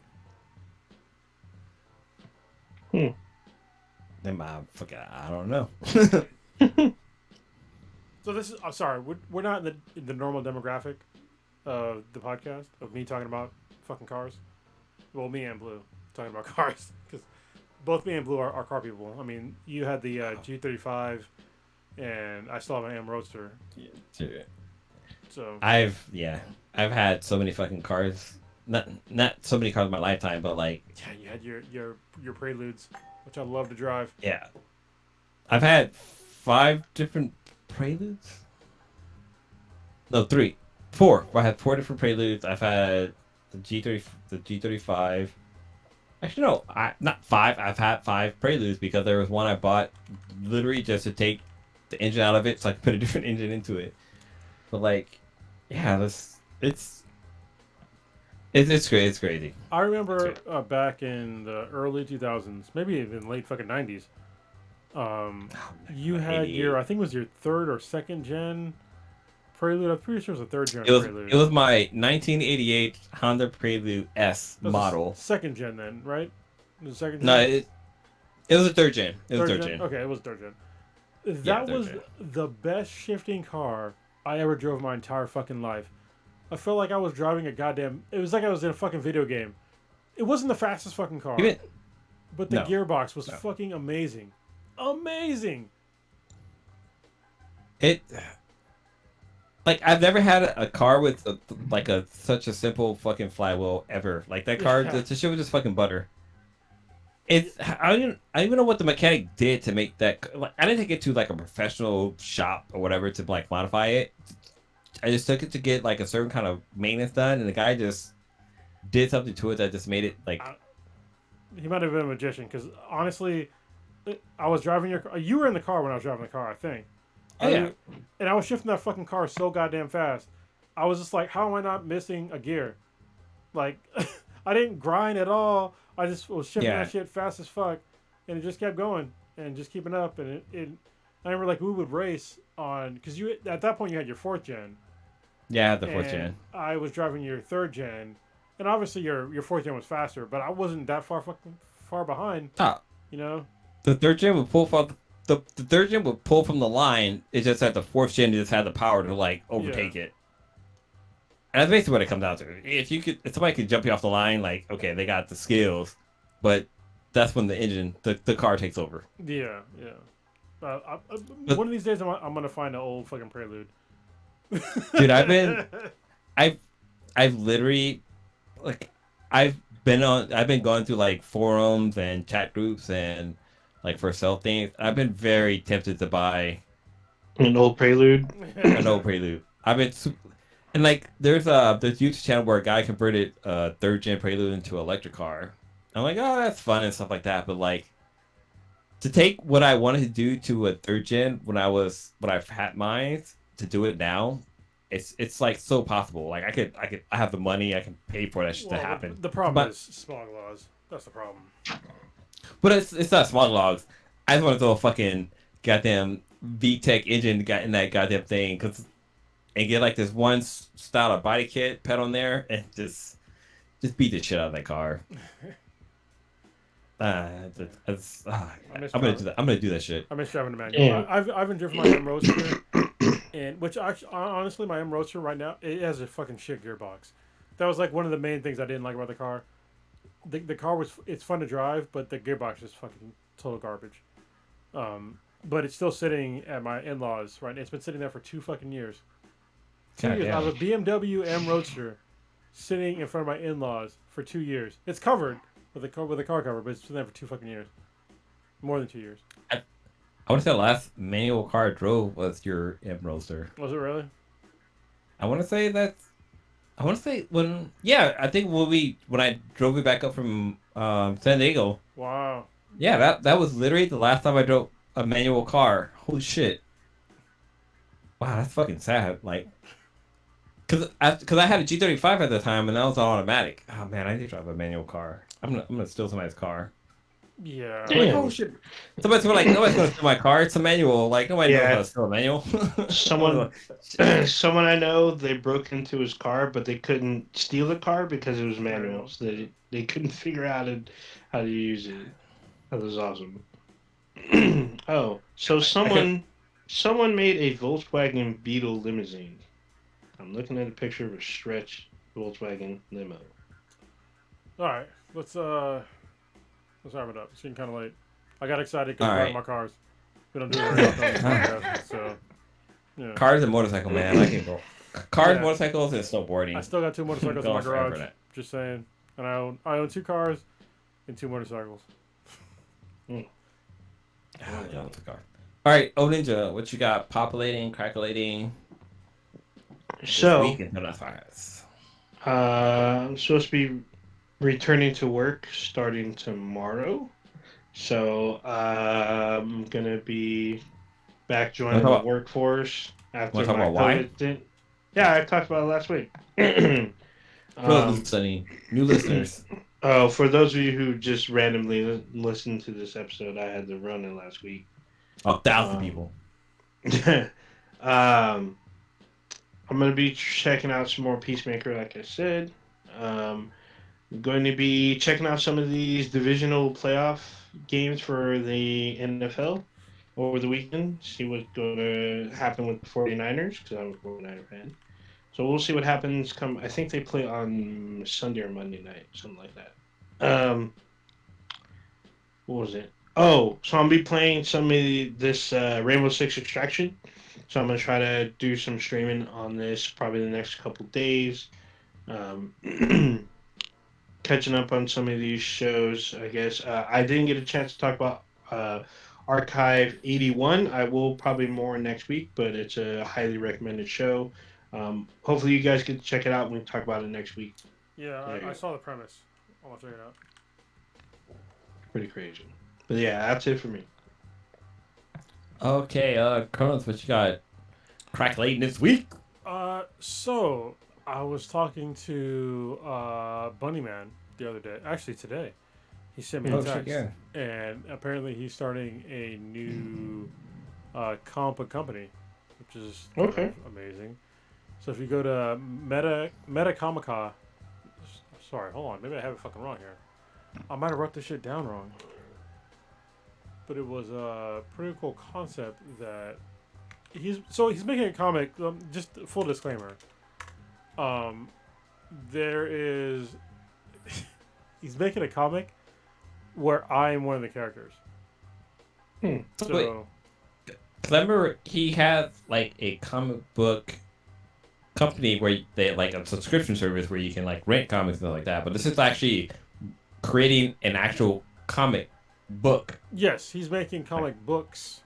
I forgot. I don't know. So this is. Sorry, we're not in the normal demographic of the podcast of me talking about fucking cars. Well, me and Blue talking about cars because both me and Blue are car people. I mean, you had the G35, and I still have an AM Roadster. Dude, So I've had so many fucking cars. Not so many cars in my lifetime, but like yeah, you had your Preludes, which I love to drive. yeah, I've had 5 different Preludes. No, 3, 4. I had 4 different Preludes. I've had the G35. Actually, no, not 5. I've had 5 Preludes because there was one I bought literally just to take the engine out of it so I could put a different engine into it. But like, yeah, it's great. It's crazy. I remember back in the early 2000s, maybe even late fucking 90s. You had 88. your, I think it was your third or second gen Prelude. I'm pretty sure it was a third gen Prelude. It was my 1988 Honda Prelude S That was model. second gen then, right? It was second gen? No, it was a third gen. It was third gen. Okay, it was third gen. Yeah, That third was gen. the best shifting car I ever drove my entire fucking life. I felt like I was driving a goddamn. It was like I was in a fucking video game. It wasn't the fastest fucking car, Even but the No. gearbox was No. fucking amazing. Amazing. it, like I've never had a car with such a simple fucking flywheel ever. Like that car, Yeah. the shit was just fucking butter. I don't even know what the mechanic did to make that. Like, I didn't take it to like a professional shop or whatever to like modify it. I just took it to get like a certain kind of maintenance done, and the guy just did something to it that just made it like. He might have been a magician because honestly, I was driving your car. You were in the car when I was driving the car, I think. Oh, yeah. And I was shifting that fucking car so goddamn fast. I was just like, how am I not missing a gear? Like, I didn't grind at all. I just was shifting Yeah. that shit fast as fuck, and it just kept going and just keeping up. And I remember like we would race on because you at that point you had your 4th gen. Yeah, the 4th and gen. I was driving your 3rd gen, and obviously your 4th gen was faster, but I wasn't that far behind. Oh, You know. the 3rd gen would pull from the 3rd gen would pull from the line. It's just that the 4th gen just had the power to like overtake it. And that's basically what it comes down to. If somebody could jump you off the line, like okay, they got the skills, but that's when the car takes over. Yeah. But one of these days I'm gonna find an old fucking Prelude. Dude, I've literally, like, I've been going through like forums and chat groups and like for sale things. I've been very tempted to buy An old Prelude. an old Prelude. And like there's YouTube channel where a guy converted a 3rd gen Prelude into an electric car. I'm like, oh, that's fun and stuff like that. But like to take what I wanted to do to a 3rd gen when I've had mine to do it now, it's like so possible. Like I have the money, I can pay for that shit to happen. The problem But- is smog laws. That's the problem. But it's not small logs. I just want to throw a fucking goddamn VTEC engine in that goddamn thing and get like this one style of body kit pet on there and just beat the shit out of that car. I'm gonna do that. I'm gonna do that shit. I miss driving the manual. Yeah. I've been driven my M Roadster, and which actually, honestly, my M Roadster right now it has a fucking shit gearbox. That was like one of the main things I didn't like about the car. The car it's fun to drive, but the gearbox is fucking total garbage. But it's still sitting at my in-laws right now. It's been sitting there for 2 fucking years. 2 years. I have a BMW M Roadster sitting in front of my in-laws for 2 years. It's covered with a car cover, but it's been there for 2 fucking years. More than 2 years. I want to say the last manual car I drove was your M Roadster. Was it really? I want to say I think when I drove it back up from San Diego. Wow. Yeah, that was literally the last time I drove a manual car. Holy shit. Wow, that's fucking sad. Like, Because I had a G35 at the time, and that was automatic. Oh man, I need to drive a manual car. I'm gonna steal somebody's car. Yeah. I'm like, oh Damn. shit! Somebody's gonna like, nobody's gonna steal my car. It's a manual. Like nobody knows how Yeah, to steal a manual. I was someone, like, shit. someone I know, they broke into his car, but they couldn't steal the car because it was Manual. manual. So they couldn't figure out how to use it. That was awesome. Oh, so I could. someone made a Volkswagen Beetle limousine. I'm looking at a picture of a stretch Volkswagen limo. All right. Let's wrap it up. It's getting kind of late. I got excited because All we're right. driving my cars. We don't do it very often on this podcast, so yeah. Cars and motorcycle, man. I can go. Cars, Yeah. motorcycles, and I snowboarding. still got 2 motorcycles in Go my on forever garage. that. Just saying. And I own 2 cars and 2 motorcycles. Yeah, it's a car. All right, oh Ninja, what you got? Populating, crackulating. This So, week in Hot Fires. I'm supposed to be returning to work starting tomorrow. So, I'm gonna be back joining the workforce after Wanna talk my about why? COVID stint. Yeah, I talked about it last week. For those listening, new listeners. Oh, for those of you who just randomly listened to this episode, I had the Rona last week. 1,000 people. I'm going to be checking out some more Peacemaker, like I said. I'm going to be checking out some of these divisional playoff games for the NFL over the weekend, see what's going to happen with the 49ers, because I'm a 49er fan. So we'll see what happens. I think they play on Sunday or Monday night, something like that. What was it? Oh, so I'm be playing some of this Rainbow Six Extraction. So I'm gonna try to do some streaming on this probably the next couple days. Catching up on some of these shows, I guess. I didn't get a chance to talk about Archive 81. I will probably more next week, but it's a highly recommended show. Hopefully you guys get to check it out. We can talk about it next week. Yeah, I saw the premise. I'll check it out. Pretty crazy. But yeah, that's it for me. Okay, Cronos, what you got? Crackulating this week? So I was talking to Bunnyman the other day. Actually, today. He sent me a text, yeah. and apparently he's starting a new comic book company, which is kind Okay. of amazing. So if you go to Meta Comica, sorry, hold on, maybe I have it fucking wrong here. I might have wrote this shit down wrong, but it was a pretty cool concept that he's making a comic. Just full disclaimer. There is he's making a comic where I am one of the characters. Hmm. So Wait. Cause I remember he had like a comic book company where they like a subscription service where you can like rent comics and stuff like that. But this is actually creating an actual comic book. yes, he's making comic books.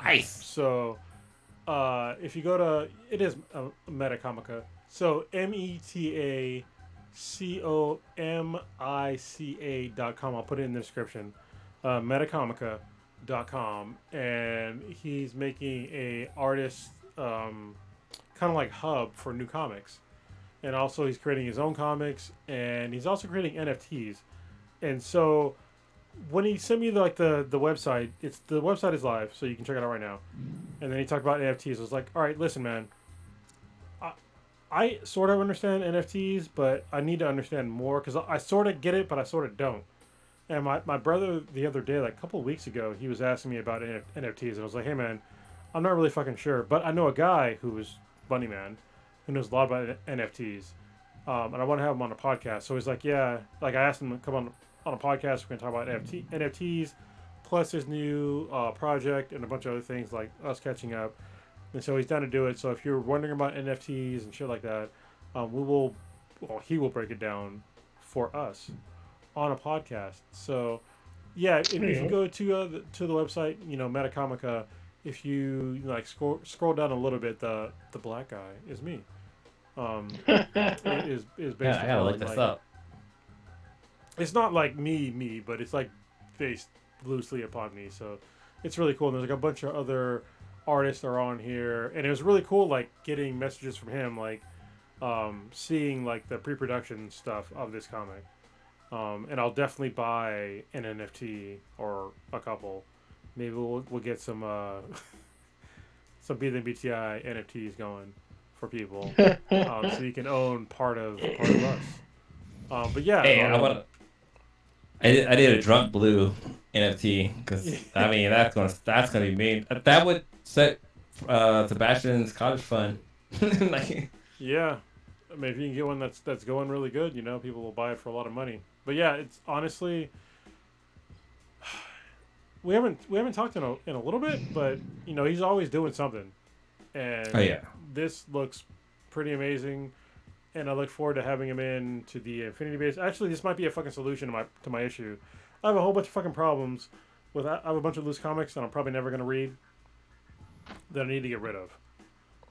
Nice. So if you go to it is Metacomica. So metacomica.com. I'll put it in the description. Metacomica.com, and he's making a artist kind of like hub for new comics, and also he's creating his own comics, and he's also creating NFTs. And so when he sent me the website, the website is live, so you can check it out right now. And then he talked about NFTs. I was like, all right, listen, man. I sort of understand NFTs, but I need to understand more because I sort of get it, but I sort of don't. And my brother the other day, like a couple of weeks ago, he was asking me about NFTs, and I was like, hey, man, I'm not really fucking sure, but I know a guy who is Bunny Man who knows a lot about NFTs, and I want to have him on a podcast. So he's like, yeah, like I asked him to come on a podcast. We're gonna talk about NFTs, plus his new project and a bunch of other things like us catching up. And so he's down to do it. So if you're wondering about NFTs and shit like that, he will break it down for us on a podcast. So yeah, if you go to the website, Metacomica, if you like scroll down a little bit, the black guy is me. Is based Yeah, I gotta on, look this up. It's not like me, but it's like based loosely upon me. So it's really cool. And there's like a bunch of other artists are on here, and it was really cool like getting messages from him like seeing like the pre-production stuff of this comic. And I'll definitely buy an NFT or a couple. Maybe we'll get some some BTI NFTs going for people, so you can own part of us. But yeah, Hey, I did a drunk blue NFT because I mean that's gonna be mean. That would set Sebastian's college fund. Like, yeah. I mean, if you can get one that's going really good, people will buy it for a lot of money. But yeah, it's honestly we haven't talked in a little bit, but he's always doing something, oh and yeah, this looks pretty amazing. And I look forward to having him in to the Infinity Base. Actually, this might be a fucking solution to my issue. I have a whole bunch of fucking problems with. I have a bunch of loose comics that I'm probably never gonna read that I need to get rid of,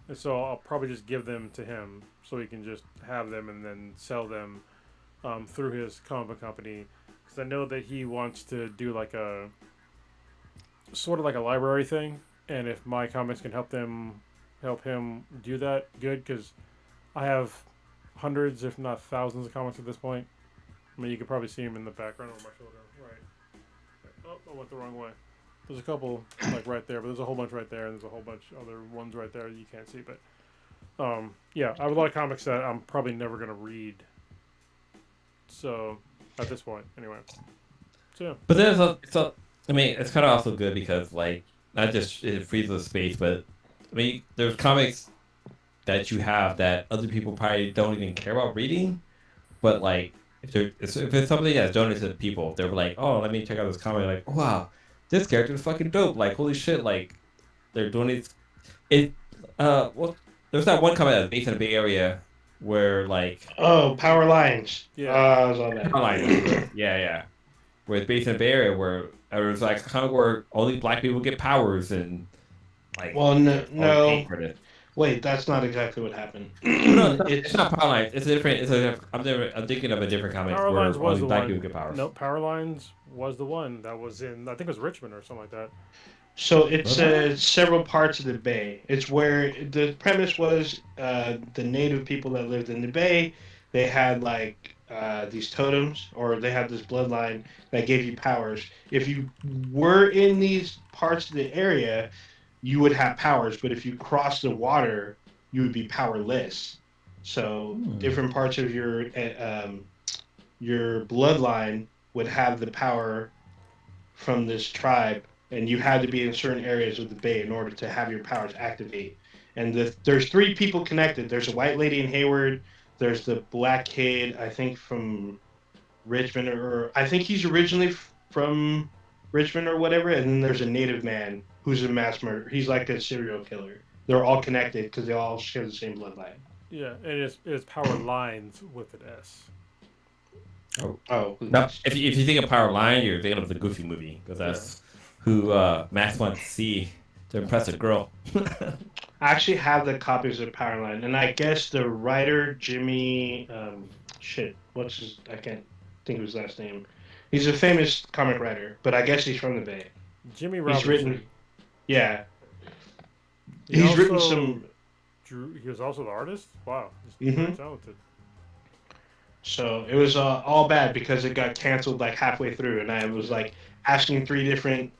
and so I'll probably just give them to him so he can just have them and then sell them through his comic book company. Because I know that he wants to do like a sort of like a library thing, and if my comics can help him do that, good. Because I have hundreds, if not thousands, of comics at this point. I mean, you could probably see them in the background over my shoulder. Right. Oh, I went the wrong way. There's a couple like right there, but there's a whole bunch right there, and there's a whole bunch other ones right there you can't see. But yeah, I have a lot of comics that I'm probably never gonna read. So at this point, anyway. So yeah. but there's I mean, it's kind of also good because like not just it frees the space, but I mean, there's comics that you have that other people probably don't even care about reading, but like if it's something that's donated to people, they're like, oh, let me check out this comic. Like, oh, wow, this character is fucking dope. Like, holy shit, like they're doing it. Well, there's that one comic that's based in the Bay Area where like Oh, Power Lines. Yeah. I was on that. yeah, where it's based in the Bay Area where it was like a comic where only black people get powers and like Well, no, all paid no. for it. Wait, that's not exactly what happened. No, it's not Power Lines. It's a different. I'm thinking of a different comic Power where Lines was only the black one. people get powers. No, Power Lines was the one that was in. I think it was Richmond or something like that. So it's several parts of the bay. It's where the premise was the native people that lived in the bay, they had like these totems, or they had this bloodline that gave you powers. If you were in these parts of the area, you would have powers, but if you crossed the water, you would be powerless. So different parts of your bloodline would have the power from this tribe, and you had to be in certain areas of the bay in order to have your powers activate. And there's three people connected. There's a white lady in Hayward. There's the black kid, I think from Richmond, or I think he's originally from Richmond or whatever. And then there's a native man who's a mass murderer. He's like a serial killer. They're all connected because they all share the same bloodline. Yeah, and it's Power Lines with an S. Oh, No, if you think of Power Line, you're thinking of the Goofy movie because that's who Max wants to see to impress a girl. I actually have the copies of Powerline, and I guess the writer Jimmy, I can't think of his last name. He's a famous comic writer, but I guess he's from the Bay. Jimmy He's Robinson. written, yeah, He he's written also some. He was also the artist. Wow, he's very talented. So it was all bad because it got canceled like halfway through, and I was like asking three different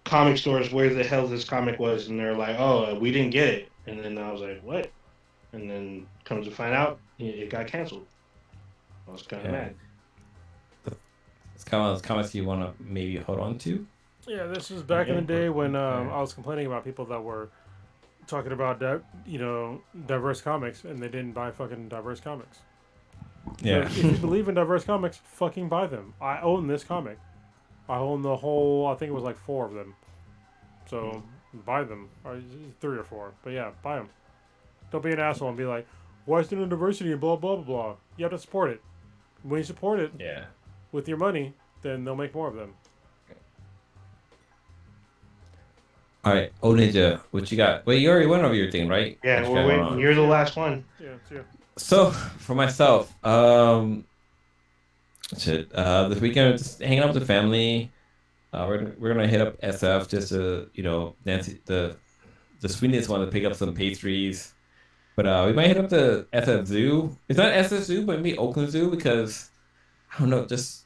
comic stores where the hell this comic was, and they're like, "Oh, we didn't get it." And then I was like, "What?" And then comes to find out, it got canceled. I was kind of mad. It's kind of those comics you want to maybe hold on to. Yeah, this was back in the day when I was complaining about people that were talking about diverse comics, and they didn't buy fucking diverse comics. Yeah. If you believe in diverse comics, fucking buy them. I own this comic. I own the whole. I think it was like 4 of them. So buy them, or 3 or 4. But yeah, buy them. Don't be an asshole and be like, "Why is there no diversity?" and blah blah blah blah. You have to support it. When you support it Yeah. with your money, then they'll make more of them. All right, old Ninja, what you got? Wait, you already went over your thing, right? Yeah, What you we're got going waiting. on? You're the last one. Yeah, it's you. So for myself, this weekend just hanging out with the family. We're gonna hit up SF just to Nancy the sweetest one to pick up some pastries. But we might hit up the SF Zoo. It's not SF Zoo, but maybe Oakland Zoo because I don't know, just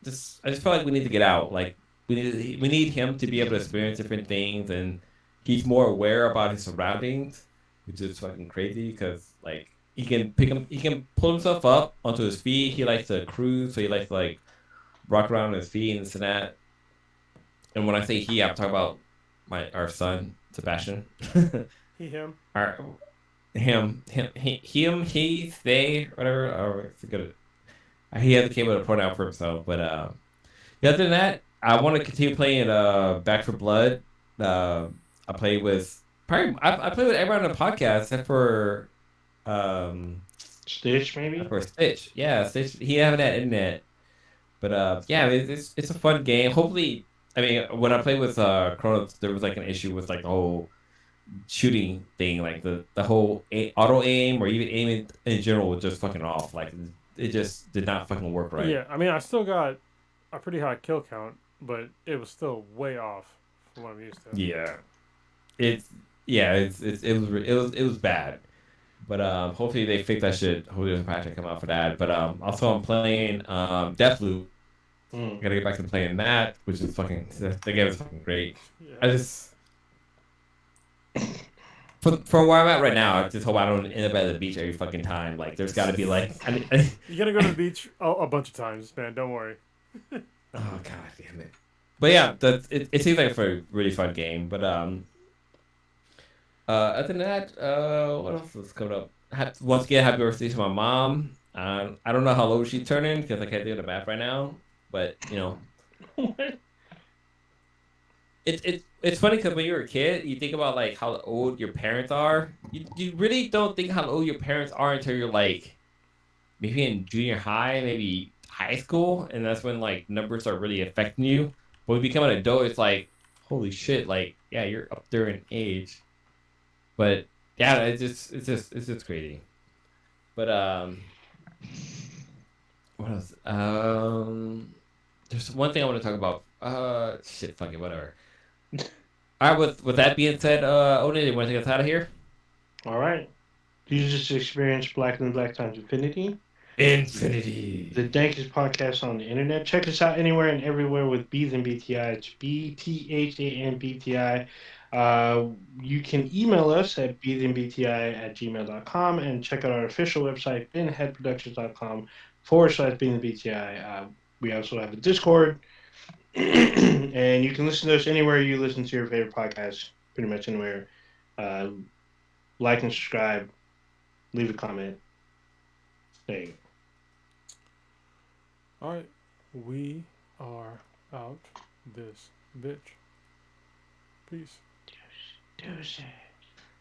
I just feel like we need to get out. Like we need him to be able to experience different things, and he's more aware about his surroundings, which is fucking crazy because like he can pull himself up onto his feet. He likes to cruise, so he likes to like rock around on his feet and this and that. And when I say he, I'm talking about our son Sebastian. He, him. our he, they, whatever. I forget it. He hasn't came with a pronoun for himself, but yeah, other than that, I want to continue playing Back for Blood. I play with I play with everyone on the podcast except for um Stitch, maybe. for Stitch. Yeah, Stitch. He haven't had internet, but yeah, it's a fun game. Hopefully, I mean, when I played with Chronos, there was like an issue with like the whole shooting thing, like the whole auto aim or even aiming in general was just fucking off. Like it just did not fucking work right. Yeah, I mean, I still got a pretty high kill count, but it was still way off from what I'm used to. Yeah. It's yeah, it was bad. But hopefully they fix that shit. Hopefully there's a patch that come out for that. But also I'm playing Deathloop. Mm. Gotta get back to playing that, which is fucking the game is fucking great. Yeah. I just from where I'm at right now, I just hope I don't end up at the beach every fucking time. Like there's gotta be like You're gonna go to the beach a bunch of times, man. Don't worry. oh god damn it. But yeah, it seems like a really fun game. But other than that, what else is coming up? Once again, happy birthday to my mom. I don't know how old she's turning because I can't do the math right now. But you know, it's funny because when you're a kid, you think about like how old your parents are. You really don't think how old your parents are until you're like maybe in junior high, maybe high school, and that's when like numbers are really affecting you. But when you become an adult, it's like holy shit, like yeah, you're up there in age. But yeah, it's just crazy. But what else? There's one thing I want to talk about. Shit, fuck it, whatever. All right, with that being said, Odin, you want to take us out of here? All right. You just experienced Black and Black times Infinity. Infinity. The dankest podcast on the internet. Check us out anywhere and everywhere with Bees and BTI. It's BTHANBTI. You can email us at beesandbti@gmail.com and check out our official website, benheadproductions.com/beesandbti. We also have a Discord. And you can listen to us anywhere you listen to your favorite podcast, pretty much anywhere. Like and subscribe. Leave a comment. There you go. All right, we are out this bitch. Peace. Deuces.